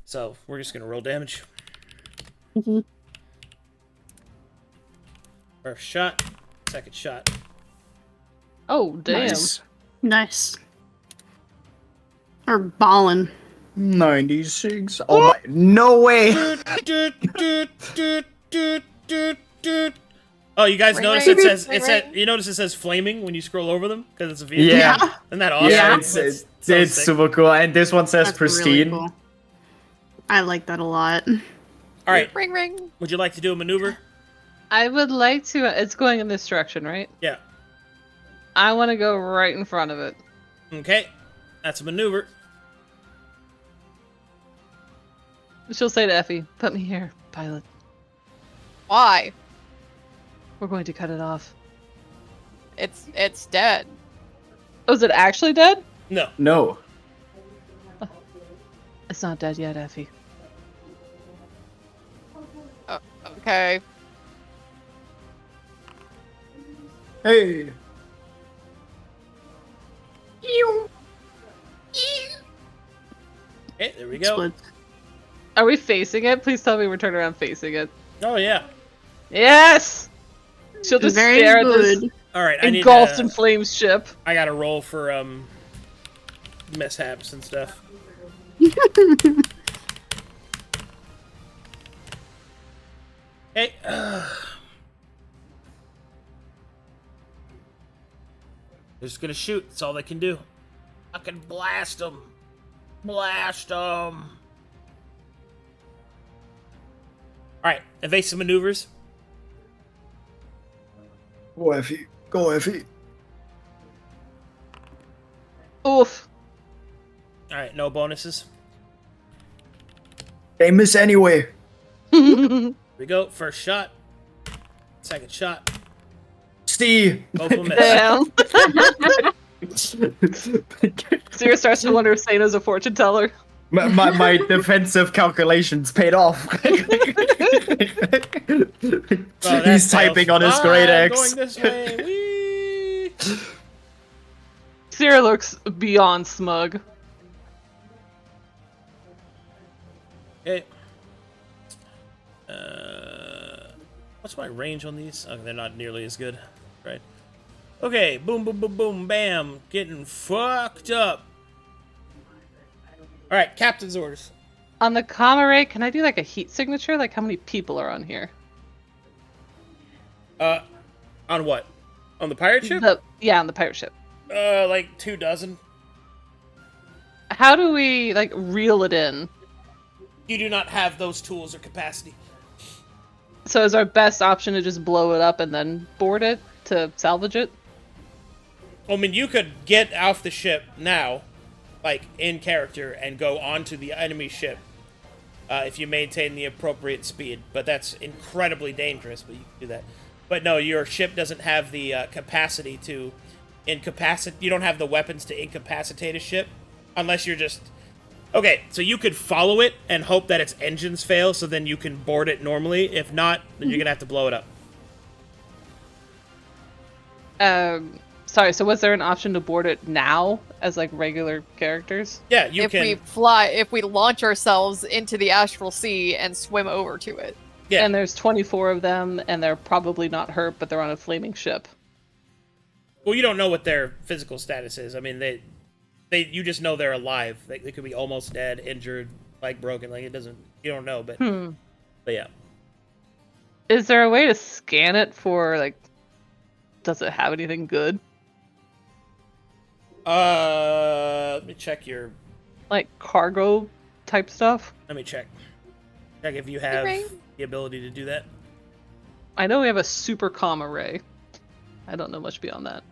So we're just gonna roll damage. Mm-hmm. First shot, second shot. Oh, damn. Nice. Or ballin'. 96. Oh my. No way! Oh, you guys Ring, notice ring. it says Ring, it said ring. you notice it says flaming when you scroll over them because it's a vehicle. Yeah. Isn't that awesome? Yeah, That's it's so sick. super cool. And this one says That's pristine. really cool. I like that a lot. All right. Ring ring. Would you like to do a maneuver? I would like to. It's going in this direction, right? Yeah. I want to go right in front of it. Okay. That's a maneuver. She'll say to Effie, "Put me here, pilot. Why? We're going to cut it off." It's dead. Oh, is it actually dead? No. No. It's not dead yet, Effie. Okay. Hey. Okay, there we go. Split. Are we facing it? Please tell me we're turning around facing it. Oh yeah. Yes! She'll just Very stare at this good. All right. I need engulfed in to, flames ship. I got to roll for mishaps and stuff. Hey. They're just gonna shoot. That's all they can do. I can blast them. Blast them. All right. Evasive maneuvers. Go, Effie. Go, Effie. Oof. All right. No bonuses. They miss anyway. Here we go. First shot. Second shot. Steve. Both will miss. Damn. Sera starts to wonder if Seino's a fortune teller. my defensive calculations paid off. Oh, He's typing on his great X. Going this way. Whee! Sera looks beyond smug. Okay. What's my range on these? Okay, they're not nearly as good, right? Okay, boom, boom, boom, boom, bam, getting fucked up. All right, captain's orders. On the comma ray, can I do like a heat signature? Like how many people are on here? On what? On the pirate ship? Yeah, on the pirate ship. Like 24. How do we like reel it in? You do not have those tools or capacity. So is our best option to just blow it up and then board it to salvage it? I mean, you could get off the ship now, like in character, and go onto the enemy ship if you maintain the appropriate speed. But that's incredibly dangerous, but you can do that. But no, your ship doesn't have the capacity to incapacitate. You don't have the weapons to incapacitate a ship, unless you're just... Okay, so you could follow it and hope that its engines fail, so then you can board it normally. If not, then you're gonna have to blow it up. Sorry, so was there an option to board it now as like regular characters? Yeah, you can. If we launch ourselves into the astral sea and swim over to it. Yeah. And there's 24 of them, and they're probably not hurt, but they're on a flaming ship. Well, you don't know what their physical status is. I mean, you just know they're alive. They could be almost dead, injured, like broken. Like it doesn't. You don't know, but yeah. Is there a way to scan it for like? Does it have anything good? Let me check your. Like cargo type stuff. Let me check. Check if you have the ability to do that. I know we have a super comm array. I don't know much beyond that.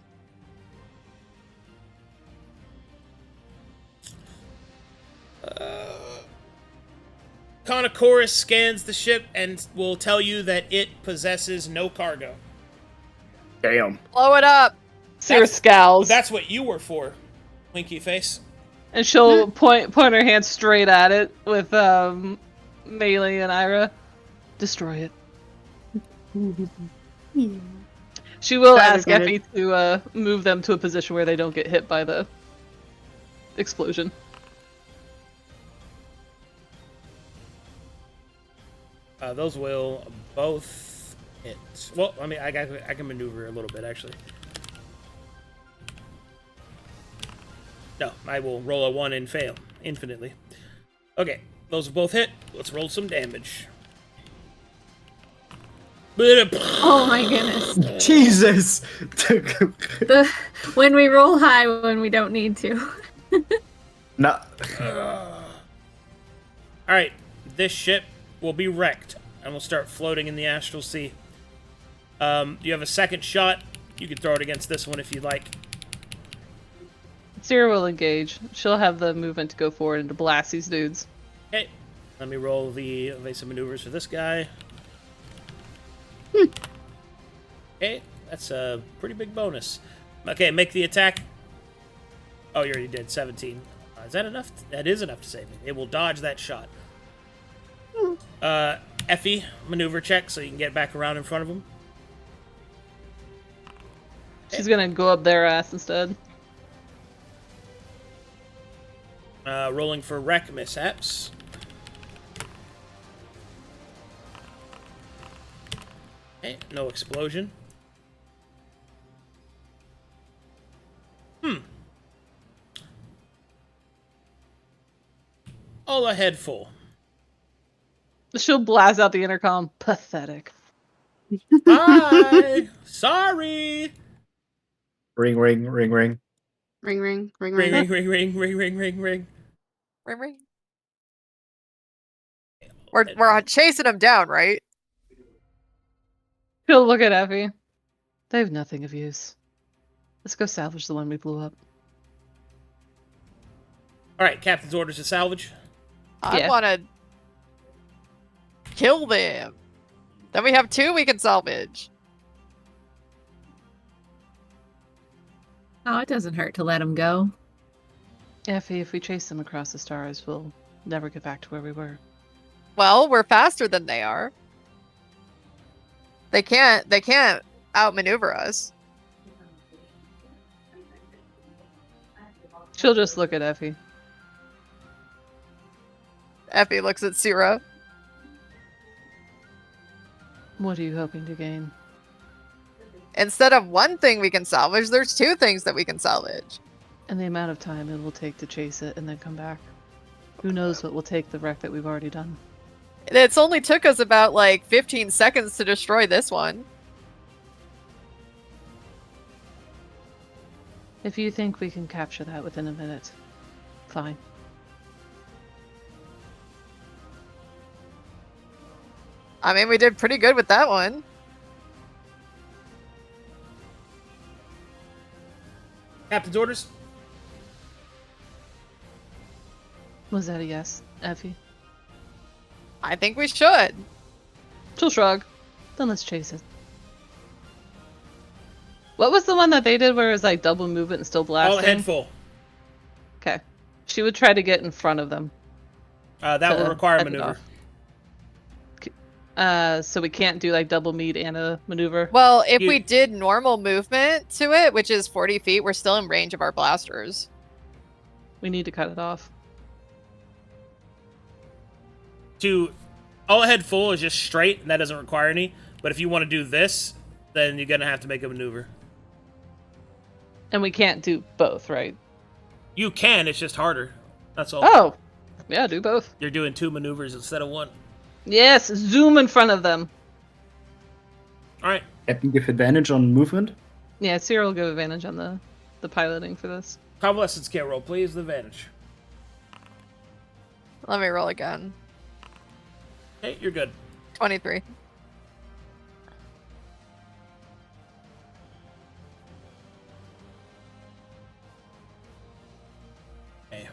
Conochorus scans the ship and will tell you that it possesses no cargo. Damn. Blow it up. Sera scowls. That's what you were for, Winky Face. And she'll point her hand straight at it with Maelie and Irha. Destroy it. She will ask Effie to move them to a position where they don't get hit by the explosion. Those will both hit. Well, I mean, I can maneuver a little bit, actually. No, I will roll a 1 and fail infinitely. Okay, those will both hit. Let's roll some damage. Oh my goodness. Jesus! When we roll high when we don't need to. No. Alright, this ship will be wrecked and will start floating in the astral sea. You have a second shot. You can throw it against this one if you'd like. Sera will engage. She'll have the movement to go forward and to blast these dudes. Okay, let me roll the evasive maneuvers for this guy. Okay, that's a pretty big bonus. Okay, make the attack. Oh, you already did 17. Is that enough? That is enough to save me. It will dodge that shot. Effie, maneuver check so you can get back around in front of him. She's gonna go up their ass instead. Rolling for wreck mishaps. Okay, no explosion. All a head full. She'll blast out the intercom. Pathetic. Bye. Sorry. Ring, ring, ring, ring. Ring, ring, ring, Ring, ring. ring, ring, ring, ring, ring, ring, ring. Ring, ring. We're chasing them down, right? She'll look at Effie. They have nothing of use. Let's go salvage the one we blew up. Alright, captain's orders to salvage. I want to kill them. Then we have 2 we can salvage. Oh, it doesn't hurt to let them go. Effie, if we chase them across the stars, we'll never get back to where we were. Well, we're faster than they are. They can't outmaneuver us. She'll just look at Effie. Effie looks at Sera. What are you hoping to gain? Instead of 1 thing we can salvage, there's 2 things that we can salvage. And the amount of time it will take to chase it and then come back. Who knows what will take the wreck that we've already done. It's only took us about, 15 seconds to destroy this one. If you think we can capture that within a minute, fine. I mean, we did pretty good with that one. Captain's orders. Was that a yes, Effie? I think we should. She'll shrug. Then let's chase it. What was the one that they did where it was double movement and still blasting? All head full. Okay. She would try to get in front of them. That will require a maneuver. So we can't do double meet and a maneuver? Well, if we did normal movement to it, which is 40 feet, we're still in range of our blasters. We need to cut it off. All ahead full is just straight, and that doesn't require any. But if you want to do this, then you're gonna have to make a maneuver. And we can't do both, right? You can, it's just harder. That's all. Oh! Yeah, do both. You're doing 2 maneuvers instead of 1. Yes, zoom in front of them. Alright. Captain give advantage on movement? Yeah, Sera will give advantage on the piloting for this. Convalescence kit roll, please, the advantage. Let me roll again. Hey, you're good. 23. Hey.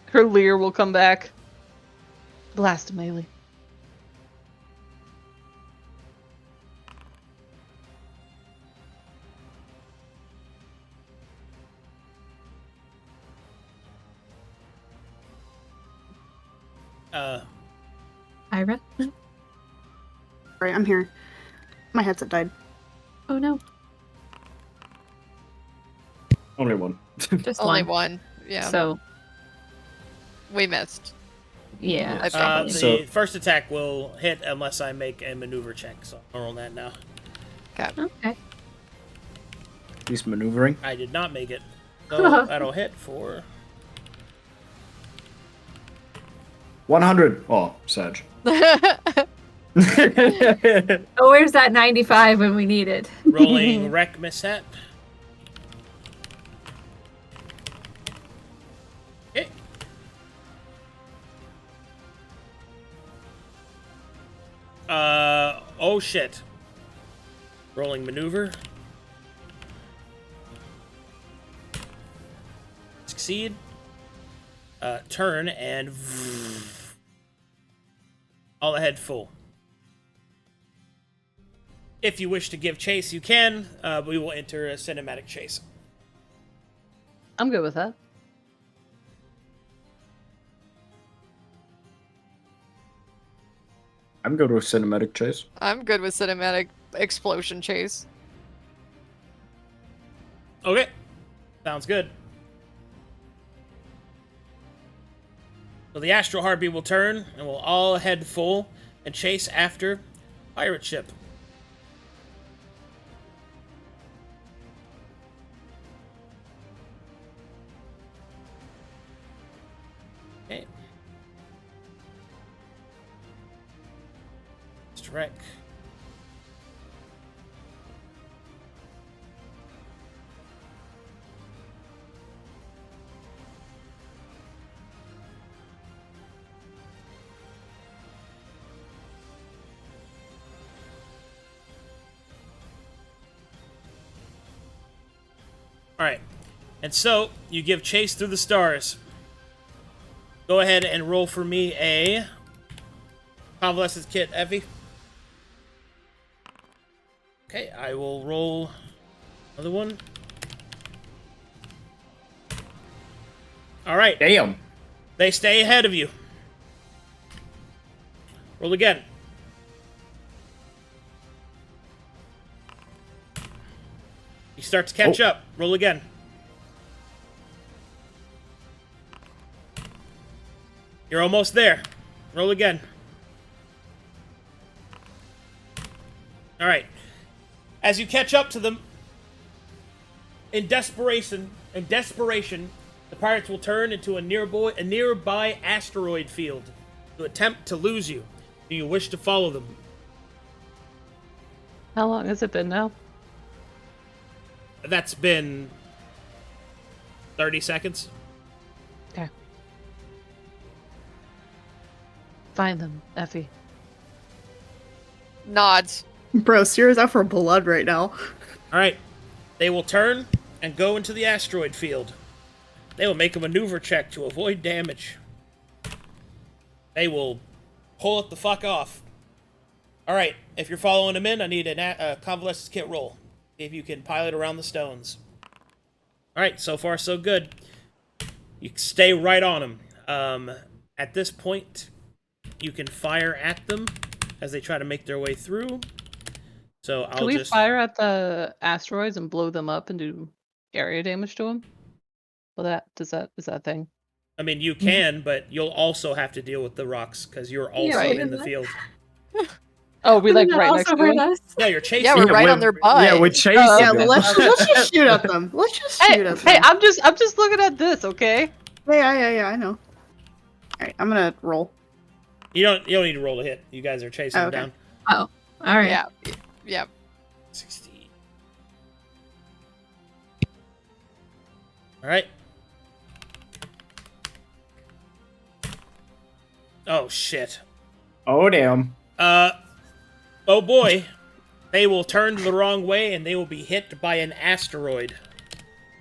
Her leer will come back. Blast Maelie. Irha? Right, I'm here. My headset died. Oh no. Only one. Just Only one. one. Yeah. So, we missed. yeah. I probably The So- first attack will hit unless I make a maneuver check, so I'll roll that now. Okay. He's maneuvering. I did not make it. So that'll hit for... 100. Oh, Sag. Oh, where's that 95 when we need it? rolling wreck mishap. Okay. Oh shit. Rolling maneuver. Succeed. Turn and all ahead full. If you wish to give chase, you can. We will enter a cinematic chase. I'm good with that. I'm good with cinematic chase. I'm good with cinematic explosion chase. Okay. Sounds good. So the Astral Heartbeat will turn, and we'll all head full and chase after pirate ship. Okay. Strike. Alright, and so, you give chase through the stars. Go ahead and roll for me a Convalescence Kit, Effie. Okay, I will roll another one. Alright, Damn. they stay ahead of you. Roll again. You start to catch up. Roll again. You're almost there. Roll again. Alright. As you catch up to them, in desperation, the pirates will turn into a nearby asteroid field to attempt to lose you. Do you wish to follow them? How long has it been now? That's been 30 seconds. Okay. Find them, Effie. Nods. Bro, Sera's out for blood right now. Alright. They will turn and go into the asteroid field. They will make a maneuver check to avoid damage. They will pull it the fuck off. Alright, if you're following them in, I need a Convalescence Kit roll. See if you can pilot around the stones. Alright, so far so good. You stay right on them. At this point, you can fire at them as they try to make their way through. So Can we fire at the asteroids and blow them up and do area damage to them? Well, is that a thing? I mean, you can, but you'll also have to deal with the rocks because you're also right. in the field. Oh, we like Wouldn't that right next also to hurt him. us? Yeah, you're chasing. Yeah, we're them. right on their butt. Yeah, we're chasing Yeah, them. let's just shoot at them. Let's just shoot at them. Hey, I'm just looking at this, okay? Yeah, I know. Alright, I'm gonna roll. You don't need to roll to hit. You guys are chasing Oh, them okay. down. Oh, all right. Yeah. Yeah. 16. All right. Oh shit. Oh damn. Oh boy. They will turn the wrong way and they will be hit by an asteroid.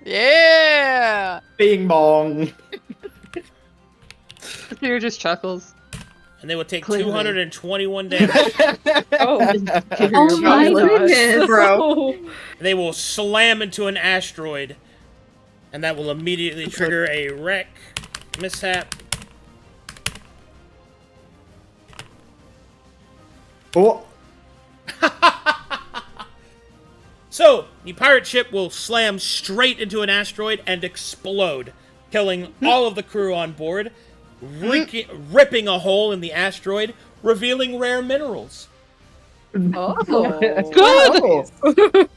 Yeah. Bing bong. Fear just chuckles. And they will take Clearly. 221 damage. Oh Oh my goodness, bro. They will slam into an asteroid. And that will immediately trigger a wreck, mishap. Oh. So, the pirate ship will slam straight into an asteroid and explode, killing all of the crew on board, ripping a hole in the asteroid, revealing rare minerals. Oh, Good!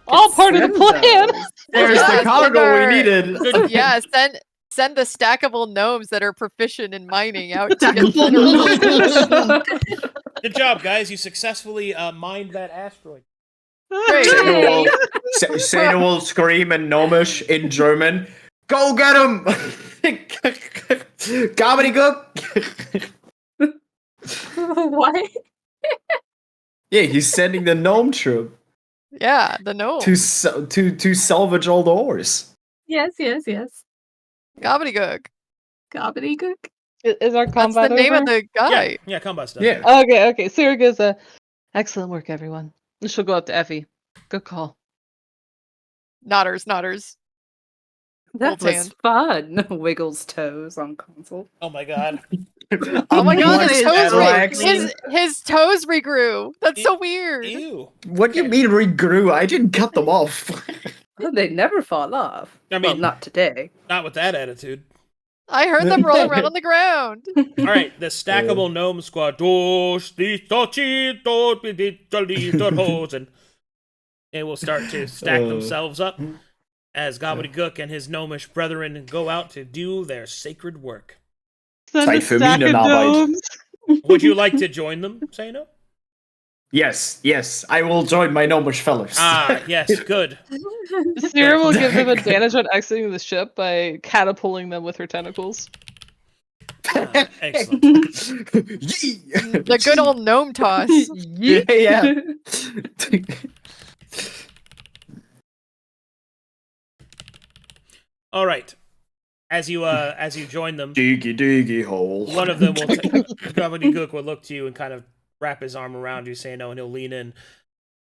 All part of the plan! There's the cargo we needed. Good. Yeah, send the stackable gnomes that are proficient in mining out to get minerals. Good job, guys. You successfully mined that asteroid. Great. Seino will scream in Gnomish in German. Go get him! Gobbledygook! What? Yeah, he's sending the gnome troop Yeah, the gnome. to salvage all the ores. Yes. Gobbledygook. Gobbledygook. Is our That's combat the name over? of the guy. Yeah, combat stuff. Yeah. Okay. Sera goes, excellent work, everyone. She'll go up to Effie. Good call. Nodders. that Old was fun. Wiggles toes on console. Oh my god. Oh my god, his What? toes his toes regrew. That's so weird. Ew. What do you mean regrew? I didn't cut them off. Oh, they never fall off. I Well, mean, not today. not with that attitude. I heard them roll around on the ground. All right, the stackable gnome squad. And they will start to stack themselves up as Gobbledygook and his gnomish brethren go out to do their sacred work. Send a Zeit für stack of Minenarbeit. gnomes. Would you like to join them, Seino? Yes, I will join my gnomish fellows. Ah, yes, good. Sera will give them advantage on exiting the ship by catapulting them with her tentacles. Ah, excellent. The good old gnome toss. yeah. All right. As you join them, Diggy hole. one of them will Gobbledygook will look to you and kind of wrap his arm around you, saying no, and he'll lean in.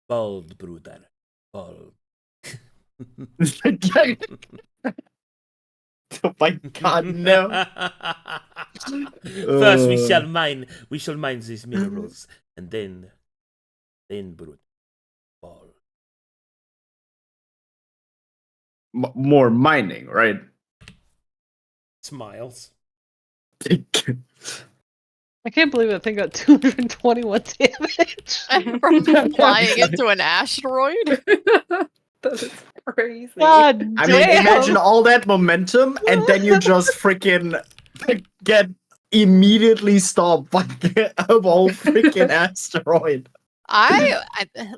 Bald brutal. Bald. Oh my god, no. First we shall mine these minerals, and then brute. Ball. More mining, right? Smiles. I can't believe that thing got 221 damage. From flying into an asteroid. That's crazy. God I damn. mean, imagine all that momentum, and then you just freaking get immediately stopped by a whole freaking asteroid. I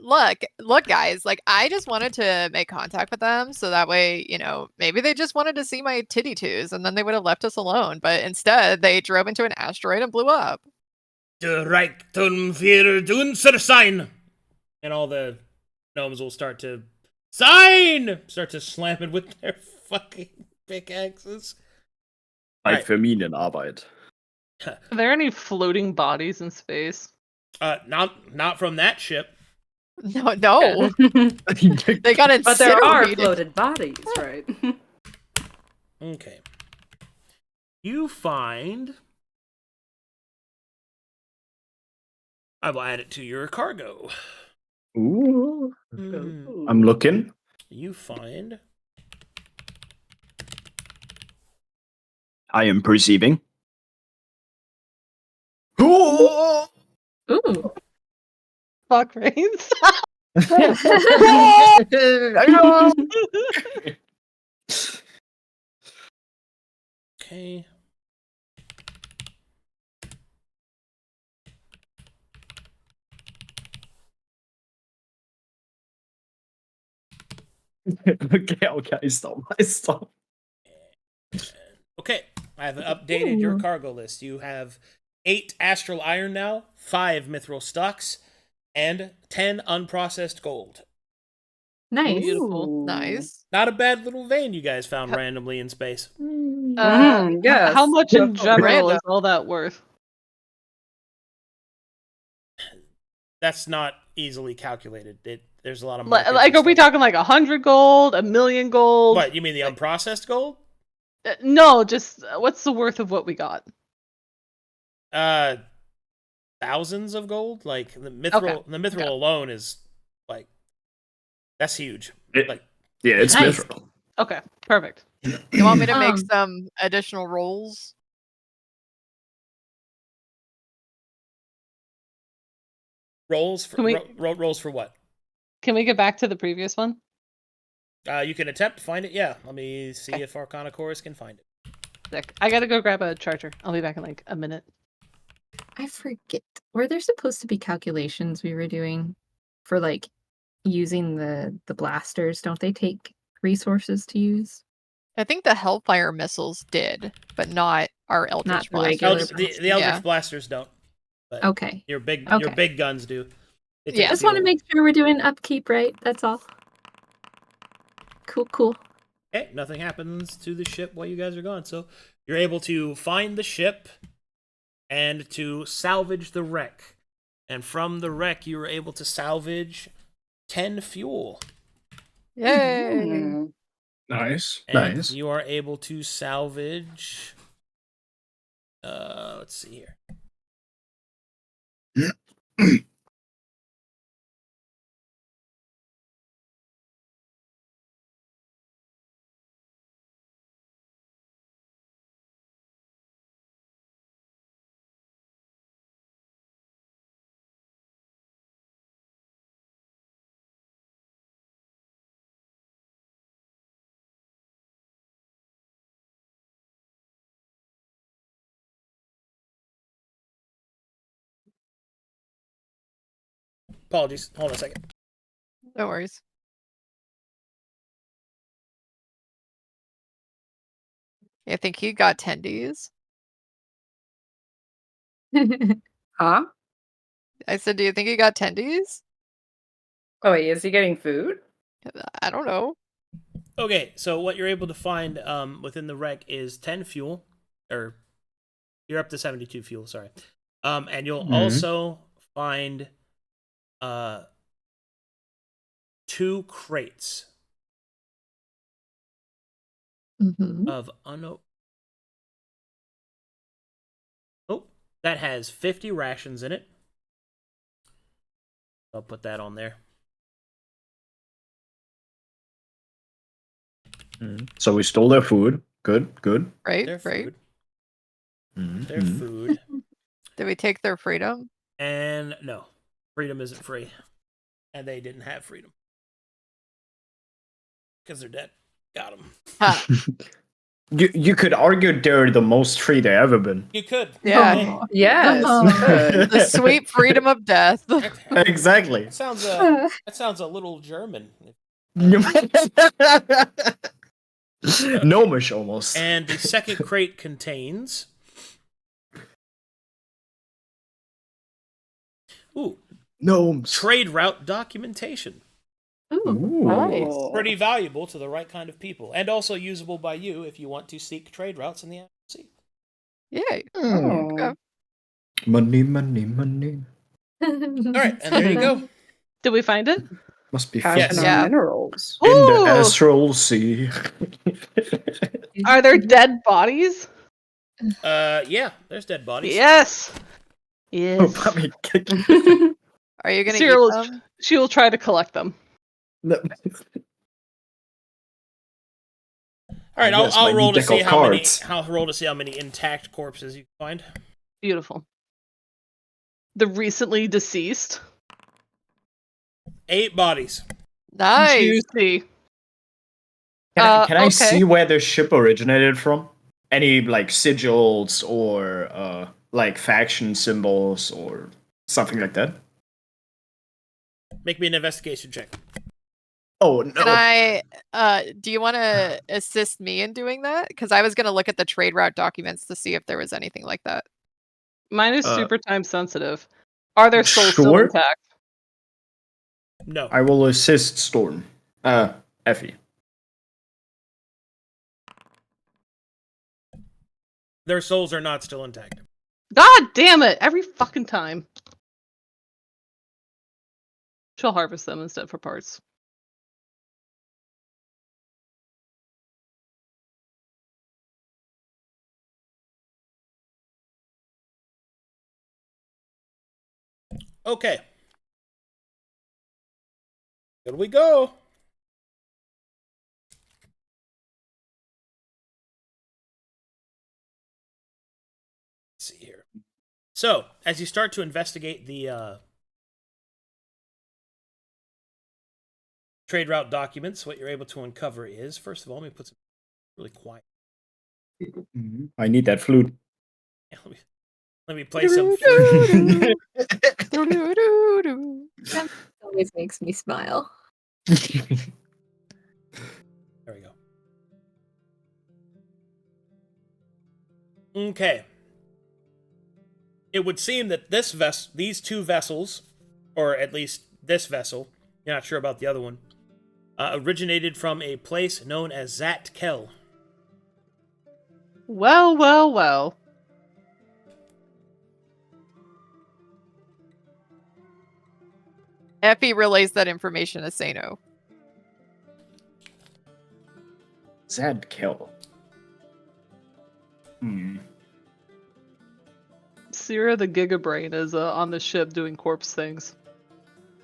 look, guys. Like, I just wanted to make contact with them, so that way, maybe they just wanted to see my titty twos, and then they would have left us alone. But instead, they drove into an asteroid and blew up. Der Reichtum für unser Sein. And all the gnomes will start to slam it with their fucking pickaxes. Zeit für Minenarbeit. Are there any floating bodies in space? Not from that ship. No. They got incinerated. But there are floated bodies, right? Okay. You find. I will add it to your cargo. Ooh. Mm. I'm looking. You find I am perceiving. Ooh! Ooh. Fuck Rainzz. Okay. Okay, stop. Okay, I've updated your Ooh. cargo list. You have 8 astral iron now, 5 mithril stocks, and 10 unprocessed gold. Nice. Beautiful. Nice. Not a bad little vein you guys found randomly in space. Yes. How much in general Random. is all that worth? That's not easily calculated. There's a lot of Like, markets and are we stuff. talking like 100 gold, 1,000,000 gold? What, you mean the unprocessed gold? No, just what's the worth of what we got? Thousands of gold? Like the mithril alone is like that's huge. Like Yeah, it's Nice. mithril. Okay, perfect. You want me to make Um, some additional rolls? rolls for Can we- rolls for what? Can we get back to the previous one? You can attempt to find it. Yeah, let me see Okay. if Arcana Chorus can find it. Sick. I gotta go grab a charger. I'll be back in like a minute. I forget. Were there supposed to be calculations we were doing for like using the blasters? Don't they take resources to use? I think the Hellfire missiles did, but not our Eldritch Not the blasters. regular The Eldritch Yeah. Blasters don't. But Okay. your big Okay. guns do. They take Yeah. Just want to fuel. make sure we're doing upkeep right. That's all. Cool. Okay, nothing happens to the ship while you guys are gone. So you're able to find the ship and to salvage the wreck. And from the wreck, you were able to salvage 10 fuel. Yay! Nice. And Nice. you are able to salvage. Let's see here. Apologies. Hold on a second. No worries. I think he got tendies. Huh? I said, do you think he got tendies? Oh, wait, is he getting food? I don't know. Okay, so what you're able to find within the wreck is 10 fuel, or you're up to 72 fuel, sorry. And you'll also find 2 crates of that has 50 rations in it. I'll put that on there. So we stole their food. Good. Right? Their Right? food. Their food. Did we take their freedom? And no, freedom isn't free. And they didn't have freedom. Because they're dead. Got them. Ha. You could argue they're the most free they ever been. You could. Yeah. Hey, Yes. good. The sweet freedom of death. Exactly. that sounds a little German. Gnomish almost. And the second crate contains Gnomes. trade route documentation. Ooh. Nice. Pretty valuable to the right kind of people, and also usable by you if you want to seek trade routes in the sea. Yay. Oh. Okay. Money. All right, and there you go. Did we find it? Must be Passion Yes. on Yeah. minerals. in the Ooh! astral sea. Are there dead bodies? Yeah, there's dead bodies. Yes. Yes. Are you gonna Cyril eat is- them? She will try to collect them. All right, Yes, my I'll roll new to deck see of how many. cards. I'll roll to see how many intact corpses you can find. Beautiful. The recently deceased. 8 bodies. Nice. Juicy. Can I Okay. see where the ship originated from? Any like sigils or like faction symbols or something like that? Make me an investigation check. Oh no! Can I? Do you want to assist me in doing that? Because I was going to look at the trade route documents to see if there was anything like that. Mine is Uh, super time sensitive. Are their souls still sure. intact? No. I will assist Storm. Effie. Their souls are not still intact. God damn it! Every fucking time. She'll harvest them instead for parts. Okay. Here we go. Let's see here. So, as you start to investigate the trade route documents, what you're able to uncover is, first of all, let me put some really quiet. I need that flute. Let me play some flute. That always makes me smile. There we go. Okay. It would seem that these two vessels, or at least this vessel, you're not sure about the other one, originated from a place known as Zatkel. Well, well, well. Effie relays that information to Seino. Zadkill. Sera the Gigabrain is on the ship doing corpse things.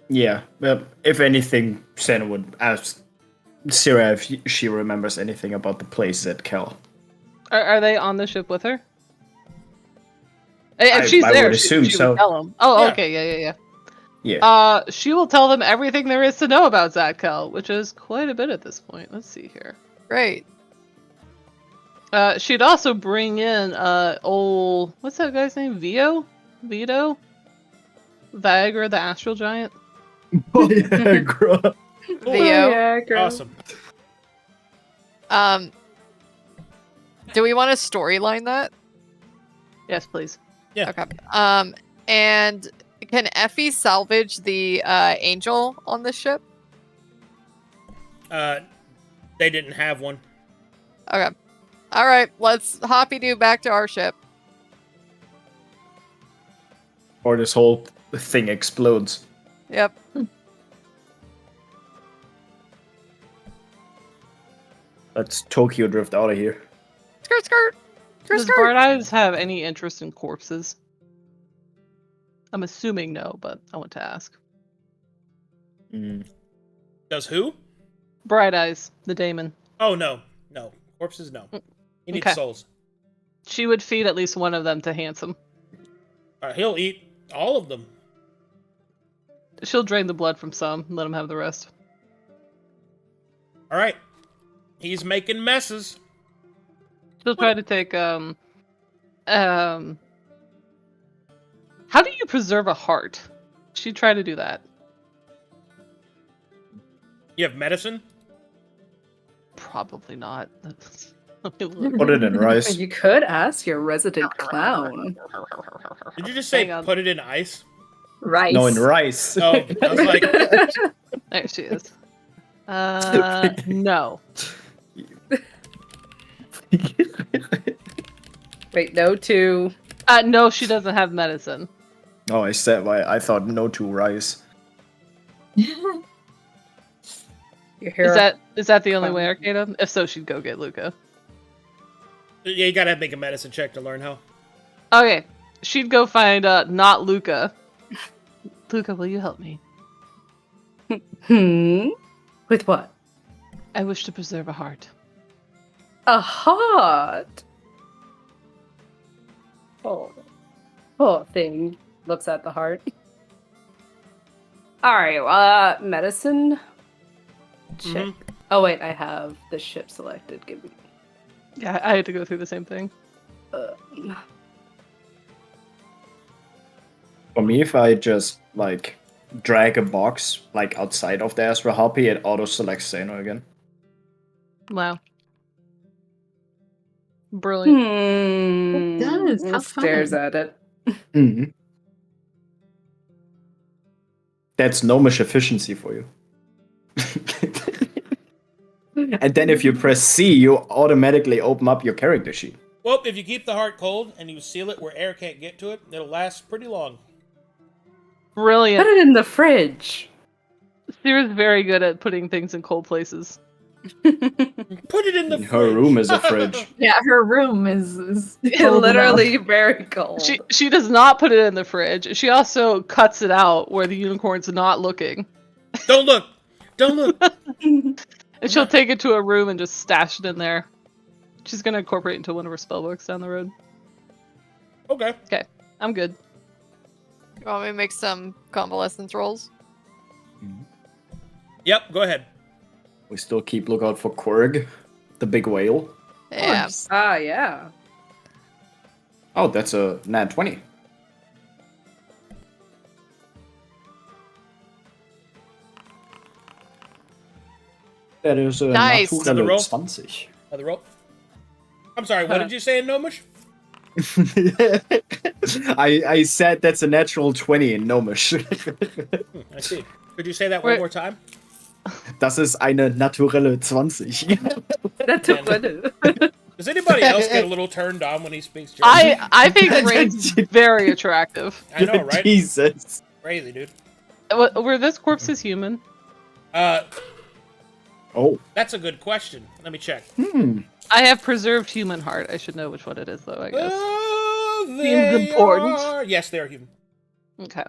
Yeah, but if anything, Sena would ask Sera if she remembers anything about the place Zadkill. Are they on the ship with her? If she's I there, would assume she so. would tell them. Oh, Yeah. okay, yeah. Yeah. She will tell them everything there is to know about Zatkel, which is quite a bit at this point. Let's see here. Great. She'd also bring in old, what's that guy's name? Vito? Viagra, the astral giant. Viagra. Theo. Awesome. Do we want to storyline that? Yes, please. Yeah. Okay. And can Effie salvage the angel on the ship? They didn't have one. Okay. All right. Let's hoppy-doo back to our ship. Or this whole thing explodes. Yep. Let's Tokyo drift out of here. Skirt, skirt. Skirt, Does skirt. Bright Eyes have any interest in corpses? I'm assuming no, but I want to ask. Does who? Bright Eyes, the daemon. Oh, no. No. Corpses, no. He needs Okay. souls. She would feed at least one of them to Handsome. He'll eat all of them. She'll drain the blood from some, let him have the rest. All right. He's making messes. She'll try to take, how do you preserve a heart? She'd try to do that. You have medicine? Probably not. Put it in rice. You could ask your resident clown. Did you just say Hang on. put it in ice? Rice. No, in rice. Oh, I was like, There she is. No. Wait, no to. No, she doesn't have medicine. Oh, I said why I thought no to rice. Your hero. Is that the only way, Arcadum? If so, she'd go get Luka. yeah, you gotta make a medicine check to learn how. Okay, she'd go find not Luka. Luka, will you help me? With what? I wish to preserve a heart. A heart. Oh, poor thing. Looks at the heart. All right. Medicine. Check. Mhm. Oh wait, I have the ship selected. Give me. Yeah, I had to go through the same thing. For me, if I just like drag a box like outside of the Astra Harpy, it auto selects Seino again. Wow. Brilliant. It does. How Stares fun. at it. Mm-hmm. That's gnomish efficiency for you. And then if you press C, you automatically open up your character sheet. Well, if you keep the heart cold and you seal it where air can't get to it, it'll last pretty long. Brilliant. Put it in the fridge. Sera's very good at putting things in cold places. Put it in the Her fridge. room is a fridge. Yeah, her room is cold Literally enough. very cold. She does not put it in the fridge. She also cuts it out where the unicorn's not looking. Don't look. Don't look. And she'll take it to a room and just stash it in there. She's gonna incorporate it into one of her spellbooks down the road. Okay. I'm good. You want me to make some convalescence rolls? Yep, go ahead. We still keep lookout for Korg, the big whale. Yeah. Ah, yeah. Oh, that's a nat 20. That is a Nice. Another roll? naturelle 20. Another roll. I'm sorry, what did you say in Gnomish? I said that's a natural 20 in Gnomish. I see. Could you say that one Wait. more time? Das ist eine naturelle 20. That's a good. Does anybody else get a little turned on when he speaks German? I think Rainzz is very attractive. I know, right? Jesus. Crazy, dude. Were this corpses human? Oh. That's a good question. Let me check. I have preserved human heart. I should know which one it is, though, I guess. They important. are- Yes, they are human. Okay.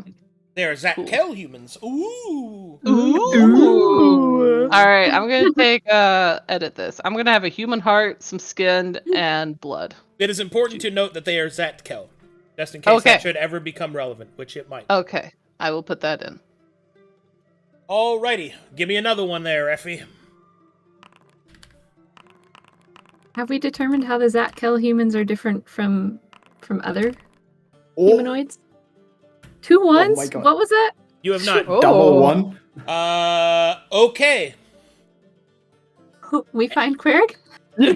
They are Zatkel humans. Ooh. Ooh. All right, I'm gonna take edit this. I'm gonna have a human heart, some skin, and blood. It is important to note that they are Zatkel, just in case Okay. that should ever become relevant, which it might. Okay, I will put that in. Alrighty, give me another one there, Effie. Have we determined how the Zatkel humans are different from other Oh, humanoids? 2 ones? my God. What was that? You have not. Oh. double one. Okay. We find Quirk? No,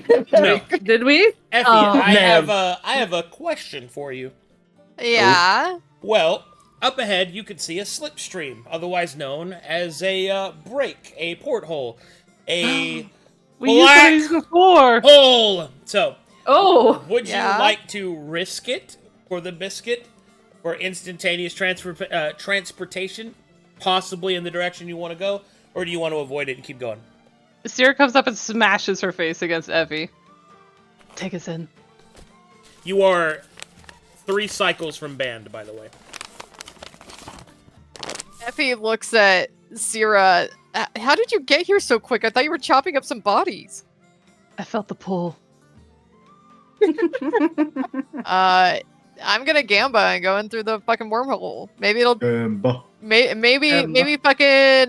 Did we? Effie, Oh. I have a question for you. Yeah. Well, up ahead you can see a slipstream, otherwise known as a break, a porthole, a We used one of these before. hole. So, Oh. would Yeah. you like to risk it for the biscuit for instantaneous transportation, possibly in the direction you want to go, or do you want to avoid it and keep going? Sera comes up and smashes her face against Effie. Take us in. You are 3 cycles from banned, by the way. Effie looks at Sera. How did you get here so quick? I thought you were chopping up some bodies. I felt the pull. I'm gonna gamba and go in through the fucking wormhole. Maybe it'll maybe Gamba. fucking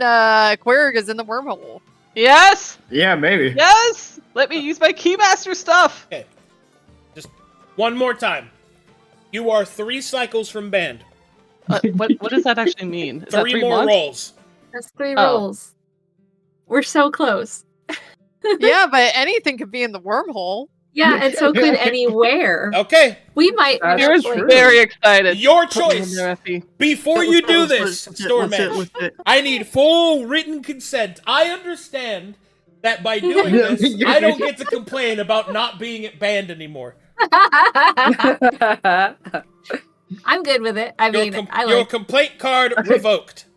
Quirg is in the wormhole. Yes! Yeah, maybe. Yes! Let me use my Keymaster stuff! Okay. Just one more time. You are 3 cycles from banned. What does that actually mean? Is that 3 3 more months? rolls. That's 3 Oh. rolls. We're so close. Yeah, but anything could be in the wormhole. Yeah, and so could anywhere. Okay, We might. That's Sera's true. very excited. your Put me in choice. there, Effie. Before you do this, StormEdge, it. I need full written consent. I understand that by doing this, I don't get to complain about not being banned anymore. I'm good with it. I mean, I Your like. complaint card revoked.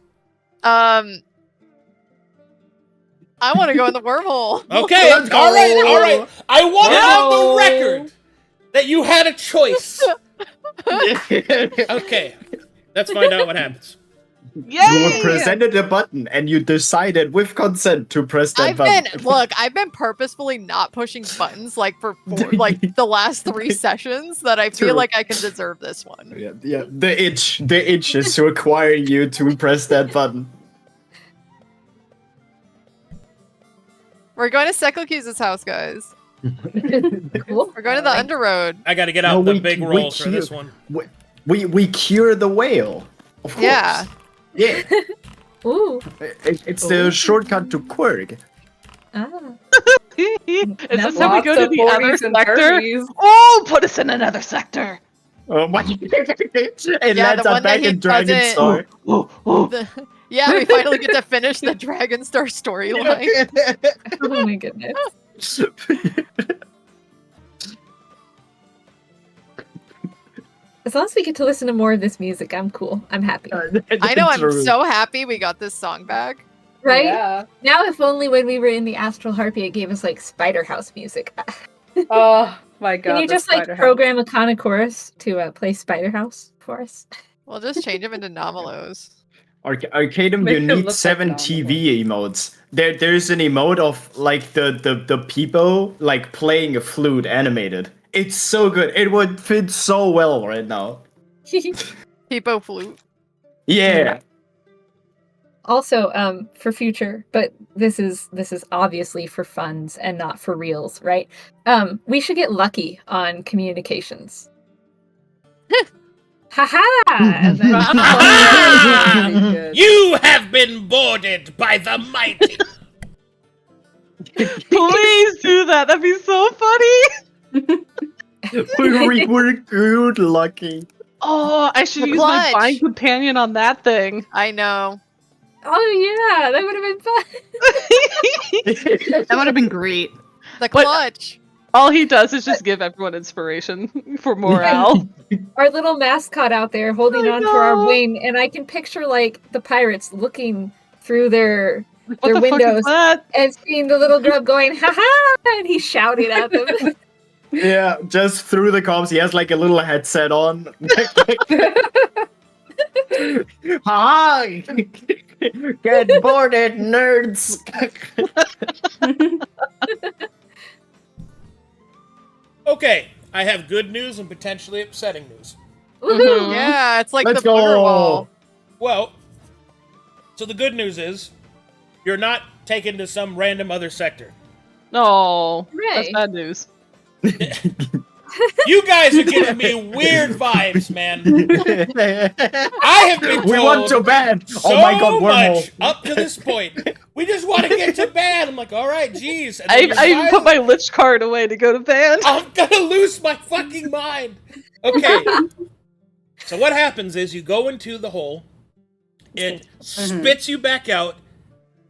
I want to go in the wormhole. Okay, Let's go. all right. I want it on No. the record that you had a choice. Okay, let's find out what happens. You were Yay! presented a button and you decided with consent to press that button. I've been purposefully not pushing buttons like for the last 3 sessions that I feel True. like I can deserve this one. Yeah. The itch is requiring you to press that button. We're going to Sekloku's house, guys. Cool. We're going to the Underroad. I gotta get No, out the we- big we roll for cue- this one. We cure the whale. Of course. Yeah. Yeah. Ooh. It's the shortcut to Quirg. Ah. Is this how we Lots go to of the other 40s and sector? 30s. Oh, put us in another sector. Oh my! And Yeah, lands the on one that back he in Dragonstar. Yeah, we finally get to finish the Dragonstar storyline. Oh my goodness. As long as we get to listen to more of this music, I'm cool. I'm happy. I know, I'm so happy we got this song back. Right? Yeah. Now, if only when we were in the Astral Harpy, it gave us like Spider House music. Oh my god. Can you the just like Spider House. program a Kana chorus to play Spider House for us? We'll just change them into Nomalos. Arcadum, Make you them need look 7 like TV emotes. There's an emote of like the people like playing a flute animated. It's so good. It would fit so well right now. Hippo flute. Yeah. Also, for future, but this is obviously for funds and not for reals, right? We should get lucky on communications. Haha! And then- Pretty good. You have been boarded by the mighty. Please do that. That'd be so funny. we're good, Lucky. Oh, I should The use my clutch. Bind Companion on that thing. I know. Oh yeah, that would have been fun. That would have been great. The What- clutch. All he does is just give everyone inspiration for morale. Our little mascot out there holding I on for our know. wing, and I can picture like the pirates looking through their What their the fuck windows is that? and seeing the little grub going, haha, and he's shouting at them. Yeah, just through the comms, he has like a little headset on. Hi! Get boarded, nerds! Okay, I have good news and potentially upsetting news. Woohoo! Yeah, it's like Let's the booger wall. go! Well, so the good news is, you're not taken to some random other sector. No, that's Hooray. bad news. You guys are giving me weird vibes, man. I have been told We want to ban! so Oh my god, wormhole! much up to this point. We just want to get to bed. I'm like, all right, geez. And then I you even guys- put my Lich card away to go to band. I'm gonna lose my fucking mind. Okay. So what happens is you go into the hole, it spits you back out,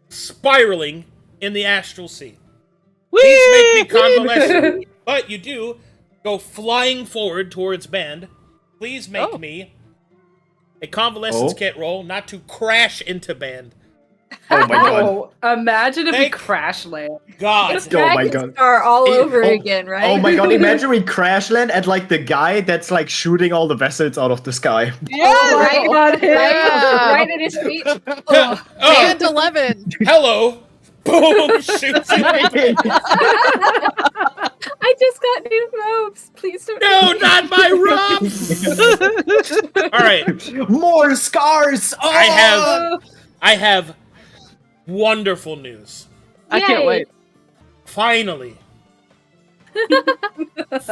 spiraling in the astral sea. Please make me convalescent. But you do go flying forward towards band. Please make me a convalescence kit roll, not to crash into band. Oh my god. Oh, imagine if we Thank- crash land. God. It's Oh my Dragon god. Star all over Oh- again, right? Oh my god, imagine we crash land at like the guy that's like shooting all the vessels out of the sky. Yeah, right, God, Yeah. right at his feet. Oh, And 11. hello. Boom. Shoots you. I just got new robes. Please don't. No, not my rough. All right. More scars! Oh! I have wonderful news. I can't Yay. wait. Finally.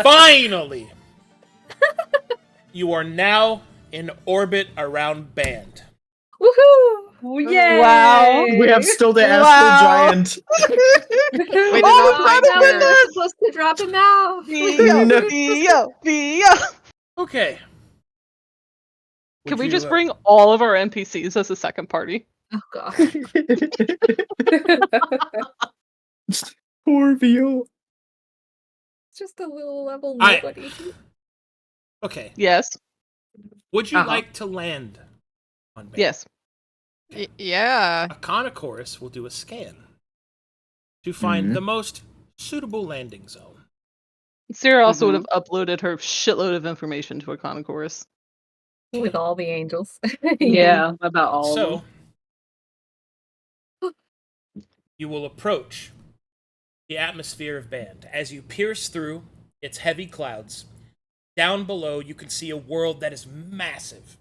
Finally. You are now in orbit around band. Woohoo! Yay! Wow. We have still the Wow. Astral Giant. We did Oh, not my find Now her. we're supposed to drop him out. Okay. Can Would we you, just bring all of our NPCs as a second party? Oh god. Poor Vio. Just a little level I- nobody. Okay. Yes. Would you Uh-huh. like to land on band? Yes. Yeah. A Conochorus will do a scan to find Mhm. the most suitable landing zone. Sera also would have uploaded her shitload of information to a Conochorus. With all the angels. Yeah, about all of So, them. you will approach the atmosphere of Band. As you pierce through its heavy clouds, down below you can see a world that is massive.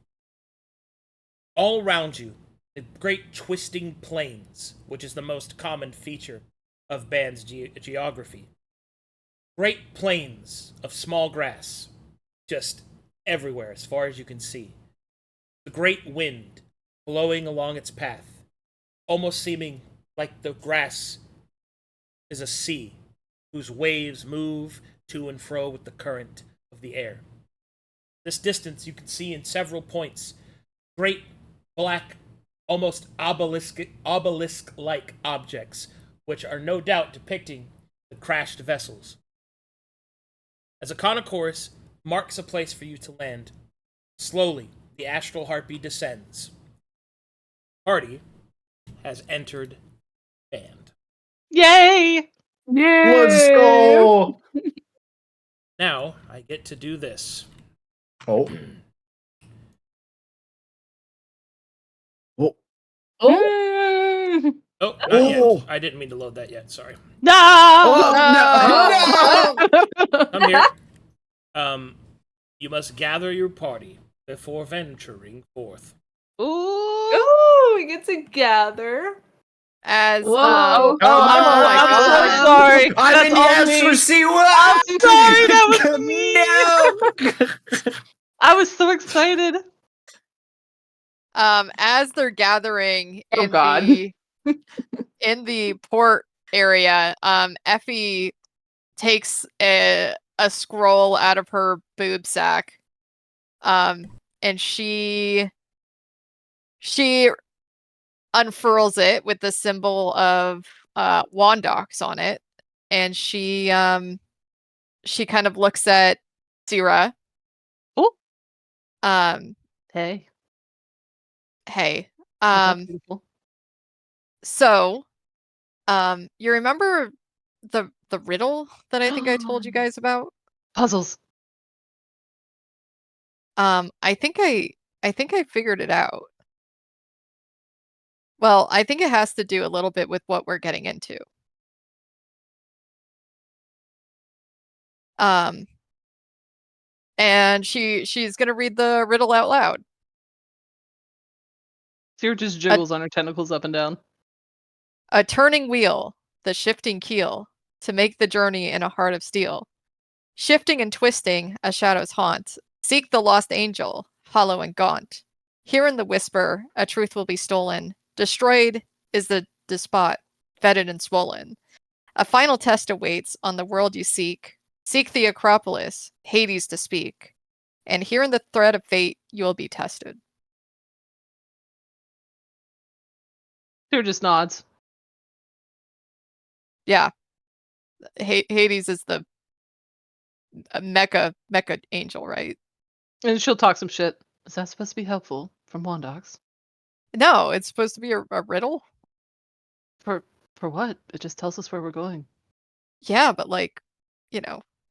All around you, the great twisting plains, which is the most common feature of Band's geography. Great plains of small grass, just everywhere as far as you can see. The great wind blowing along its path, almost seeming like the grass is a sea whose waves move to and fro with the current of the air. This distance you can see in several points great black, almost obelisk-like objects, which are no doubt depicting the crashed vessels. As a concourse marks a place for you to land, slowly the astral harpy descends. Party has entered Band. Yay! Let's go! Now I get to do this. Oh. Oh. Oh, Oh, not Oh. yet. I didn't mean to load that yet. Sorry. No! Oh, no! I'm here. You must gather your party before venturing forth. Ooh! Ooh, we get to gather. As Whoa. oh Oh, my I'm God. so sorry. I'm That's in the all me. Astra Sea. I'm sorry, that was me. No! I was so excited. As they're gathering Oh, in God. in the port area, Effie takes a scroll out of her boob sack, and she unfurls it with the symbol of Wandox on it, and she kind of looks at Sera. Oh. Hey. That's beautiful. So, you remember the riddle that I think I told you guys about? Puzzles. I think I figured it out. Well, I think it has to do a little bit with what we're getting into. And she's gonna read the riddle out loud. Sera just jiggles on her tentacles up and down. A turning wheel, the shifting keel, to make the journey in a heart of steel. Shifting and twisting, a shadow's haunt. Seek the lost angel, hollow and gaunt. Hear in the whisper, a truth will be stolen. Destroyed is the despot, fetid and swollen. A final test awaits on the world you seek. Seek the Acropolis, Hades to speak. And here in the thread of fate, you will be tested. Sera just nods. Yeah. Hades is the mecha angel, right? And she'll talk some shit. Is that supposed to be helpful from Wandox? No, it's supposed to be a riddle. For what? It just tells us where we're going. Yeah, but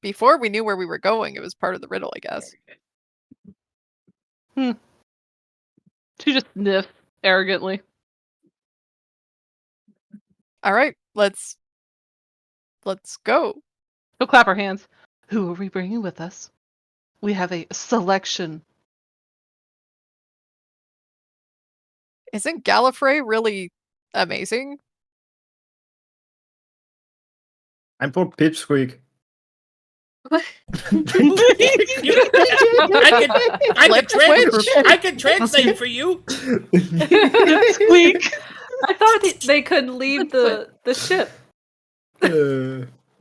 before we knew where we were going, it was part of the riddle, I guess. She just sniffed arrogantly. All right, let's go. She'll clap her hands. Who are we bringing with us? We have a selection. Isn't Gallifrey really amazing? I'm for Pipsqueak. what? I can translate for you. Squeak. I thought they could leave the ship.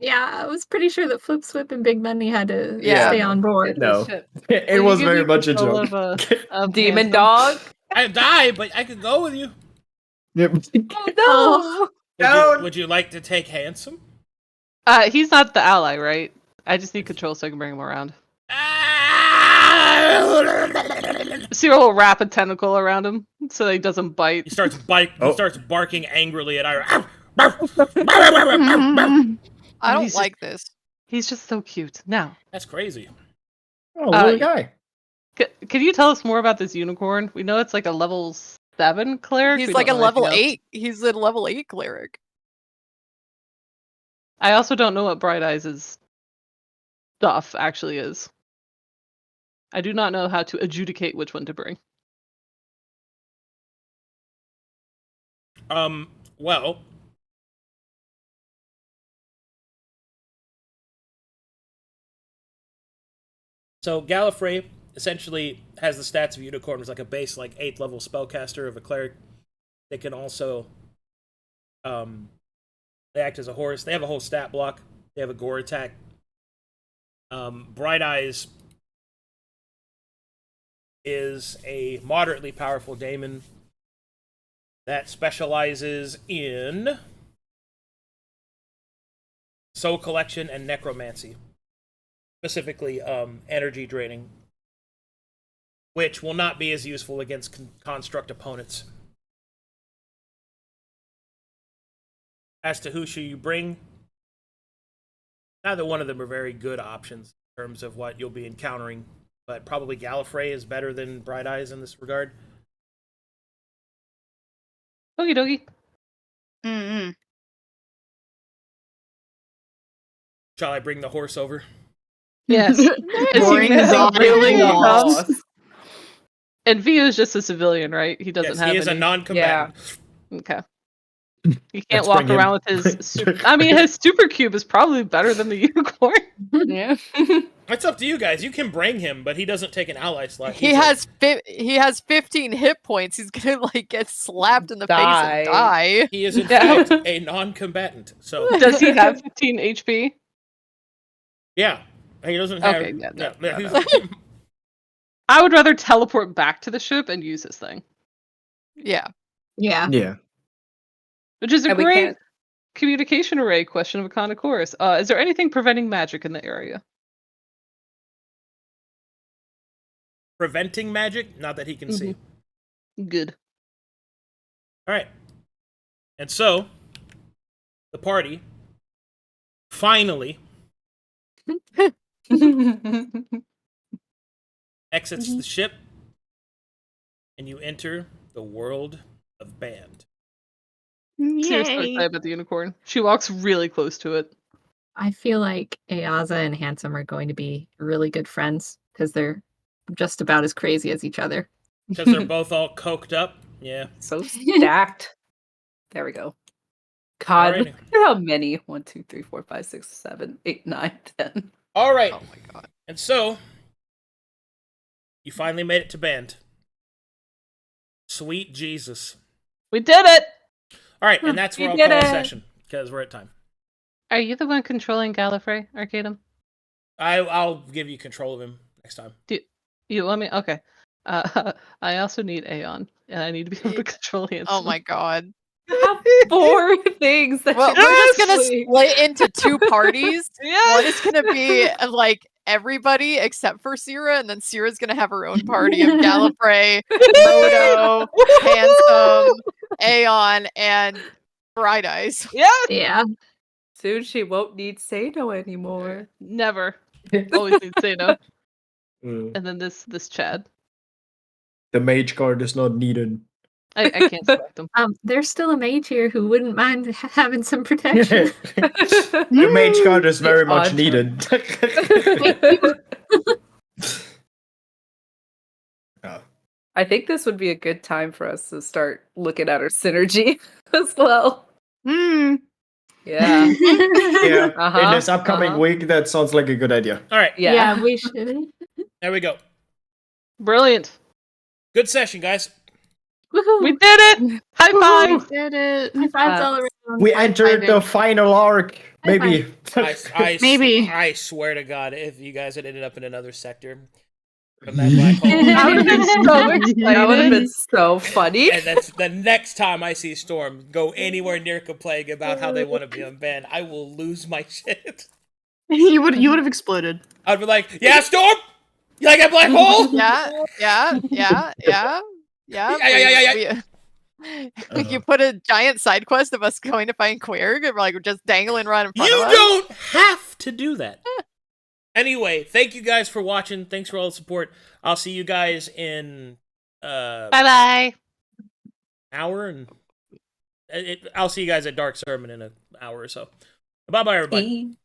Yeah, I was pretty sure that Flip Swip and Big Money had to Yeah. stay on board. No. Ship. It was very much a joke. Demon dog. I die, but I could go with you. Yep. Oh, Would you like to take Handsome? He's not the ally, right? I just need control so I can bring him around. Sera will wrap a tentacle around him so that he doesn't bite. He starts barking angrily at Irha. I don't He's like this. He's just so cute. Now, That's crazy. Oh, little guy. Can you tell us more about this unicorn? We know it's like a level 7 cleric. He's We like a don't know anything level else. 8. He's a level 8 cleric. I also don't know what Bright Eyes' stuff actually is. I do not know how to adjudicate which one to bring. Well, so Gallifrey essentially has the stats of Unicorn as like a base, like 8th level spellcaster of a cleric. They can also, they act as a horse. They have a whole stat block. They have a gore attack. Bright Eyes is a moderately powerful daemon that specializes in soul collection and necromancy. Specifically, energy draining, which will not be as useful against construct opponents. As to who should you bring, neither one of them are very good options in terms of what you'll be encountering, but probably Gallifrey is better than Bright Eyes in this regard. Okie dokie. Mm-hmm. Shall I bring the horse over? Yes. Bring the really horse. comes. And Vio is just a civilian, right? He doesn't Yes, have he is any... a non-combatant. Okay. He can't Let's walk bring him. around with his... I mean, his super cube is probably better than the unicorn. Yeah. It's up to you guys. You can bring him, but he doesn't take an ally slot. He has 15 hit points. He's gonna like get slapped in the face and Die. die. He is in fact a non-combatant. So Does he have 15 HP? yeah, he doesn't have. Okay, yeah, no, no, he's- I would rather teleport back to the ship and use his thing. Yeah. Yeah. Yeah. Which is a And we great can't- communication array question of a con of course. Is there anything preventing magic in the area? preventing magic, not that he can see. Good. All right. And so, the party finally exits the ship, and you enter the world of Band. Seriously Yay. excited about the unicorn. She walks really close to it. I feel like Ayaza and Handsome are going to be really good friends because they're just about as crazy as each other. Because they're both all coked up. Yeah. So stacked. There we go. God, Alrighty. look at how many. 1, 2, 3, 4, 5, 6, 7, 8, 9, 10. All right. Oh my god. And so, you finally made it to Band. Sweet Jesus. We did it! All right, and that's where We I'll did call a it. session, because we're at time. Are you the one controlling Gallifrey, Arcadum? I'll give you control of him next time. You want me? Okay. I also need Aeon, and I need to be able to control Handsome. Oh my god. Have 4 things that Well, you we're just gonna actually- split into 2 parties. Yes! One is gonna be like everybody except for Sera, and then Sera's gonna have her own party of Gallifrey, Moto, Handsome, Aeon, and Bright Eyes. Yes! Yeah. Soon she won't need Seino anymore. Never. Always need Seino. Mm. And then this Chad. The mage card is not needed. I can't select him. There's still a mage here who wouldn't mind having some protection. The mage card is very much odd needed. I think this would be a good time for us to start looking at our synergy as well. Hmm. Yeah. Yeah, Uh-huh, in this upcoming uh-huh. week, that sounds like a good idea. All right, Yeah. Yeah, we should. there we go. Brilliant. Good session, guys. Woohoo! We did it! High five! Did it. High fives all around. We High entered the fiving. final arc. High Maybe. Maybe. I swear to God, if you guys had ended up in another sector from that black hole, I would have been so excited. That would have been so funny. and that's the next time I see Storm go anywhere near complaining about how they want to be unbanned, I will lose my shit. You would have exploded. I'd be like, "Yeah, Storm, you like that black hole?" Yeah. Yeah. You put a giant side quest of us going to find Quirg, and we're like just dangling right in front You of us. don't have to do that. Anyway, thank you guys for watching. Thanks for all the support. I'll see you guys in Bye-bye. hour and I'll see you guys at Dark Sermon in an hour or so. Bye-bye, everybody. Hey.